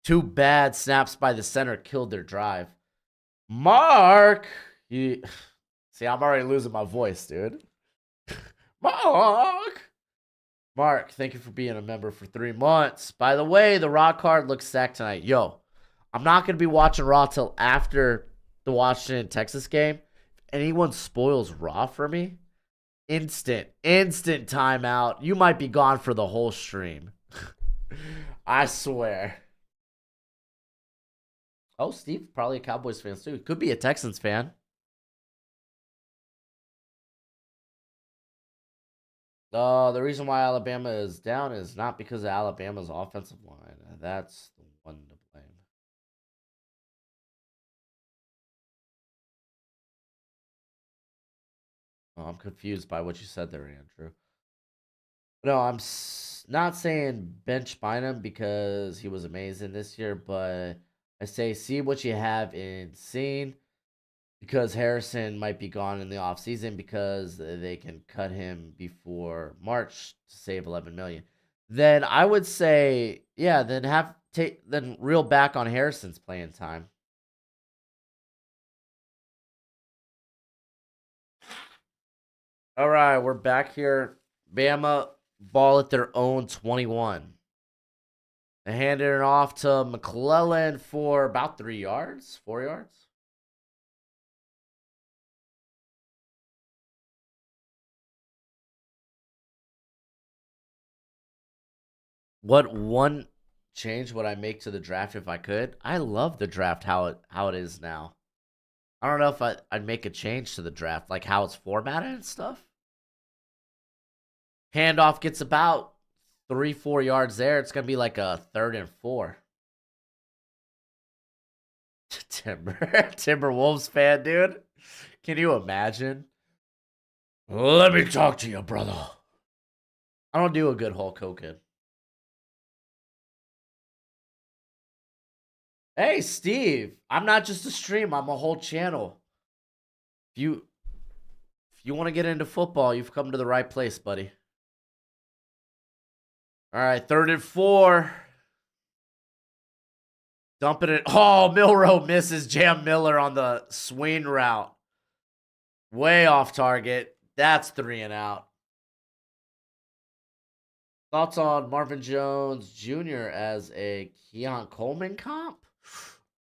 two bad snaps by the center killed their drive. Mark, see, I'm already losing my voice, dude. Mark, thank you for being a member for 3 months. By the way, the Raw card looks stacked tonight. Yo, I'm not going to be watching Raw till after the Washington Texas game. If anyone spoils Raw for me, instant timeout. You might be gone for the whole stream. I swear. Oh, Steve, probably a Cowboys fan too. Could be a Texans fan. The reason why Alabama is down is not because of Alabama's offensive line. That's the one to blame. Oh, I'm confused by what you said there, Andrew. No, I'm not saying bench Bynum because he was amazing this year, but I say see what you have in scene because Harrison might be gone in the offseason because they can cut him before March to save 11 million. Then I would say, yeah, then reel back on Harrison's playing time. All right, we're back here. Bama ball at their own 21. They handed it off to McClellan for about 3 yards, 4 yards. What one change would I make to the draft if I could? I love the draft how it is now. I don't know if I'd make a change to the draft, like how it's formatted and stuff. Handoff gets about 3-4 yards there. It's gonna be like a 3rd and 4. Timberwolves fan, dude. Can you imagine? Let me talk to you, brother. I don't do a good Hulk Hogan. Hey, Steve. I'm not just a stream. I'm a whole channel. If you want to get into football, you've come to the right place, buddy. All right, 3rd and 4. Dumping it. Oh, Milrow misses Jam Miller on the swing route. Way off target. That's 3 and out. Thoughts on Marvin Jones Jr. as a Keon Coleman comp?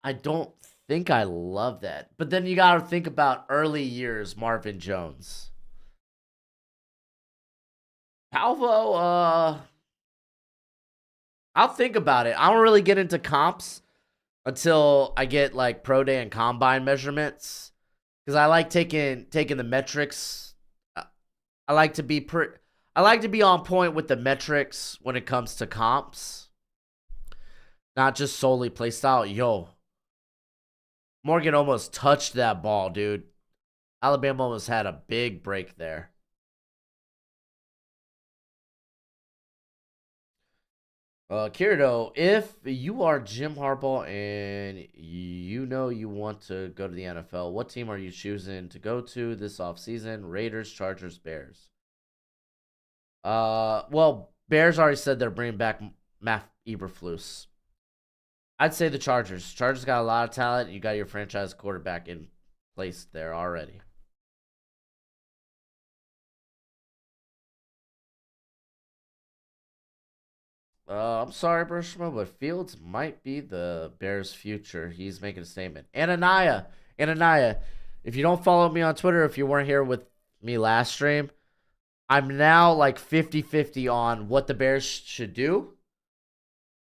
I don't think I love that. But then you got to think about early years Marvin Jones. Palvo, I'll think about it. I don't really get into comps until I get like pro day and combine measurements because I like taking the metrics. I like to be on point with the metrics when it comes to comps, not just solely play style. Yo, Morgan almost touched that ball, dude. Alabama almost had a big break there. Kirito, if you are Jim Harbaugh and you know you want to go to the NFL, what team are you choosing to go to this offseason? Raiders, Chargers, Bears? Well, Bears already said they're bringing back Matt Eberflus. I'd say the Chargers. Chargers got a lot of talent. You got your franchise quarterback in place there already. I'm sorry, Broshmo, but Fields might be the Bears' future. He's making a statement. Ananiah, if you don't follow me on Twitter, if you weren't here with me last stream, I'm now like 50-50 on what the Bears should do.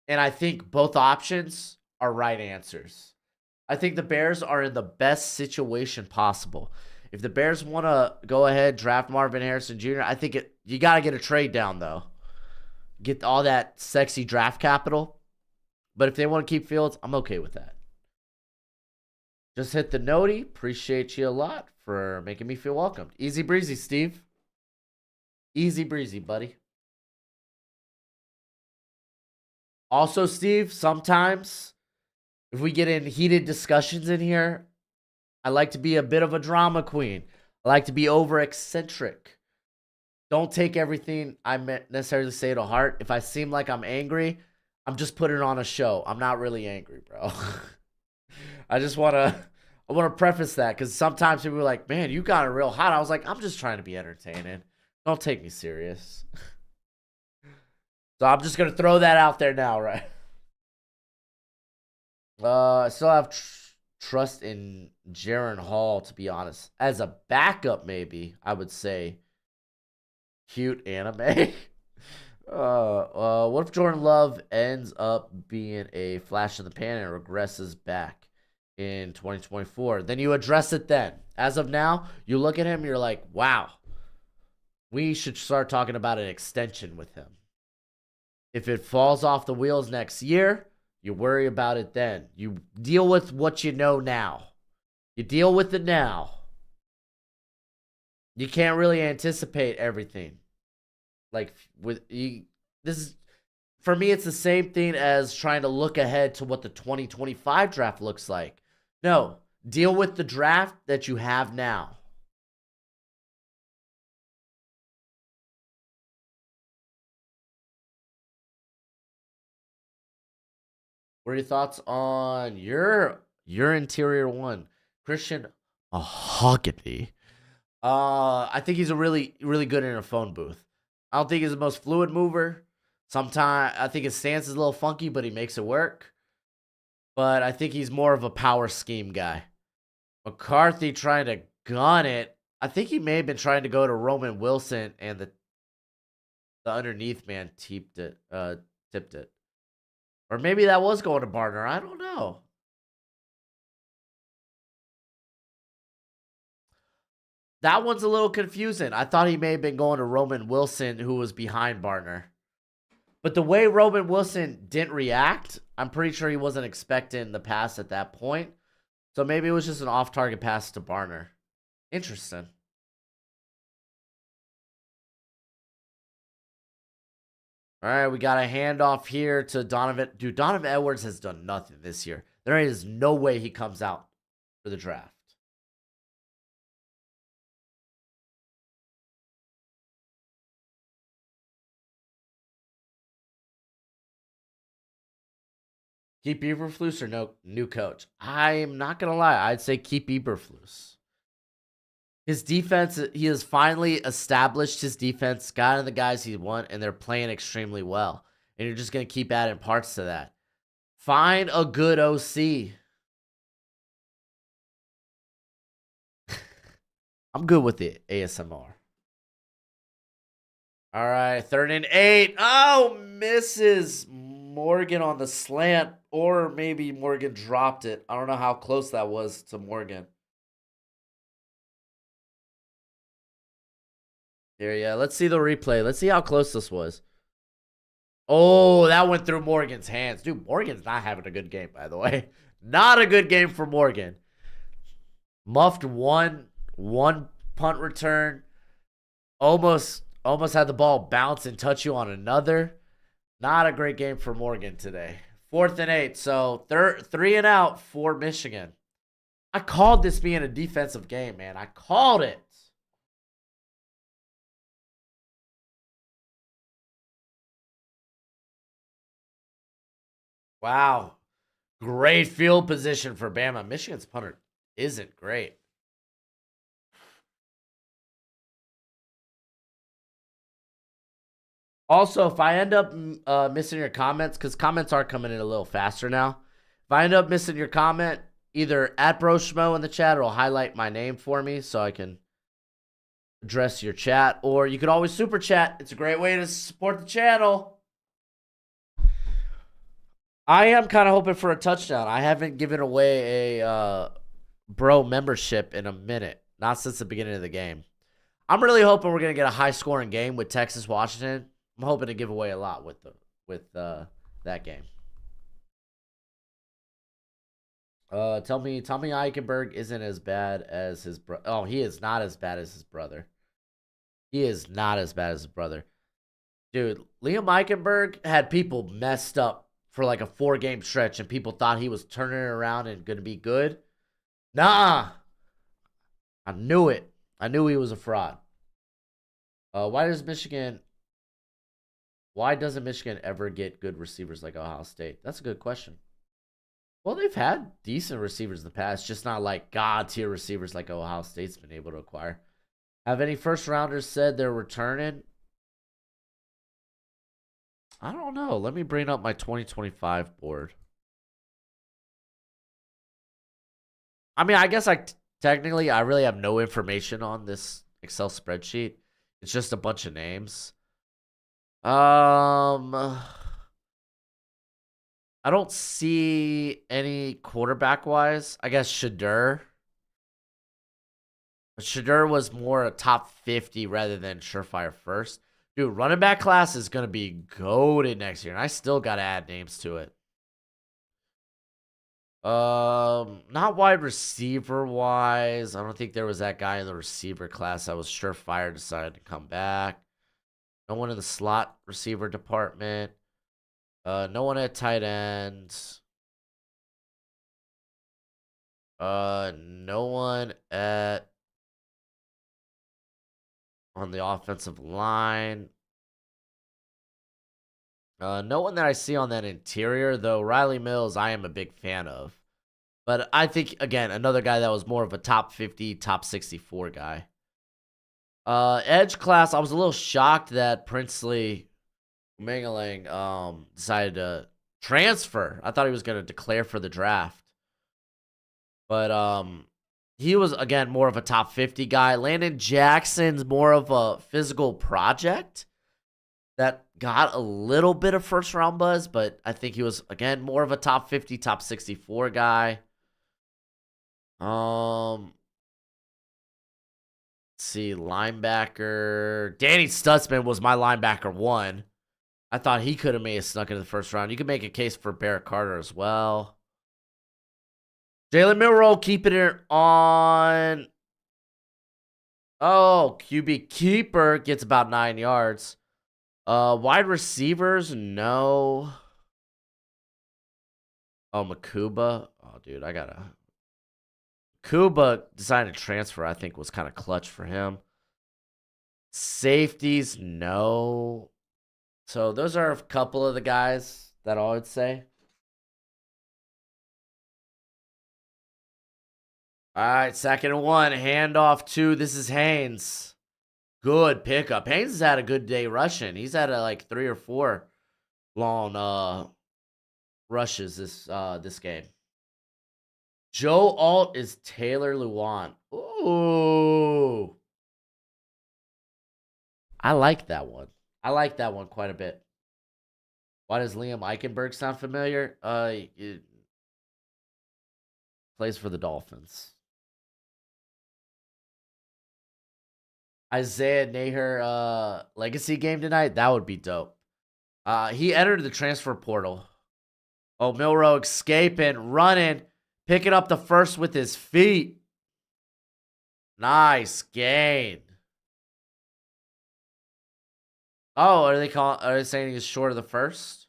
And I think both options are right answers. I think the Bears are in the best situation possible. If the Bears want to go ahead, draft Marvin Harrison Jr., I think you got to get a trade down, though. Get all that sexy draft capital. But if they want to keep Fields, I'm okay with that. Just hit the noti. Appreciate you a lot for making me feel welcomed. Easy breezy, Steve. Easy breezy, buddy. Also, Steve, sometimes if we get in heated discussions in here, I like to be a bit of a drama queen. I like to be over eccentric. Don't take everything I necessarily say to heart. If I seem like I'm angry, I'm just putting on a show. I'm not really angry, bro. I want to preface that because sometimes people are like, man, you got it real hot. I was like, I'm just trying to be entertaining. Don't take me serious. So I'm just going to throw that out there now, right? I still have trust in Jaron Hall, to be honest. As a backup, maybe, I would say cute anime. What if Jordan Love ends up being a flash in the pan and regresses back in 2024? Then you address it then. As of now, you look at him, you're like, wow, we should start talking about an extension with him. If it falls off the wheels next year, you worry about it then. You deal with what you know now. You deal with it now. You can't really anticipate everything. Like this is for me, it's the same thing as trying to look ahead to what the 2025 draft looks like. No, deal with the draft that you have now. What are your thoughts on your interior one, Christian Mahogany? I think he's a really good in a phone booth. I don't think he's the most fluid mover. Sometimes I think his stance is a little funky, but he makes it work. But I think he's more of a power scheme guy. McCarthy trying to gun it. I think he may have been trying to go to Roman Wilson, and the underneath man tipped it. Or maybe that was going to Barner. I don't know. That one's a little confusing. I thought he may have been going to Roman Wilson, who was behind Barner. But the way Roman Wilson didn't react, I'm pretty sure he wasn't expecting the pass at that point. So maybe it was just an off-target pass to Barner. Interesting. All right, we got a handoff here to Donovan. Dude, Donovan Edwards has done nothing this year. There is no way he comes out for the draft. Keep Eberflus or no new coach? I'm not gonna lie. I'd say keep Eberflus. His defense, he has finally established his defense, gotten the guys he want, and they're playing extremely well. And you're just gonna keep adding parts to that. Find a good OC. I'm good with it. ASMR. All right, 3rd and 8. Oh, misses Morgan on the slant, or maybe Morgan dropped it. I don't know how close that was to Morgan. Here, yeah. Let's see the replay. Let's see how close this was. Oh, that went through Morgan's hands. Dude, Morgan's not having a good game, by the way. Not a good game for Morgan. Muffed one punt return. Almost had the ball bounce and touch you on another. Not a great game for Morgan today. 4th and 8. So 3 and out for Michigan. I called this being a defensive game, man. I called it. Wow. Great field position for Bama. Michigan's punter isn't great. Also, if I end up missing your comments, because comments are coming in a little faster now. If I end up missing your comment, either at Broshmo in the chat or highlight my name for me so I can address your chat. Or you could always super chat. It's a great way to support the channel. I am kind of hoping for a touchdown. I haven't given away a bro membership in a minute. Not since the beginning of the game. I'm really hoping we're going to get a high-scoring game with Texas-Washington. I'm hoping to give away a lot with that game. Tell me Eichenberg isn't as bad as his brother. Oh, he is not as bad as his brother. He is not as bad as his brother. Dude, Liam Eichenberg had people messed up for like a 4-game stretch, and people thought he was turning it around and going to be good. Nah. I knew it. I knew he was a fraud. Why doesn't Michigan ever get good receivers like Ohio State? That's a good question. Well, they've had decent receivers in the past, just not like god-tier receivers like Ohio State's been able to acquire. Have any first-rounders said they're returning? I don't know. Let me bring up my 2025 board. I mean, I guess technically I really have no information on this Excel spreadsheet. It's just a bunch of names. I don't see any quarterback-wise. I guess Shadur. But Shadur was more a top 50 rather than surefire first. Dude, running back class is going to be goated next year, and I still got to add names to it. Not wide receiver wise. I don't think there was that guy in the receiver class that was surefire decided to come back. No one in the slot receiver department. No one at tight end. No one on the offensive line. No one that I see on that interior, though. Riley Mills, I am a big fan of. But I think, again, another guy that was more of a top 50, top 64 guy. Edge class, I was a little shocked that Princely Mingling decided to transfer. I thought he was going to declare for the draft. But he was, again, more of a top 50 guy. Landon Jackson's more of a physical project that got a little bit of first-round buzz, but I think he was, again, more of a top 50, top 64 guy. Let's see, linebacker. Danny Stutzman was my linebacker 1. I thought he could have made a snuck into the first round. You could make a case for Barrett Carter as well. Jalen Milroe keeping it on. Oh, QB keeper gets about 9 yards. Wide receivers, no. Oh, Makuba. Oh, dude, I gotta. Kuba decided to transfer. I think was kind of clutch for him. Safeties, no. So those are a couple of the guys that I would say. All right, 2nd and 1, handoff to. This is Haynes. Good pickup. Haynes has had a good day rushing. He's had like 3 or 4 long rushes this game. Joe Alt is Taylor Lewan. Ooh. I like that one. I like that one quite a bit. Why does Liam Eichenberg sound familiar? It plays for the Dolphins. Isaiah Naher legacy game tonight? That would be dope. He entered the transfer portal. Oh, Milrow escaping, running, picking up the first with his feet. Nice gain. Oh, are they saying he's short of the first?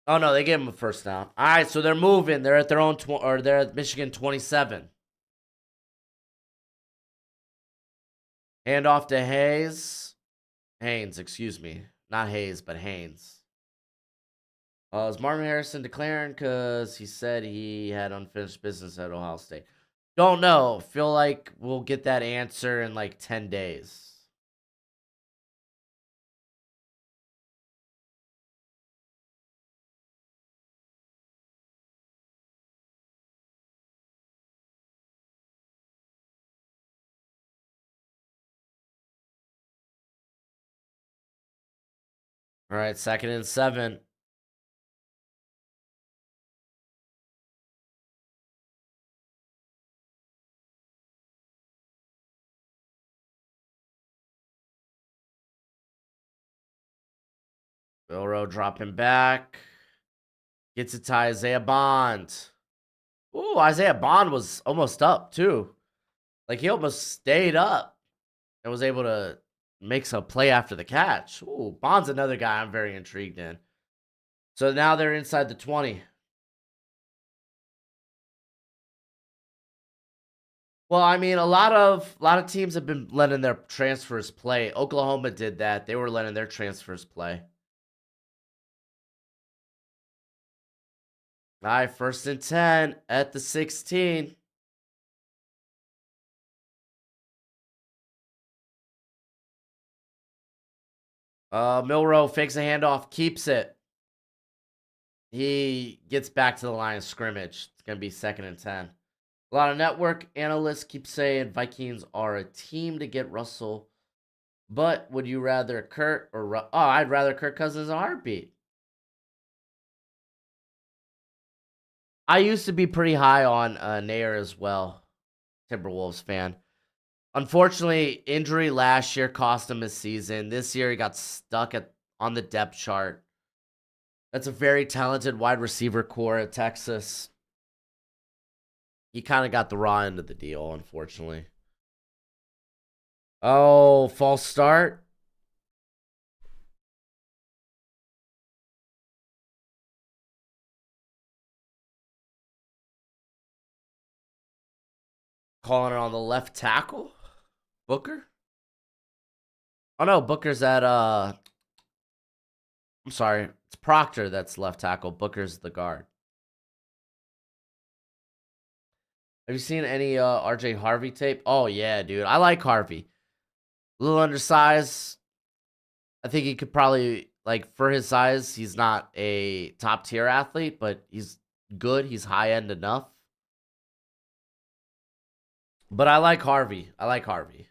Oh no, they gave him a first down. All right, so they're moving. They're at their own or they're at Michigan 27. Hand off to Haynes, excuse me. Not Hayes, but Haynes. Is Marvin Harrison declaring because he said he had unfinished business at Ohio State? Don't know. Feel like we'll get that answer in like 10 days. All right, 2nd and 7. Bilro dropping back. Gets it to Isaiah Bond. Ooh, Isaiah Bond was almost up too. Like he almost stayed up and was able to make some play after the catch. Ooh, Bond's another guy I'm very intrigued in. So now they're inside the 20. Well, I mean, a lot of teams have been letting their transfers play. Oklahoma did that. They were letting their transfers play. All right, 1st and 10 at the 16. Milrow fakes a handoff, keeps it. He gets back to the line of scrimmage. It's gonna be 2nd and 10. A lot of network analysts keep saying Vikings are a team to get Russell. But would you rather Kurt or I'd rather Kirk Cousins in a heartbeat. I used to be pretty high on Nair as well, Timberwolves fan. Unfortunately, injury last year cost him his season. This year he got stuck on the depth chart. That's a very talented wide receiver core at Texas. He kind of got the raw end of the deal, unfortunately. Oh, false start. Calling it on the left tackle. Booker? Oh no, Booker's at I'm sorry. It's Proctor that's left tackle. Booker's the guard. Have you seen any RJ Harvey tape? Oh yeah, dude. I like Harvey. A little undersized. I think he could probably like for his size, he's not a top tier athlete, but he's good. He's high end enough. But I like Harvey. I like Harvey.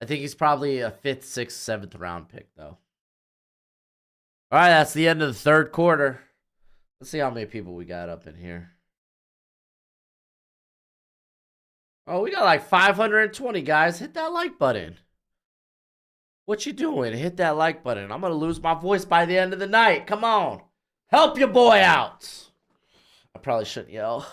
I think he's probably a 5th, 6th, 7th round pick though. All right, that's the end of the 3rd quarter. Let's see how many people we got up in here. Oh, we got like 520 guys. Hit that like button. What you doing? Hit that like button. I'm going to lose my voice by the end of the night. Come on. Help your boy out. I probably shouldn't yell.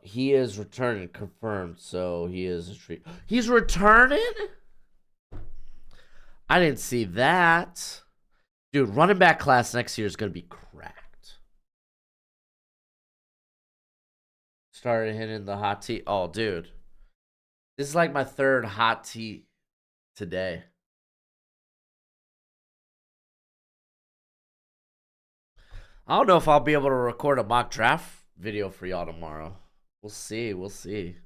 He is returning, confirmed. So he is a treat. He's returning. I didn't see that, dude. Running back class next year is gonna be cracked. Started hitting the hot tea. Oh, dude, this is like my third hot tea today. I don't know if I'll be able to record a mock draft video for y'all tomorrow. We'll see. We'll see.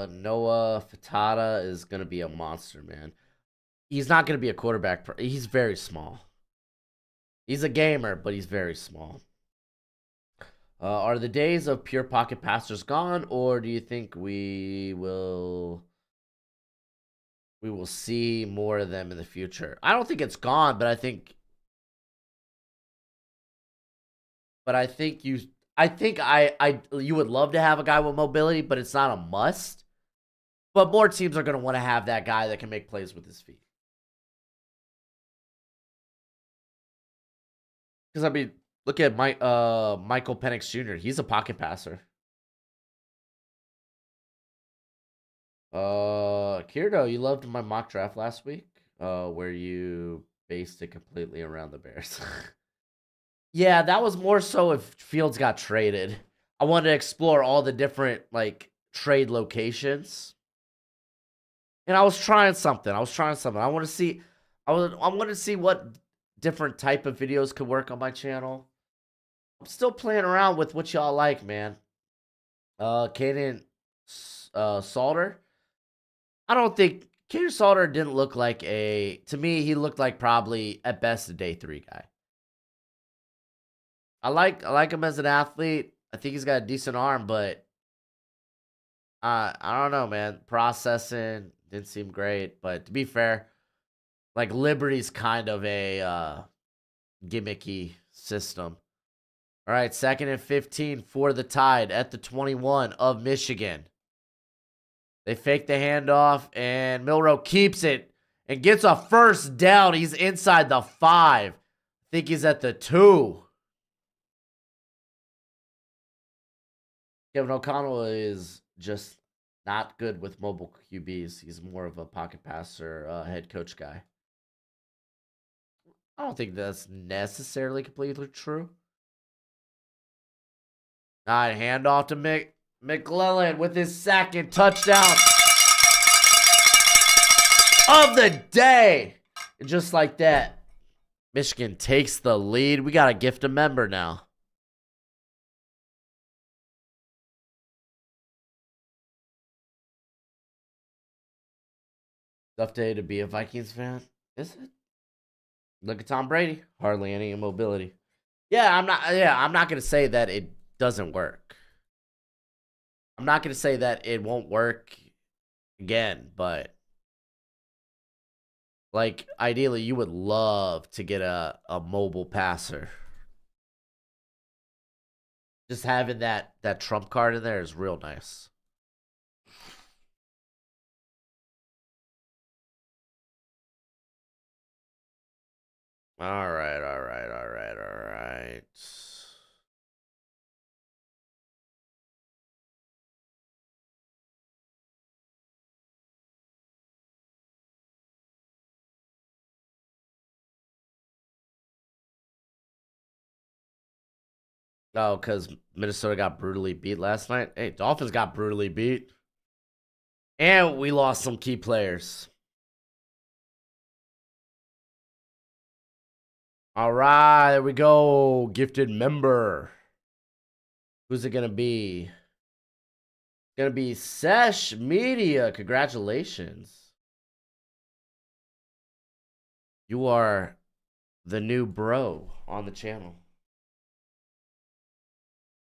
Noah Fatata is gonna be a monster, man. He's not gonna be a quarterback. He's very small. He's a gamer, but he's very small. Are the days of pure pocket passers gone, or do you think we will see more of them in the future? I don't think it's gone, but I think you would love to have a guy with mobility, but it's not a must. But more teams are going to want to have that guy that can make plays with his feet. Because I mean, look at Michael Penix Jr. He's a pocket passer. Kirdo, you loved my mock draft last week, where you based it completely around the Bears. Yeah, that was more so if Fields got traded. I wanted to explore all the different like trade locations, and I was trying something. I want to see. I want to see what different type of videos could work on my channel. I'm still playing around with what y'all like, man. Caden Salter. I don't think Caden Salter didn't look like a. To me, he looked like probably at best a day 3 guy. I like him as an athlete. I think he's got a decent arm, but I don't know, man. Processing didn't seem great, but to be fair, like Liberty's kind of a gimmicky system. All right, 2nd and 15 for the Tide at the 21 of Michigan. They fake the handoff, and Milrow keeps it and gets a first down. He's inside the 5. I think he's at the 2. Kevin O'Connell is just not good with mobile QBs. He's more of a pocket passer, head coach guy. I don't think that's necessarily completely true. All right, handoff to McClellan with his second touchdown of the day. And just like that, Michigan takes the lead. We got to gift a member now. Tough day to be a Vikings fan, is it? Look at Tom Brady. Hardly any immobility. Yeah, I'm not gonna say that it doesn't work. I'm not gonna say that it won't work again, but like ideally you would love to get a mobile passer. Just having that trump card in there is real nice. All right, all right, all right, all right. Oh, because Minnesota got brutally beat last night. Hey, Dolphins got brutally beat. And we lost some key players. All right, there we go. Gifted member. Who's it going to be? Going to be Sesh Media. Congratulations. You are the new bro on the channel.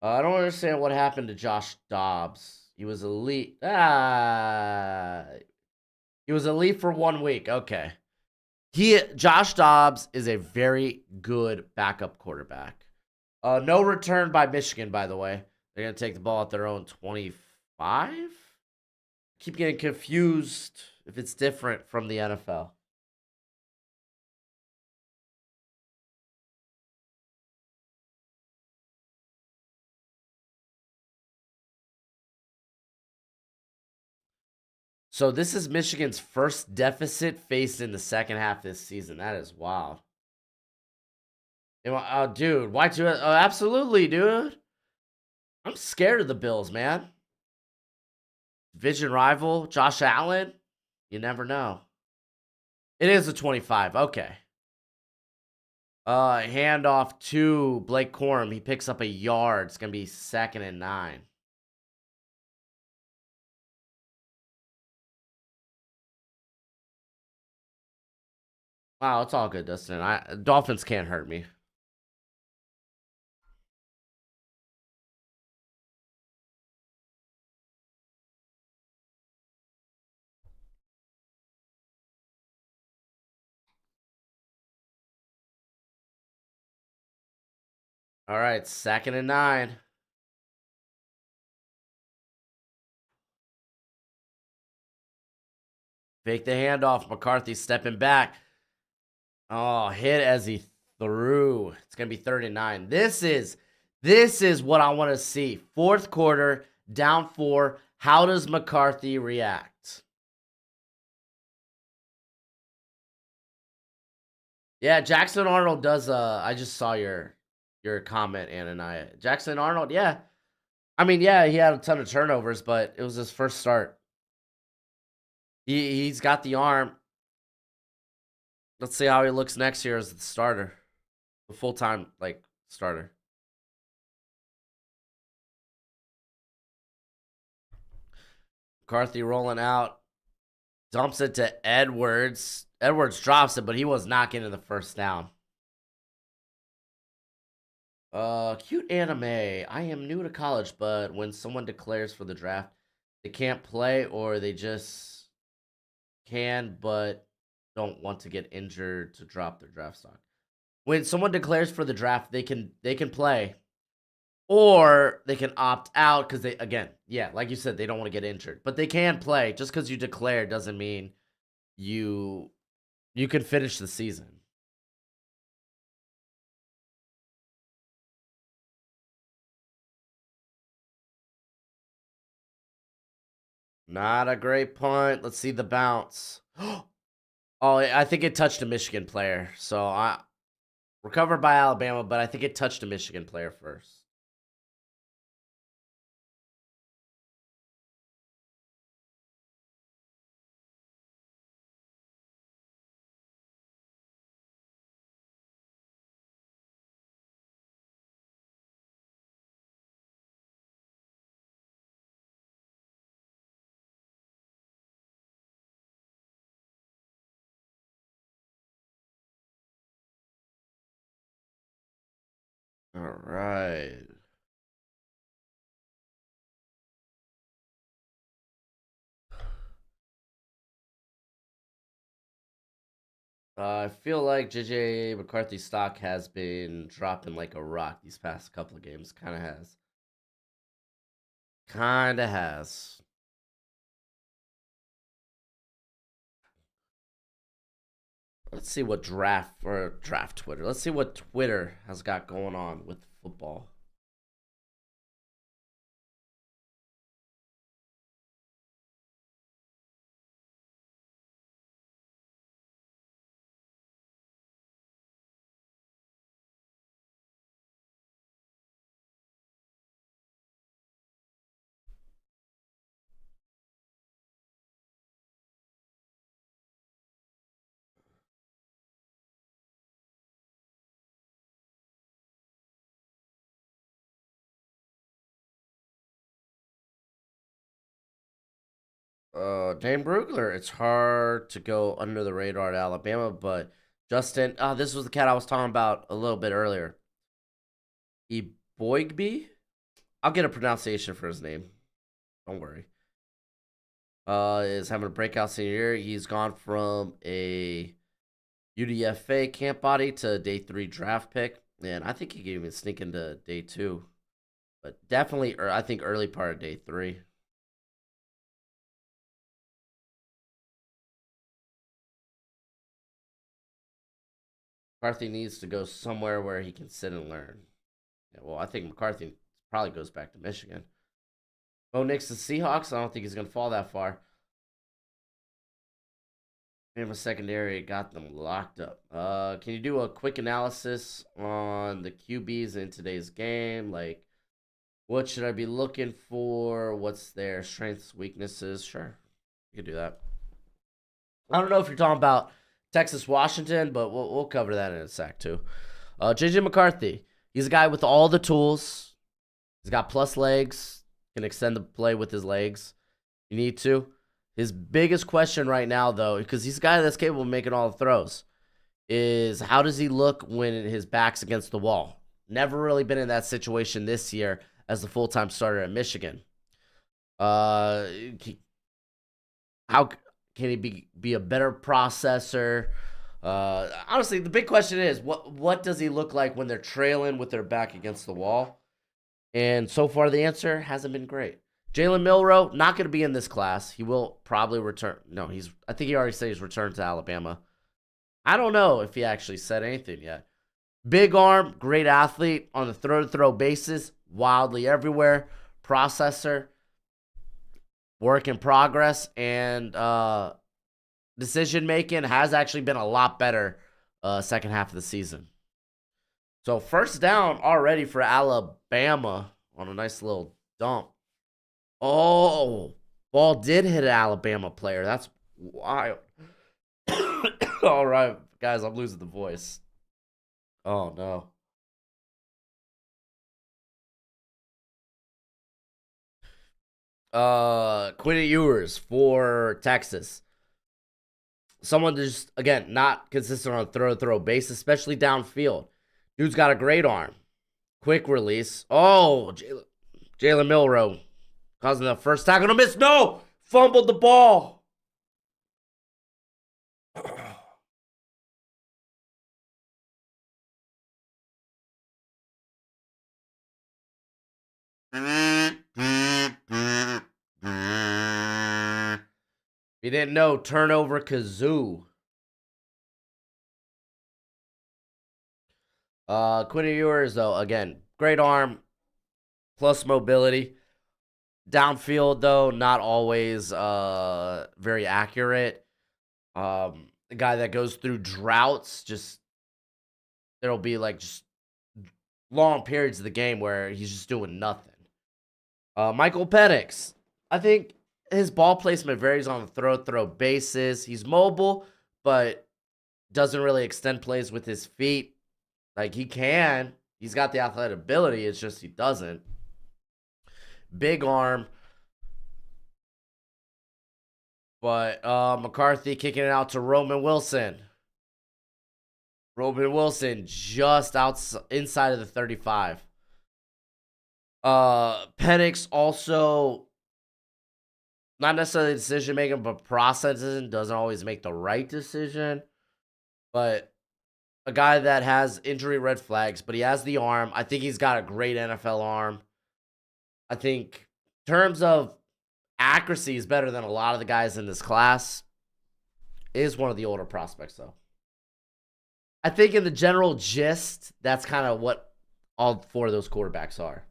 I don't understand what happened to Josh Dobbs. He was elite. He was elite for 1 week. Okay. Josh Dobbs is a very good backup quarterback. No return by Michigan, by the way. They're gonna take the ball at their own 20. 5? Keep getting confused if it's different from the NFL. So this is Michigan's first deficit faced in the second half this season. That is wild. Dude, why two? Oh, absolutely, dude. I'm scared of the Bills, man. Division rival, Josh Allen. You never know. It is a 25. Okay. Handoff to Blake Corum. He picks up a yard. It's gonna be 2nd and 9. Wow, it's all good, Dustin. Dolphins can't hurt me. All right, 2nd and 9. Fake the handoff. McCarthy stepping back. Oh, hit as he threw. It's gonna be 39. This is what I want to see. Fourth quarter, down 4. How does McCarthy react? Yeah, Jackson Arnold does. I just saw your comment, Ananiah. Jackson Arnold, yeah. I mean, yeah, he had a ton of turnovers, but it was his first start. He's got the arm. Let's see how he looks next year as the starter, the full time like starter. McCarthy rolling out, dumps it to Edwards. Edwards drops it, but he was not getting the first down. Cute anime. I am new to college, but when someone declares for the draft, they can't play or they just can but don't want to get injured to drop their draft stock. When someone declares for the draft, they can play or they can opt out because they, again, yeah, like you said, they don't want to get injured. But they can play. Just because you declare doesn't mean you you can finish the season. Not a great punt. Let's see the bounce. Oh, I think it touched a Michigan player. So I recovered by Alabama, but I think it touched a Michigan player first. All right. I feel like JJ McCarthy's stock has been dropping like a rock these past couple of games. Kind of has. Kind of has. Let's see what draft Twitter. Let's see what Twitter has got going on with football. Dane Brugler. It's hard to go under the radar at Alabama, but Justin. This was the cat I was talking about a little bit earlier. Eboigbe. I'll get a pronunciation for his name. Don't worry. Is having a breakout senior year. He's gone from a UDFA camp body to day 3 draft pick, and I think he could even sneak into day 2, but definitely, I think early part of day 3. McCarthy needs to go somewhere where he can sit and learn. Yeah, well, I think McCarthy probably goes back to Michigan. Bo Nix the Seahawks. I don't think he's going to fall that far. Bama secondary got them locked up. Can you do a quick analysis on the QBs in today's game? Like, what should I be looking for? What's their strengths, weaknesses? Sure, you can do that. I don't know if you're talking about Texas, Washington, but we'll cover that in a sec too. JJ McCarthy, he's a guy with all the tools. He's got plus legs, can extend the play with his legs. You need to. His biggest question right now, though, because he's a guy that's capable of making all the throws, is how does he look when his back's against the wall? Never really been in that situation this year as the full-time starter at Michigan. How can he be a better processor? Honestly, the big question is what does he look like when they're trailing with their back against the wall? And so far, the answer hasn't been great. Jalen Milroe, not going to be in this class. He will probably return. No, I think he already said he's returned to Alabama. I don't know if he actually said anything yet. Big arm, great athlete on the throw-to-throw basis, wildly everywhere. Processor, work in progress, and decision-making has actually been a lot better second half of the season. So first down already for Alabama on a nice little dump. Oh, ball did hit an Alabama player. That's wild. All right, guys, I'm losing the voice. Oh, no. Quinn Ewers for Texas. Someone just, again, not consistent on a throw basis, especially downfield. Dude's got a great arm. Quick release. Oh, Jalen Milroe causing the first tackle to miss. No! Fumbled the ball. If you didn't know, turnover kazoo. Quinn Ewers, though, again, great arm, plus mobility. Downfield, though, not always very accurate. A guy that goes through droughts, just there'll be like just long periods of the game where he's just doing nothing. Michael Penix, I think his ball placement varies on the throw basis. He's mobile, but doesn't really extend plays with his feet. Like he can. He's got the athletic ability. It's just he doesn't. Big arm. But McCarthy kicking it out to Roman Wilson. Roman Wilson just inside of the 35. Penix also not necessarily decision making, but processing, doesn't always make the right decision. But a guy that has injury red flags, but he has the arm. I think he's got a great NFL arm. I think in terms of accuracy, is better than a lot of the guys in this class. Is one of the older prospects, though. I think in the general gist, that's kind of what all four of those quarterbacks are.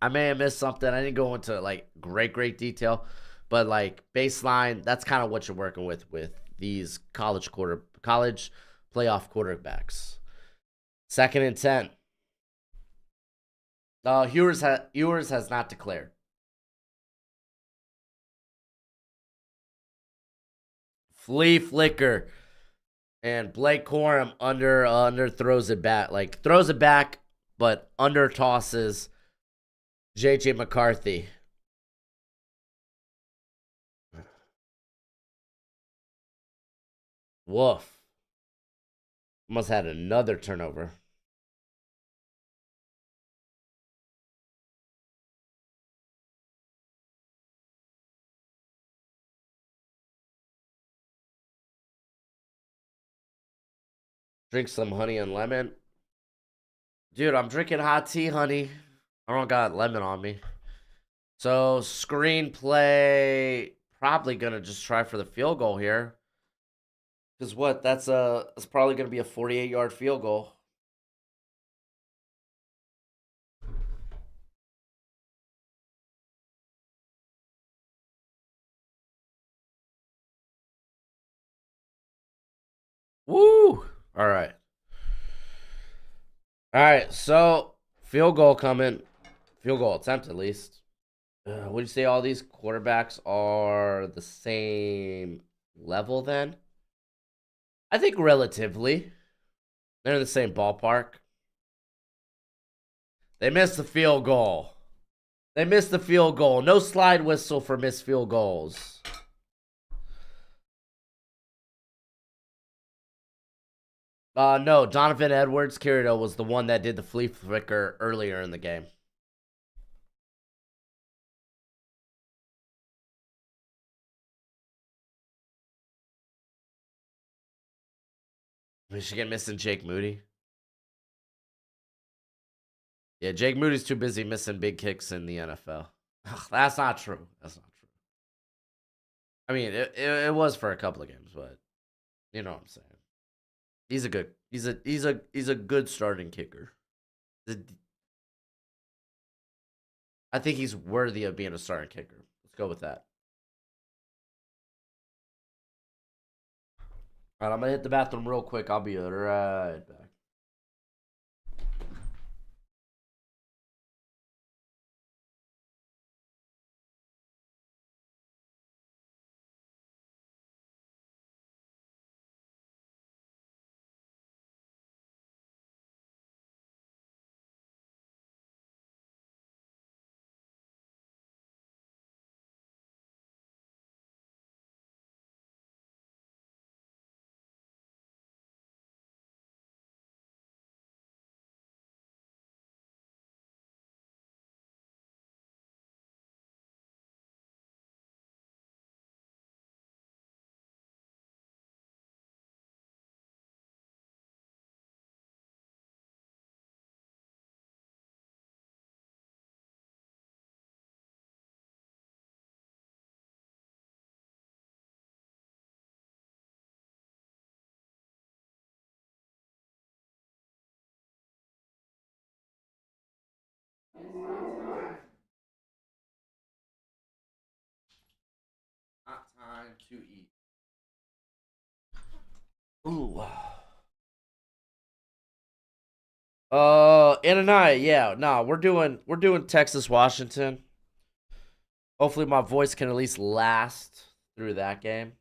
I may have missed something. I didn't go into like great detail, but like baseline, that's kind of what you're working with these college playoff quarterbacks. 2nd and 10. Ewers has not declared. Flea flicker. And Blake Corum under throws it back, but under tosses JJ McCarthy. Woof. Almost had another turnover. Drink some honey and lemon. Dude, I'm drinking hot tea, honey. I don't got lemon on me. So, screenplay. Probably going to just try for the field goal here. Because what? That's probably going to be a 48-yard field goal. Woo! All right. All right. So field goal coming. Field goal attempt at least. Would you say all these quarterbacks are the same level then? I think relatively. They're in the same ballpark. They missed the field goal. They missed the field goal. No slide whistle for missed field goals. No, Jonathan Edwards Kirito was the one that did the flea flicker earlier in the game. Michigan missing Jake Moody. Yeah, Jake Moody's too busy missing big kicks in the NFL. Ugh, that's not true. That's not true. I mean, it was for a couple of games, but you know what I'm saying. He's a good. He's a good starting kicker. I think he's worthy of being a starting kicker. Let's go with that. All right, I'm gonna hit the bathroom real quick. I'll be right back. Not time to eat. Ooh. Ananiah, yeah, nah, we're doing Texas Washington. Hopefully, my voice can at least last through that game.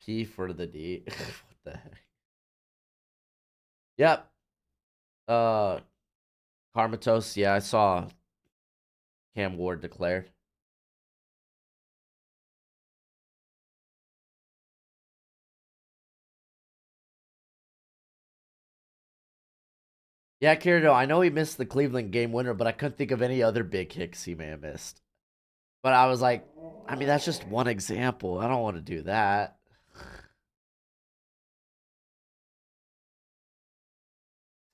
P for the D. What the heck? Yep. Uh, Carmatos. Yeah, I saw Cam Ward declared. Yeah, Kirito, I know he missed the Cleveland game winner, but I couldn't think of any other big kicks he may have missed. But I was like, I mean, that's just one example. I don't want to do that.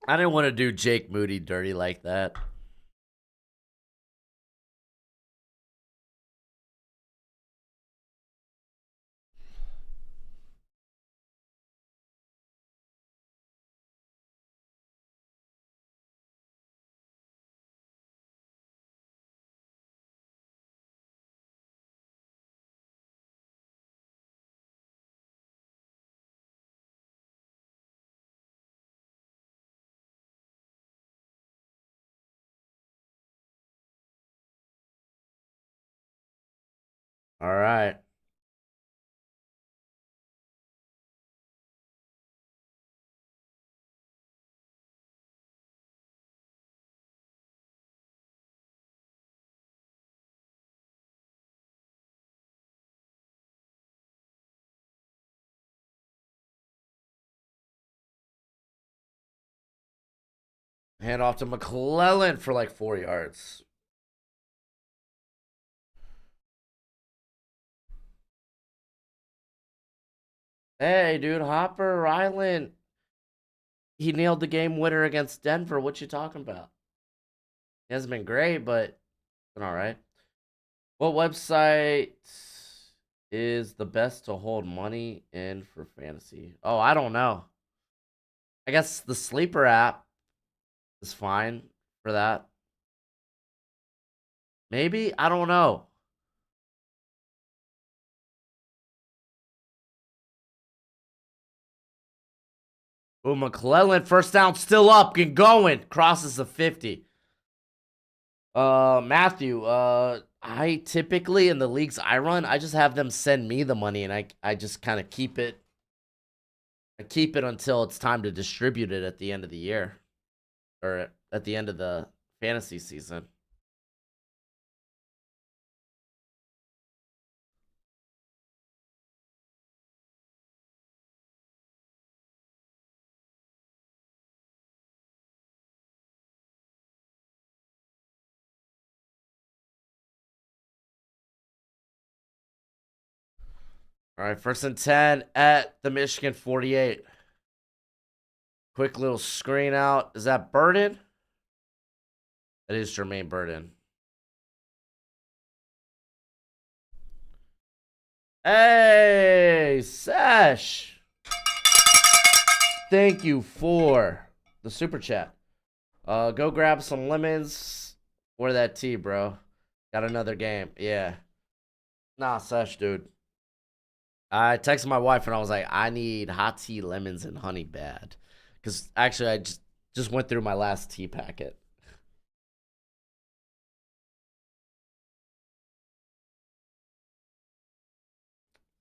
I didn't want to do Jake Moody dirty like that. All right. Hand off to McClellan for like 4 yards. Hey, dude, Hopper Ryland. He nailed the game winner against Denver. What you talking about? He hasn't been great, but been all right. What website is the best to hold money in for fantasy? Oh, I don't know. I guess the sleeper app is fine for that. Maybe? I don't know. Ooh, McClellan, first down, still up and going. Crosses the 50. Matthew, I typically in the leagues I run, I just have them send me the money and I just kind of keep it. I keep it until it's time to distribute it at the end of the year or at the end of the fantasy season. All right, first and 10 at the Michigan 48. Quick little screen out. Is that Burden? That is Jermaine Burden. Hey, Sesh. Thank you for the super chat. Go grab some lemons for that tea, bro. Got another game. Yeah. Nah, Sesh, dude. I texted my wife and I was like, I need hot tea, lemons, and honey bad. Because actually, I just went through my last tea packet.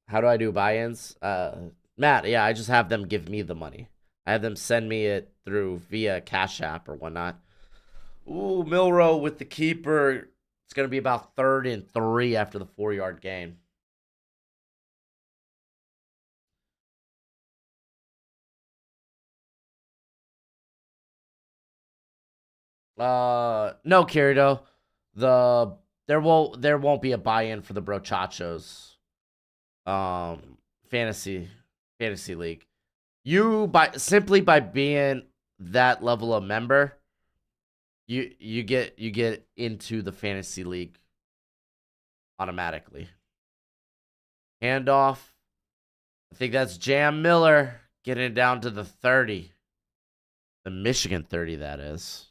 How do I do buy-ins? Matt, yeah, I just have them give me the money. I have them send me it through via Cash App or whatnot. Ooh, Milrow with the keeper. It's gonna be about 3rd and 3 after the 4-yard gain. No, Kirito. There won't be a buy-in for the Brochachos. Um, fantasy fantasy league. You by simply by being that level of member, you get into the fantasy league automatically. Handoff. I think that's Jam Miller getting it down to the 30. The Michigan 30, that is.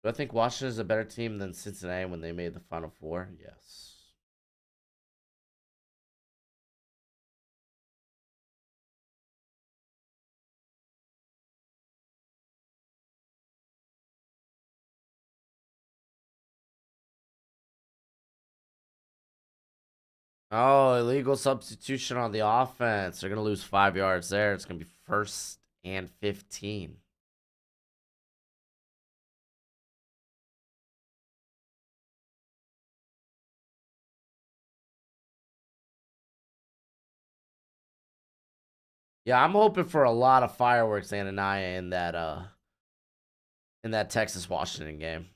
Do I think Washington is a better team than Cincinnati when they made the Final Four? Yes. Oh, illegal substitution on the offense. They're going to lose 5 yards there. It's going to be 1st and 15. Yeah, I'm hoping for a lot of fireworks, Ananiah, in that Texas Washington game.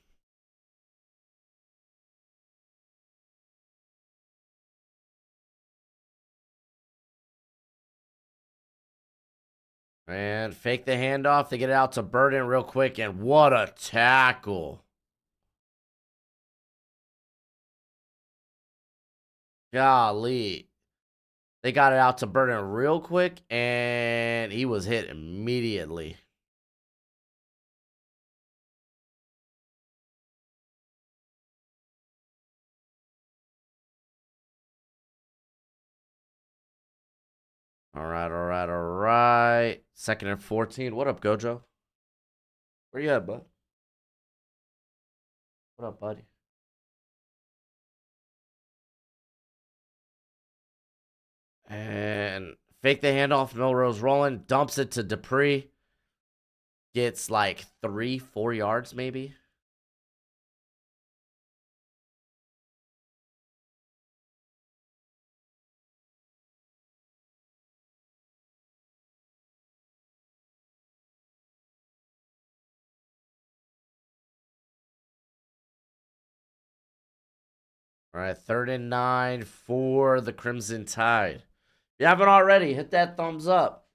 And fake the handoff. They get it out to Burden real quick, and what a tackle. Golly. They got it out to Burden real quick, and he was hit immediately. All right, all right, all right. 2nd and 14. What up, Gojo? Where you at, bud? What up, buddy? And fake the handoff. Milrose rolling, dumps it to Dupree. Gets like 3-4 yards, maybe. All right, 3rd and 9 for the Crimson Tide. If you haven't already, hit that thumbs up.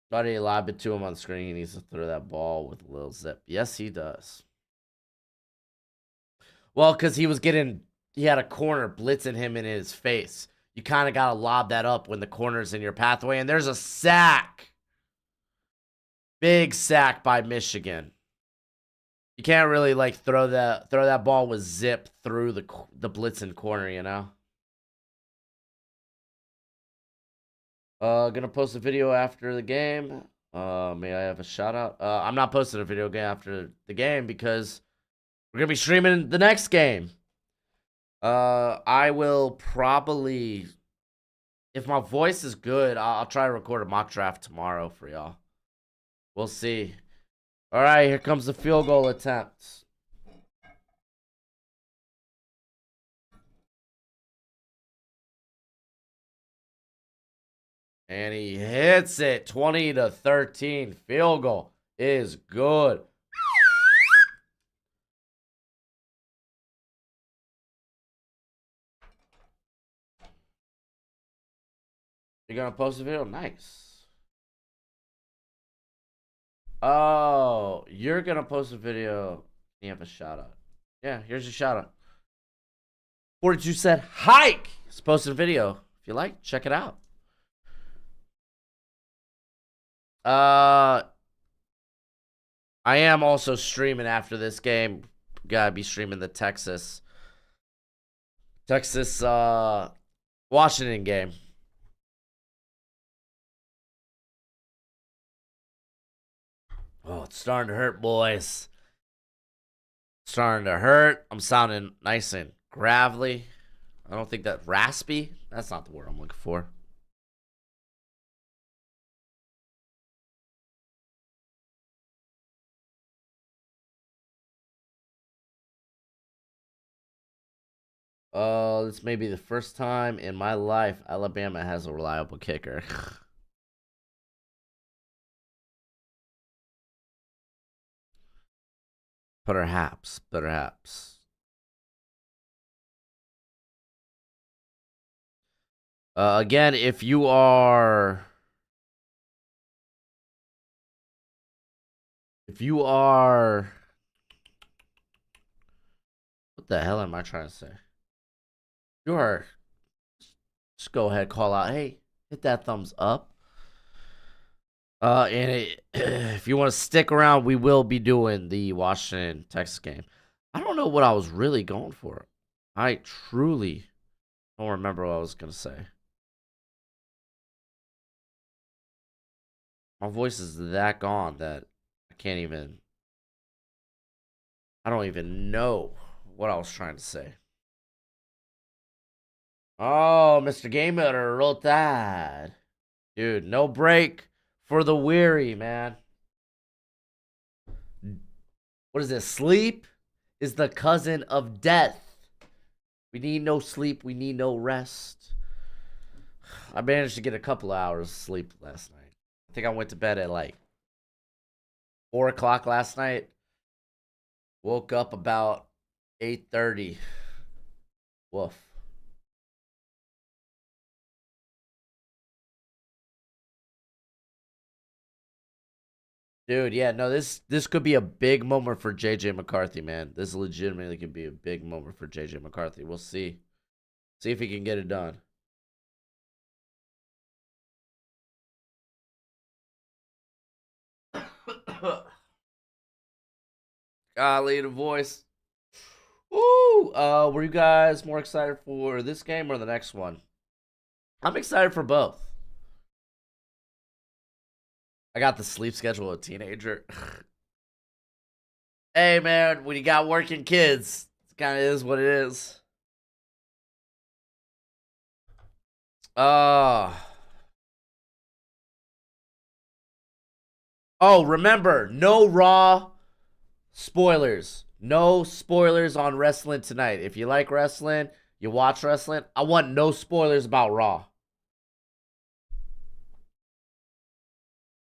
Thought he lobbed it to him on the screen. He needs to throw that ball with a little zip. Yes, he does. Well, because he had a corner blitzing him in his face. You kind of got to lob that up when the corner's in your pathway. And there's a sack. Big sack by Michigan. You can't really like throw that ball with zip through the blitzing corner, you know. Gonna post a video after the game. May I have a shout out? I'm not posting a video game after the game because we're gonna be streaming the next game. I will probably, if my voice is good, I'll try to record a mock draft tomorrow for y'all. We'll see. All right, here comes the field goal attempt. And he hits it. 20-13. Field goal is good. You're going to post a video? Nice. Oh, you're going to post a video. You have a shout out. Yeah, here's your shout out. 42 said, hike. He's posting a video. If you like, check it out. I am also streaming after this game. Gotta be streaming the Texas Washington game. Oh, it's starting to hurt, boys. Starting to hurt. I'm sounding nice and gravelly. I don't think that raspy. That's not the word I'm looking for. This may be the first time in my life Alabama has a reliable kicker. Perhaps. Again, if you are what the hell am I trying to say? You are, just go ahead, call out, hey, hit that thumbs up. If you want to stick around, we will be doing the Washington Texas game. I don't know what I was really going for. I truly don't remember what I was gonna say. My voice is that gone that I don't even know what I was trying to say. Oh, Mr. Game Editor wrote that. Dude, no break for the weary, man. What is this? Sleep is the cousin of death. We need no sleep. We need no rest. I managed to get a couple hours of sleep last night. I think I went to bed at like 4 o'clock last night. Woke up about 8:30. Woof. Dude, yeah, no, this could be a big moment for JJ McCarthy, man. This legitimately could be a big moment for JJ McCarthy. We'll see. See if he can get it done. Golly, the voice. Ooh, were you guys more excited for this game or the next one? I'm excited for both. I got the sleep schedule of a teenager. Hey, man, when you got working kids, it kind of is what it is. Oh, remember, no Raw spoilers. No spoilers on wrestling tonight. If you like wrestling, you watch wrestling, I want no spoilers about Raw.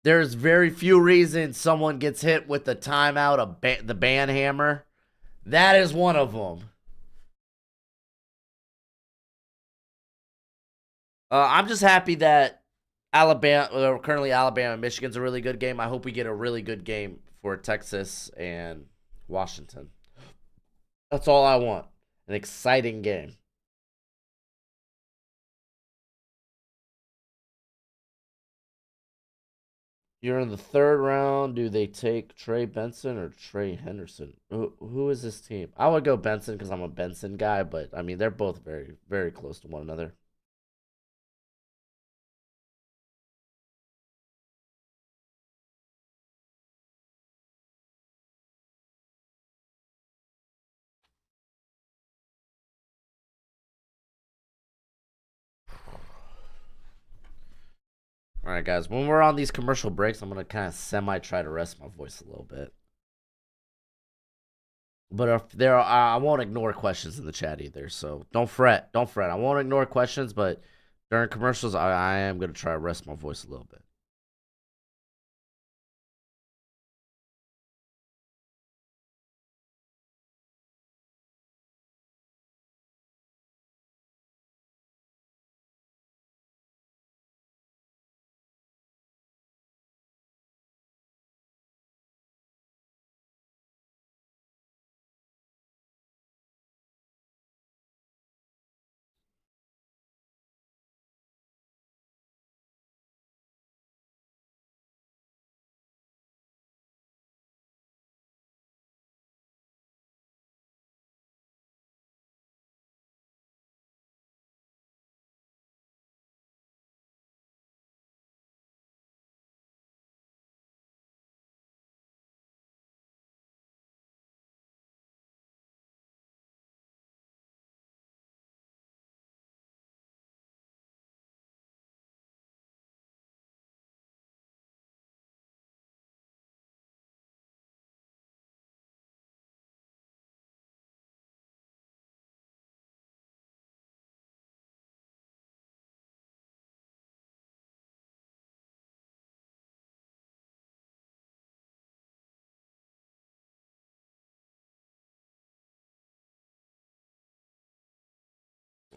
There's very few reasons someone gets hit with the timeout of the band hammer. That is one of them. I'm just happy that Currently Alabama and Michigan's a really good game. I hope we get a really good game for Texas and Washington. That's all I want. An exciting game. You're in the third round. Do they take Trey Benson or Trey Henderson? Who is this team? I would go Benson because I'm a Benson guy, but I mean they're both very, very close to one another. All right, guys. When we're on these commercial breaks, I'm gonna kind of semi try to rest my voice a little bit. But if there are, I won't ignore questions in the chat either. So don't fret. Don't fret. I won't ignore questions, but during commercials, I am going to try to rest my voice a little bit.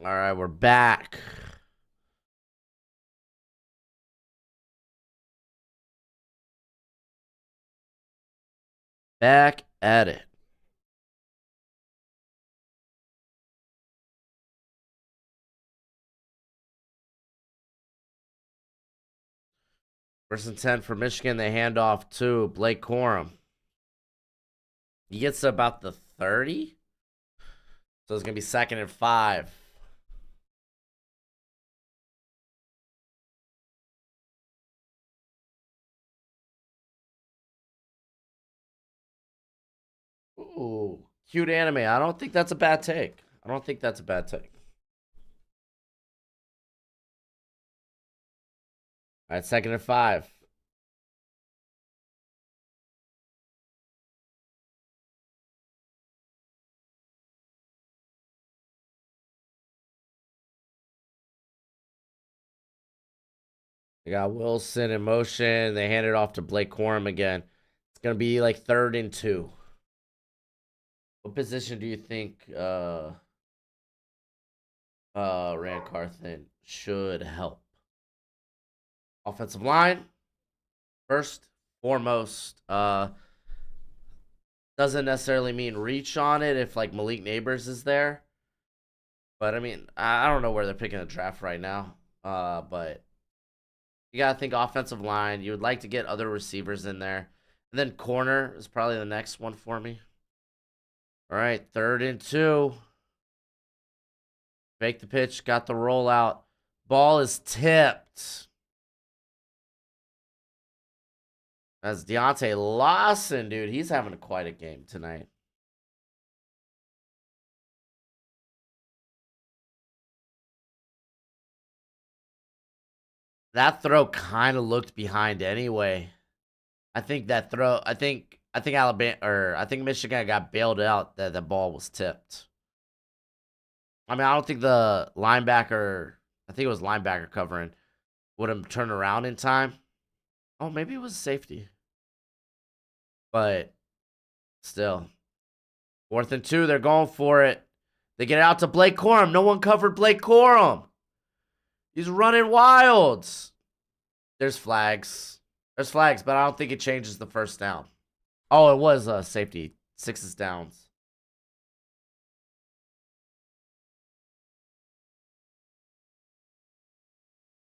All right, we're back. Back at it. First and 10 for Michigan. They hand off to Blake Corum. He gets to about the 30. So it's going to be 2nd and 5. Ooh, cute anime. I don't think that's a bad take. I don't think that's a bad take. All right, 2nd and 5. They got Wilson in motion. They hand it off to Blake Corum again. It's going to be like 3rd and 2. What position do you think Rand Carthen should help? Offensive line, first, foremost. Doesn't necessarily mean reach on it if like Malik Neighbors is there. But I mean, I don't know where they're picking a draft right now. But you gotta think offensive line. You would like to get other receivers in there. And then corner is probably the next one for me. All right, 3rd and 2. Fake the pitch, got the rollout. Ball is tipped. That's Deontay Lawson, dude. He's having quite a game tonight. That throw kind of looked behind anyway. I think that throw. I think Alabama or I think Michigan got bailed out that the ball was tipped. I mean, I don't think the linebacker. I think it was linebacker covering would have turned around in time. Oh, maybe it was safety. But still, 4th and 2. They're going for it. They get it out to Blake Corum. No one covered Blake Corum. He's running wilds. There's flags. There's flags, but I don't think it changes the first down. Oh, it was a safety. 6 is downs.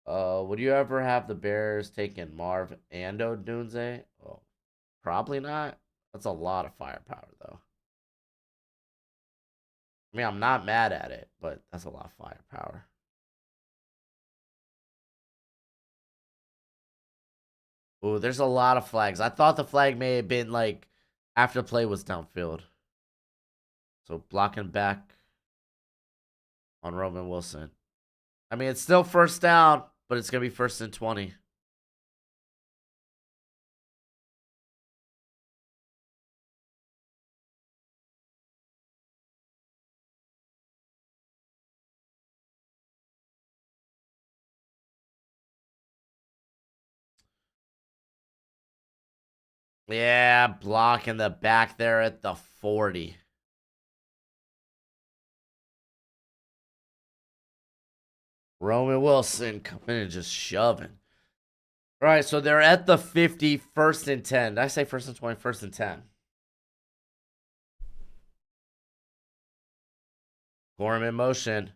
Would you ever have the Bears taking Marv and Odunze? Oh, probably not. That's a lot of firepower, though. I mean, I'm not mad at it, but that's a lot of firepower. Ooh, there's a lot of flags. I thought the flag may have been like after the play was downfield. So blocking back on Roman Wilson. I mean, it's still first down, but it's going to be 1st and 20. Yeah, blocking the back there at the 40. Roman Wilson coming and just shoving. All right, so they're at the 50, 1st and 10. Did I say 1st and 20, 1st and 10? Gorham in motion.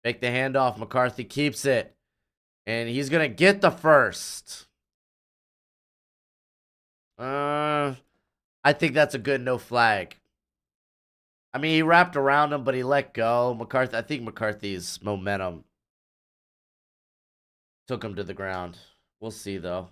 Make the handoff. McCarthy keeps it. And he's going to get the first. I think that's a good no flag. I mean, he wrapped around him, but he let go. I think McCarthy's momentum took him to the ground. We'll see, though.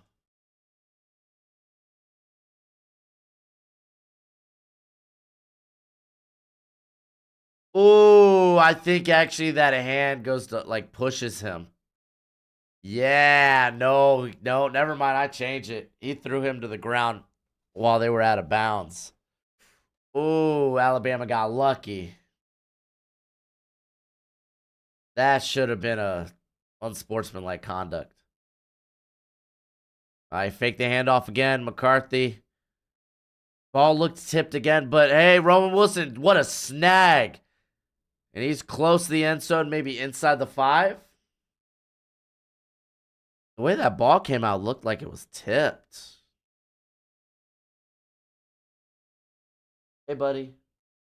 Ooh, I think actually that a hand goes to, like, pushes him. Yeah, no, never mind. I change it. He threw him to the ground while they were out of bounds. Ooh, Alabama got lucky. That should have been a unsportsmanlike conduct. I fake the handoff again. McCarthy. Ball looked tipped again, but hey, Roman Wilson, what a snag. And he's close to the end zone, maybe inside the 5. The way that ball came out looked like it was tipped. Hey, buddy.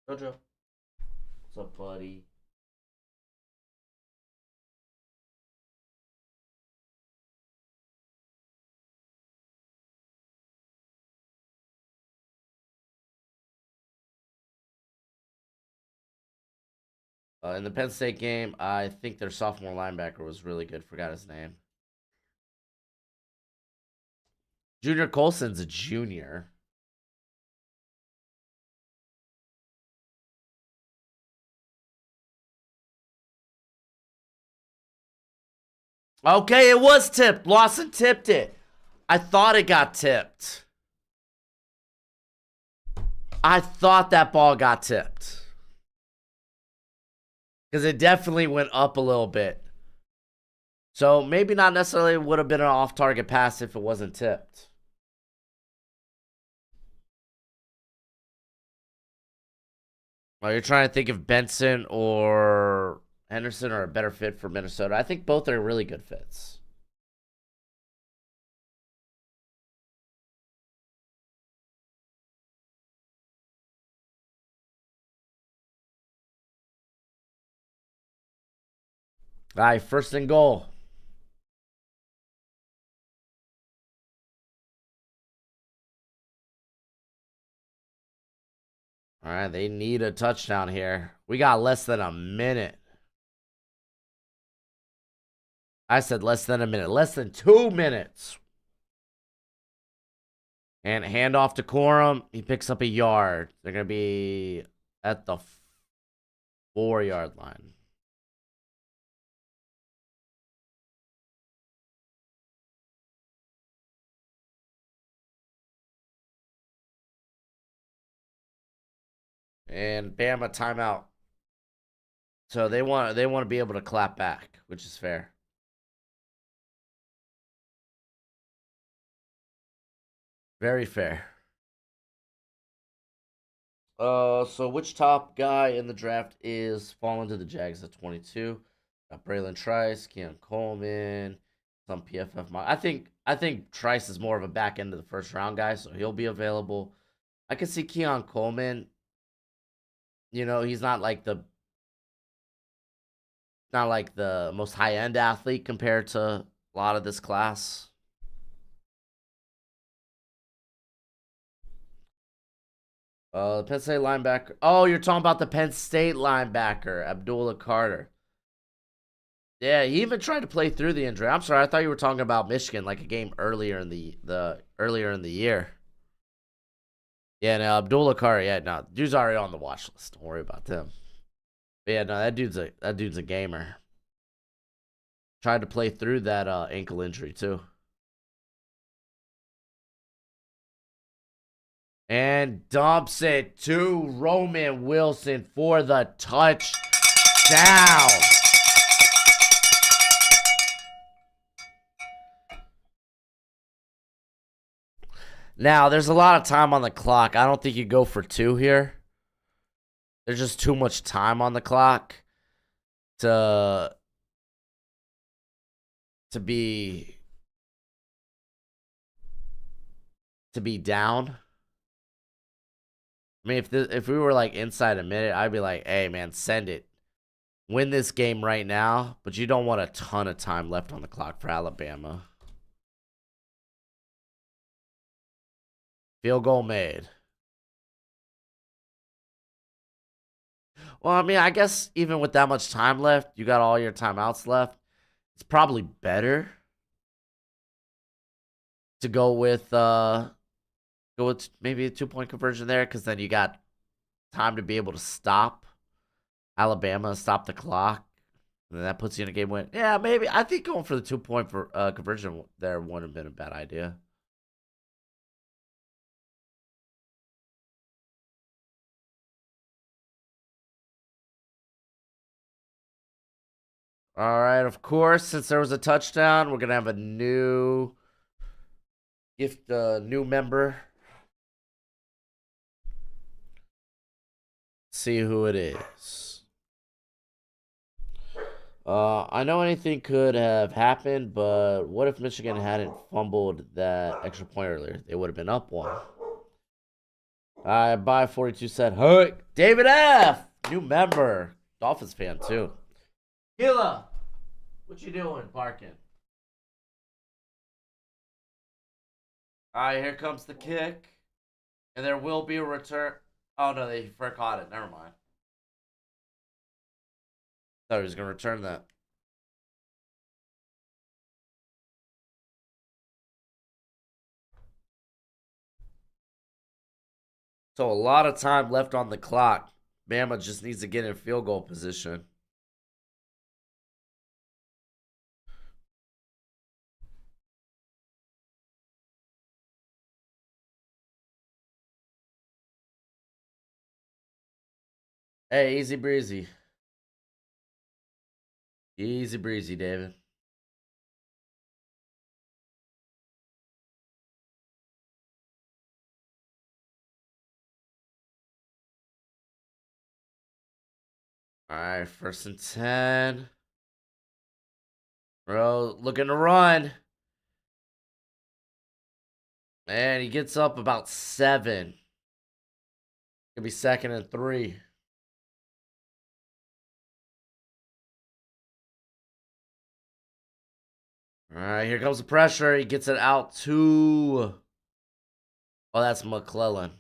Jojo. What's up, buddy? In the Penn State game, I think their sophomore linebacker was really good. Forgot his name. Junior Colson's a junior. Okay, it was tipped. Lawson tipped it. I thought it got tipped. I thought that ball got tipped. Because it definitely went up a little bit. So maybe not necessarily would have been an off-target pass if it wasn't tipped. Well, you're trying to think if Benson or Henderson are a better fit for Minnesota. I think both are really good fits. All right, 1st and goal. All right, they need a touchdown here. We got less than a minute. I said less than a minute. Less than 2 minutes. And handoff to Corum. He picks up a yard. They're going to be at the 4-yard line. And Bama timeout. So they want to be able to clap back, which is fair. Very fair. So which top guy in the draft is falling to the Jags at 22? Got Braylon Trice, Keon Coleman, some PFF mock. I think Trice is more of a back end of the first round guy, so he'll be available. I could see Keon Coleman. He's not like the most high end athlete compared to a lot of this class. Penn State linebacker. Oh, you're talking about the Penn State linebacker, Abdullah Carter. Yeah, he even tried to play through the injury. I'm sorry, I thought you were talking about Michigan, like a game earlier in the year. Yeah, no, Abdullah Carter. Yeah, no, dude's already on the watch list. Don't worry about them. But yeah, no, that dude's a gamer. Tried to play through that ankle injury too. And dumps it to Roman Wilson for the touchdown. Now, there's a lot of time on the clock. I don't think you go for two here. There's just too much time on the clock to to be to be down. I mean, if we were like inside a minute, I'd be like, "Hey, man, send it. Win this game right now." But you don't want a ton of time left on the clock for Alabama. Field goal made. Well, I mean, I guess even with that much time left, you got all your timeouts left. It's probably better to go with maybe a 2 point conversion there, because then you got time to be able to stop Alabama, stop the clock, and then that puts you in a game win. Yeah, maybe I think going for the 2 point for conversion there wouldn't have been a bad idea. All right, of course, since there was a touchdown, we're gonna have a new member. See who it is. I know anything could have happened, but what if Michigan hadn't fumbled that extra point earlier? They would have been up one. I buy 42 said, hey, David F. New member. Dolphins fan, too. Gila, what you doing, barking? All right, here comes the kick. And there will be a return. Oh, no, they caught it. Never mind. Thought he was going to return that. So a lot of time left on the clock. Bama just needs to get in field goal position. Hey, easy breezy. Easy breezy, David. All right, 1st and 10. Bro, looking to run. And he gets up about 7. Could be 2nd and 3. All right, here comes the pressure. He gets it out to. Oh, that's McClellan.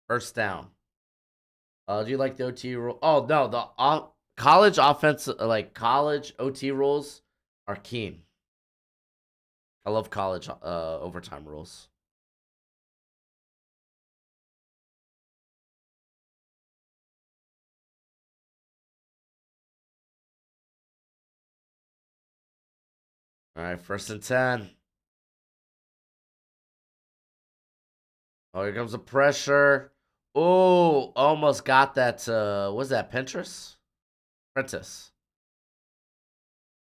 1st down. Do you like the OT rule? Oh no, the college offense, like college OT rules, are keen. I love college overtime rules. All right, 1st and 10. Oh, here comes the pressure. Oh, almost got that. Was that Pinterest? Prentice.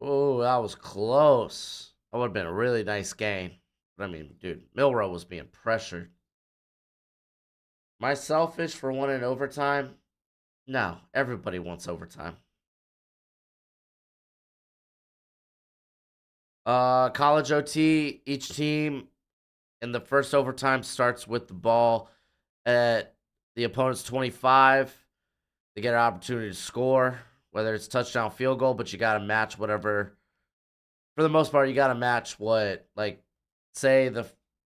Oh, that was close. That would have been a really nice game. But I mean, dude, Milrow was being pressured. Am I selfish for wanting overtime? No, everybody wants overtime. College OT, each team in the first overtime starts with the ball at the opponent's 25. They get an opportunity to score, whether it's touchdown, field goal, but you got to match whatever. For the most part, you got to match what, like, say the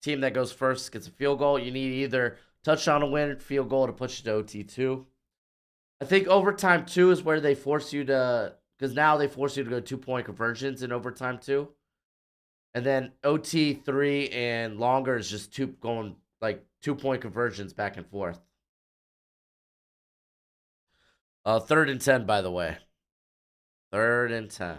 team that goes first gets a field goal. You need either touchdown to win, field goal to push you to OT2. I think overtime 2 is where they force you to, because now they force you to go 2-point conversions in overtime 2. And then OT3 and longer is just going like 2-point conversions back and forth. 3rd and 10, by the way. 3rd and 10.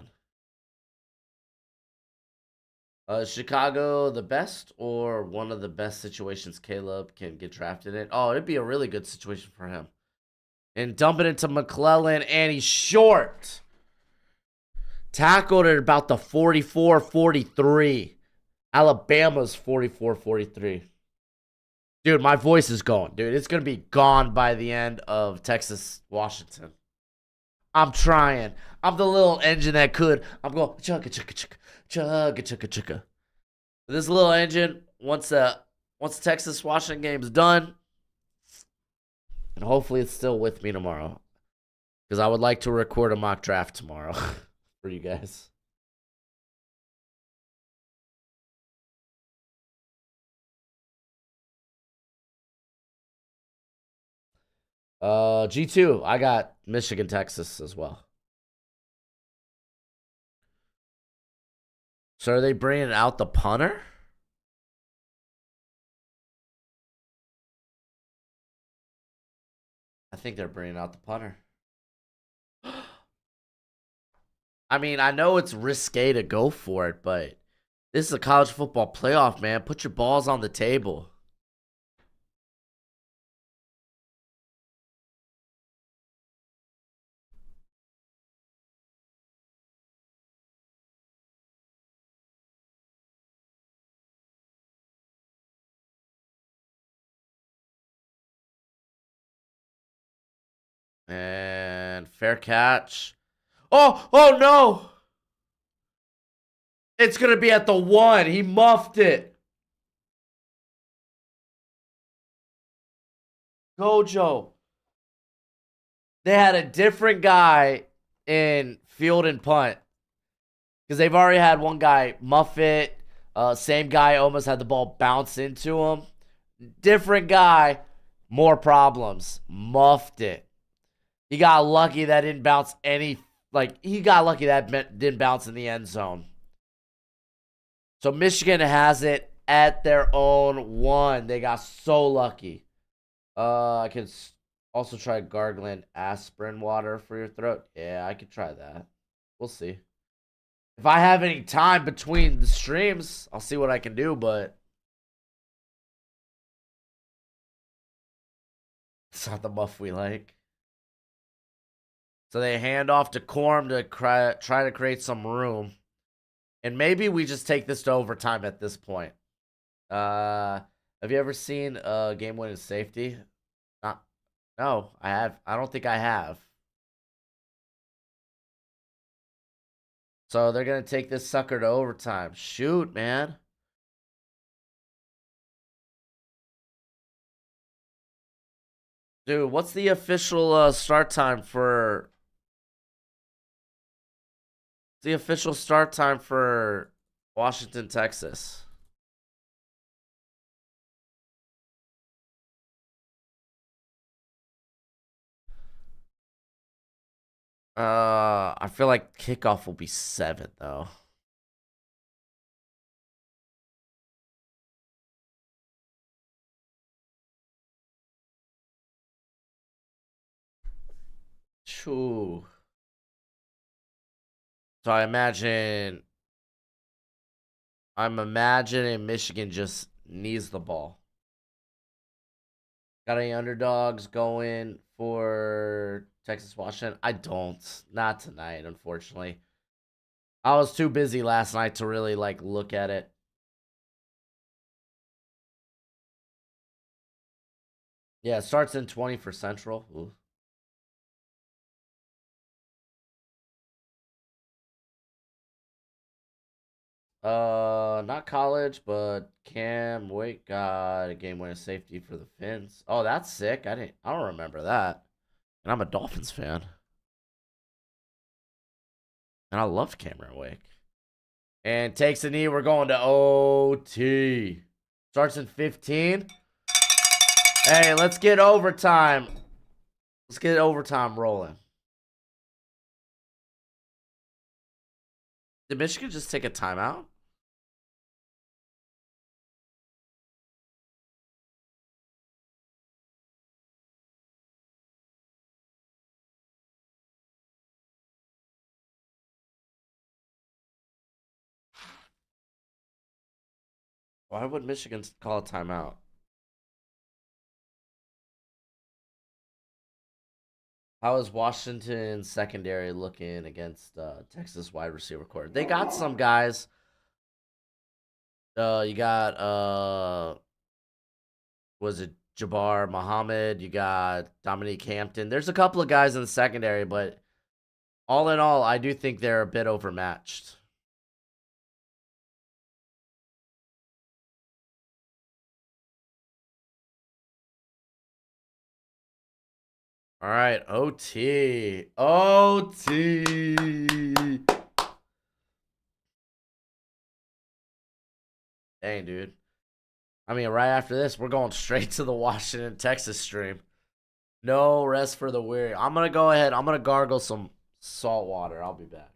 Chicago the best or one of the best situations Caleb can get drafted in? Oh, it'd be a really good situation for him. And dump it into McClellan, and he's short. Tackled at about the 44-43. Alabama's 44-43. Dude, my voice is going. Dude, it's going to be gone by the end of Texas-Washington. I'm trying. I'm the little engine that could. I'm going chugga chugga chugga chugga chugga chugga. This little engine, once the Texas Washington game is done, and hopefully it's still with me tomorrow, because I would like to record a mock draft tomorrow for you guys. G2, I got Michigan, Texas as well. So are they bringing out the punter? I think they're bringing out the punter. I mean, I know it's risque to go for it, but this is a college football playoff, man. Put your balls on the table. And fair catch. Oh no! It's going to be at the 1. He muffed it. Gojo. They had a different guy in field and punt, because they've already had one guy muff it. Same guy almost had the ball bounce into him. Different guy, more problems. Muffed it. He got lucky that didn't bounce any. Like, he got lucky that didn't bounce in the end zone. So Michigan has it at their own 1. They got so lucky. I can also try gargling aspirin water for your throat. Yeah, I could try that. We'll see. If I have any time between the streams, I'll see what I can do, but it's not the muff we like. So they hand off to Corm to try to create some room. And maybe we just take this to overtime at this point. Have you ever seen a game-winning safety? No, I don't think I have. So they're going to take this sucker to overtime. Shoot, man. Dude, what's the official start time for... The official start time for Washington, Texas? I feel like kickoff will be 7, though. Choo. So I'm imagining Michigan just needs the ball. Got any underdogs going for Texas Washington? I don't. Not tonight, unfortunately. I was too busy last night to really look at it. Yeah, it starts in 20 for Central. Ooh. Not college, but Cam Wake got a game winning safety for the Finns. Oh, that's sick. I don't remember that. And I'm a Dolphins fan. And I loved Cameron Wake. And takes a knee. We're going to OT. Starts in 15. Hey, let's get overtime. Let's get overtime rolling. Did Michigan just take a timeout? Why would Michigan call a timeout? How is Washington secondary looking against Texas wide receiver core? They got some guys. You got was it Jabbar Muhammad? You got Dominique Hampton. There's a couple of guys in the secondary, but all in all, I do think they're a bit overmatched. All right, OT. OT. Dang, dude. I mean, right after this, we're going straight to the Washington, Texas stream. No rest for the weary. I'm going to go ahead. I'm going to gargle some salt water. I'll be back.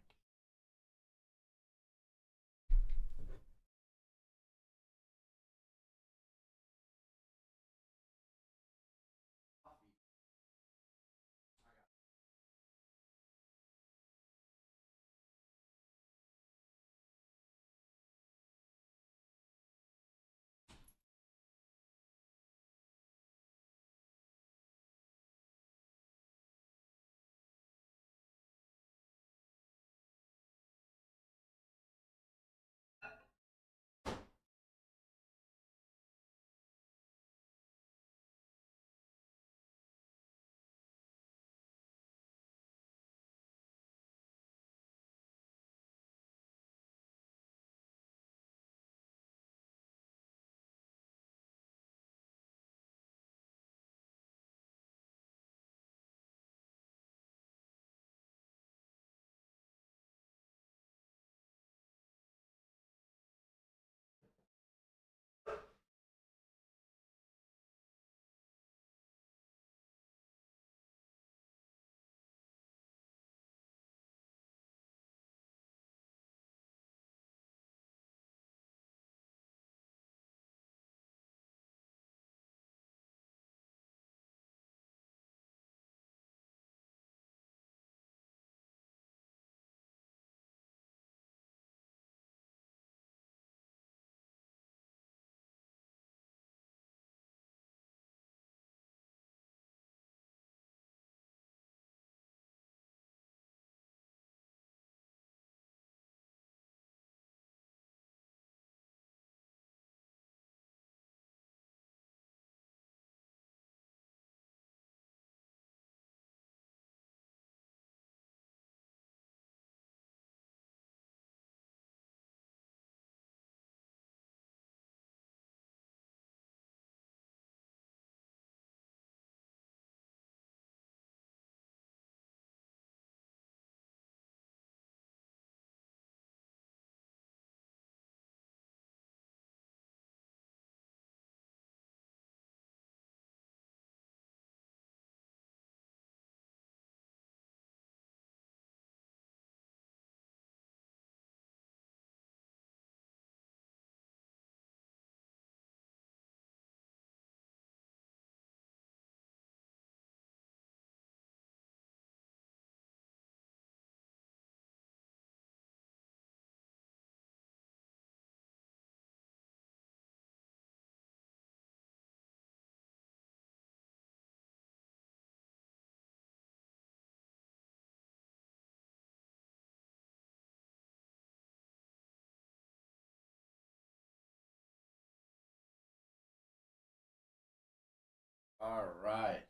All right.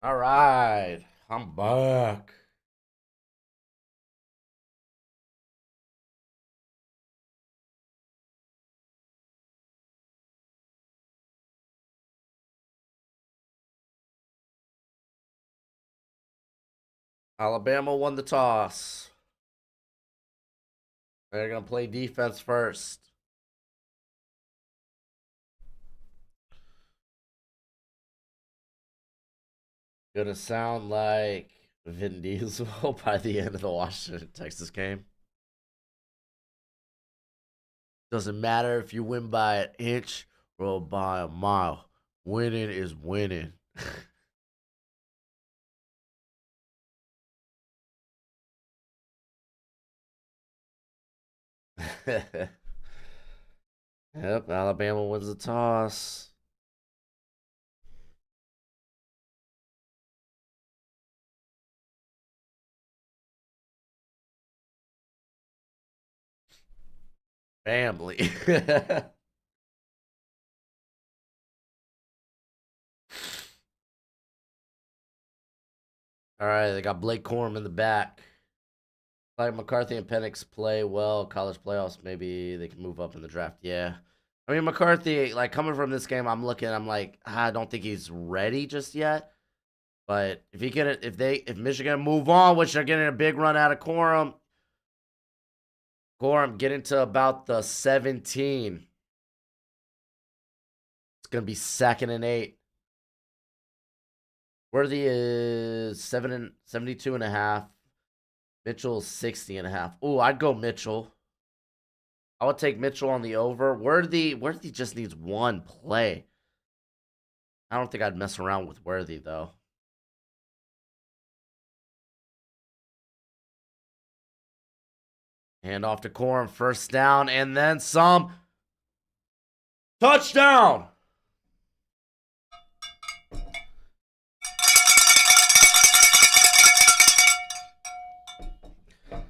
All right. I'm back. Alabama won the toss. They're going to play defense first. Going to sound like Vin Diesel by the end of the Washington Texas game. Doesn't matter if you win by an inch or by a mile. Winning is winning. Yep, Alabama wins the toss. Family. All right, they got Blake Corum in the back. Like McCarthy and Penix play well, college playoffs, maybe they can move up in the draft. Yeah. I mean, McCarthy, like coming from this game, I'm like, I don't think he's ready just yet. But if he can, if Michigan move on, which they're getting a big run out of Corum getting to about the 17. It's gonna be 2nd and 8. Worthy is 72.5. Mitchell's 60.5. Ooh, I'd go Mitchell. I would take Mitchell on the over. Worthy just needs one play. I don't think I'd mess around with Worthy though. Hand off to Corum, first down, and then some. Touchdown!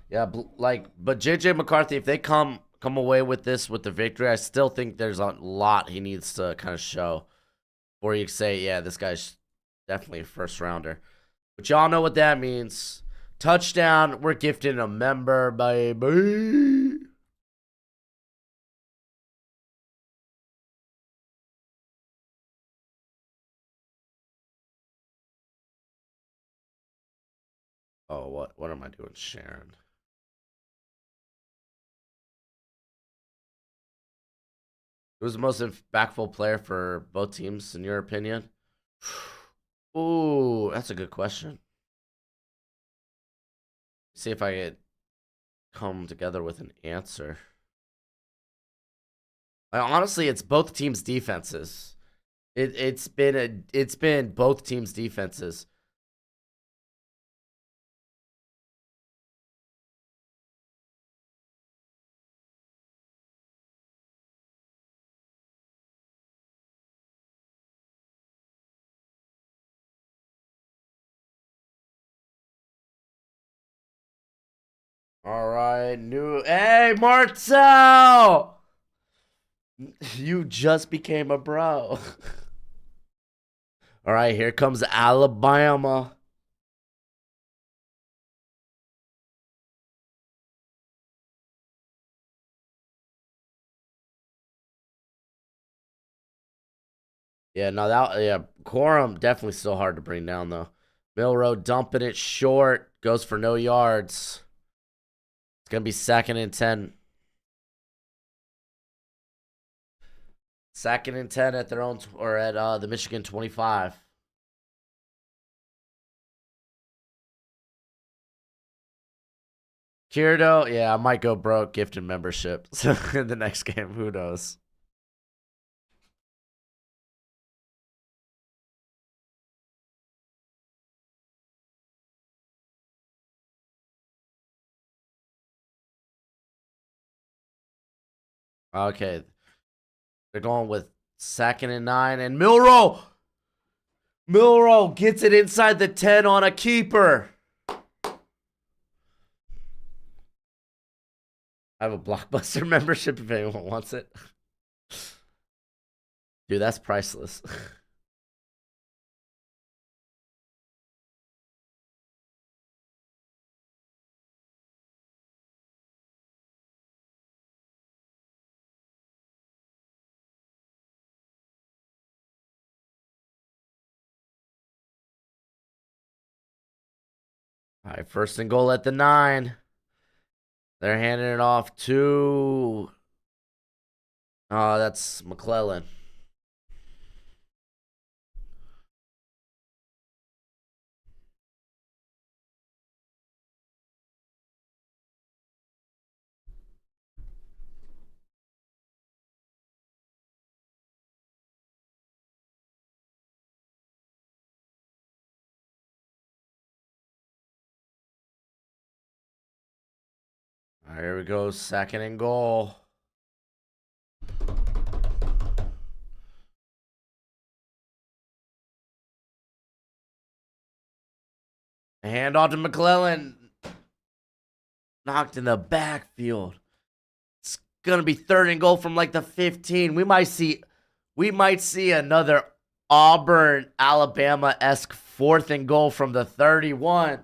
Yeah, but JJ McCarthy, if they come away with this with the victory, I still think there's a lot he needs to kind of show before you say, yeah, this guy's definitely a first rounder. But y'all know what that means. Touchdown, we're gifting a member, baby. Oh, what am I doing, Sharon? Who's the most impactful player for both teams, in your opinion? Ooh, that's a good question. See if I could come together with an answer. Honestly, it's both teams' defenses. It's been both teams' defenses. All right, hey Martel, you just became a bro. All right, here comes Alabama. Yeah, no, Corum definitely still hard to bring down though. Milrow dumping it short, goes for no yards. It's gonna be 2nd and 10. 2nd and 10 at their own or at the Michigan 25. Kirdo, yeah, I might go broke gifted membership in the next game. Who knows? Okay, they're going with 2nd and 9, and Milrow gets it inside the 10 on a keeper. I have a Blockbuster membership if anyone wants it. Dude, that's priceless. All right, first and goal at the 9. They're handing it off to. Oh, that's McClellan. All right, here we go. Second and goal. Hand off to McClellan. Knocked in the backfield. It's gonna be third and goal from like the 15. We might see another Auburn, Alabama-esque fourth and goal from the 31.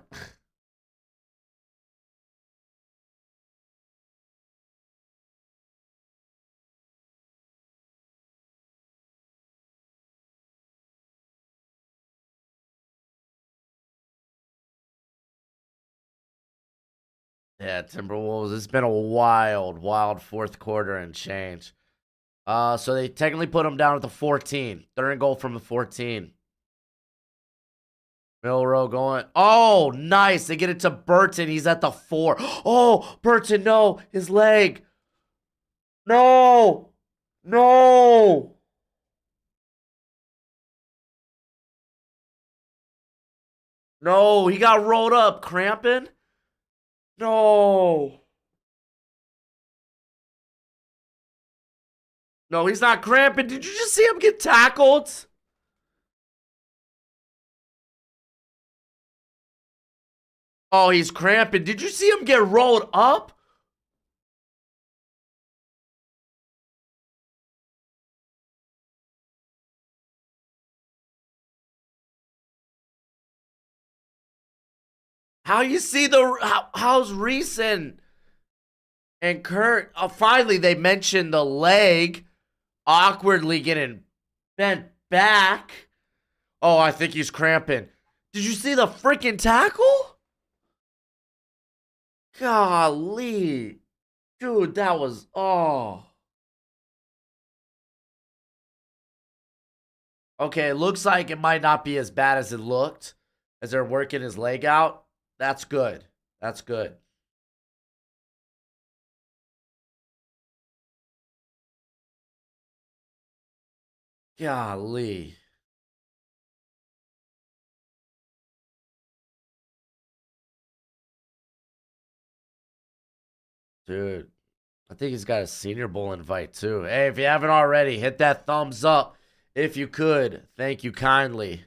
Yeah, Timberwolves. It's been a wild fourth quarter and change. So they technically put them down at the 14. Third and goal from the 14. Milrow going. Oh, nice. They get it to Burton. He's at the 4. Oh, Burton, no. His leg. No. No. No, he got rolled up. Cramping? No. No, he's not cramping. Did you just see him get tackled? Oh, he's cramping. Did you see him get rolled up? How you see how's Reese and Kurt? Finally, they mentioned the leg awkwardly getting bent back. Oh, I think he's cramping. Did you see the freaking tackle? Golly. Dude, that was. Oh. Okay, it looks like it might not be as bad as it looked as they're working his leg out. That's good. That's good. Golly. Dude, I think he's got a Senior Bowl invite too. Hey, if you haven't already, hit that thumbs up if you could. Thank you kindly.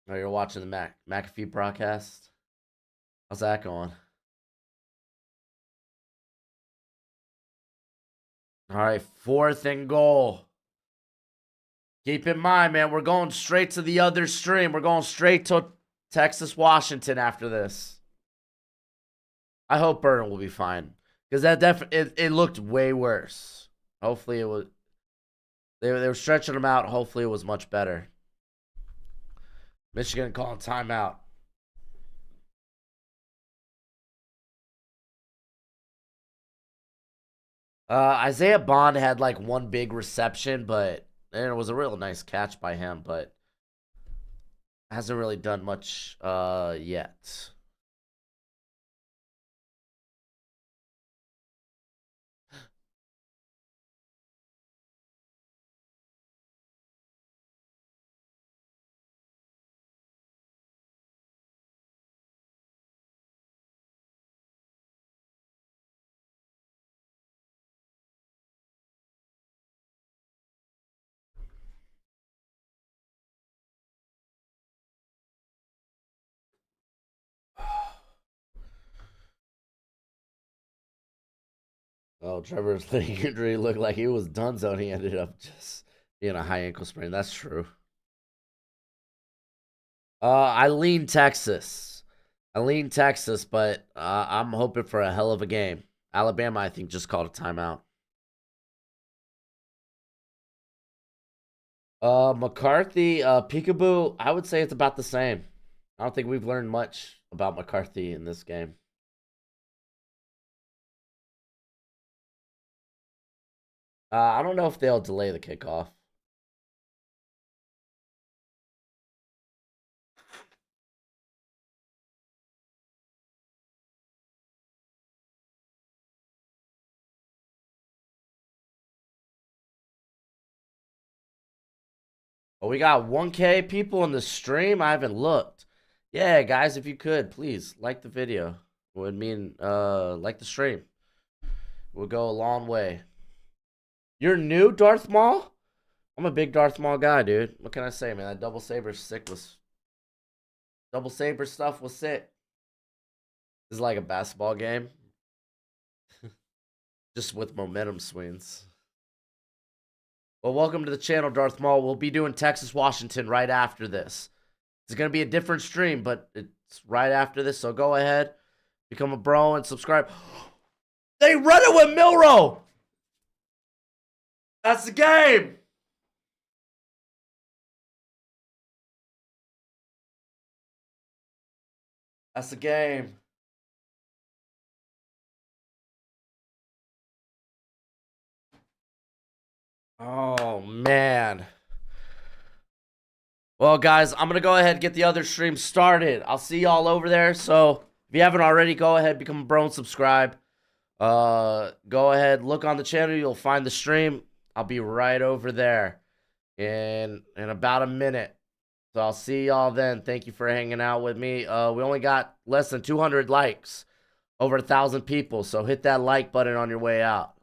Oh, you're watching the McAfee broadcast? How's that going? All right, fourth and goal. Keep in mind, man, we're going straight to the other stream. We're going straight to Texas, Washington after this. I hope Burton will be fine because it looked way worse. Hopefully it was. They were stretching him out. Hopefully it was much better. Michigan calling timeout. Isaiah Bond had like one big reception, and it was a real nice catch by him, but hasn't really done much yet. Oh, Trevor's leg injury looked like he was done, so he ended up just being a high ankle sprain. That's true. I lean Texas. But I'm hoping for a hell of a game. Alabama, I think, just called a timeout. McCarthy, Peekaboo, I would say it's about the same. I don't think we've learned much about McCarthy in this game. I don't know if they'll delay the kickoff. Oh, we got 1K people in the stream. I haven't looked. Yeah, guys, if you could, please like the video. It would mean like the stream. It would go a long way. You're new, Darth Maul? I'm a big Darth Maul guy, dude. What can I say, man? That double saber stuff was sick. This is like a basketball game, just with momentum swings. Well, welcome to the channel, Darth Maul. We'll be doing Texas, Washington right after this. It's going to be a different stream, but it's right after this. So go ahead, become a bro, and subscribe. They run it with Milrow. That's the game. That's the game. Oh, man. Well, guys, I'm going to go ahead and get the other stream started. I'll see y'all over there. So if you haven't already, go ahead, become a bro, and subscribe. Go ahead, look on the channel. You'll find the stream. I'll be right over there in about a minute. So I'll see y'all then. Thank you for hanging out with me. We only got less than 200 likes, over 1,000 people. So hit that like button on your way out.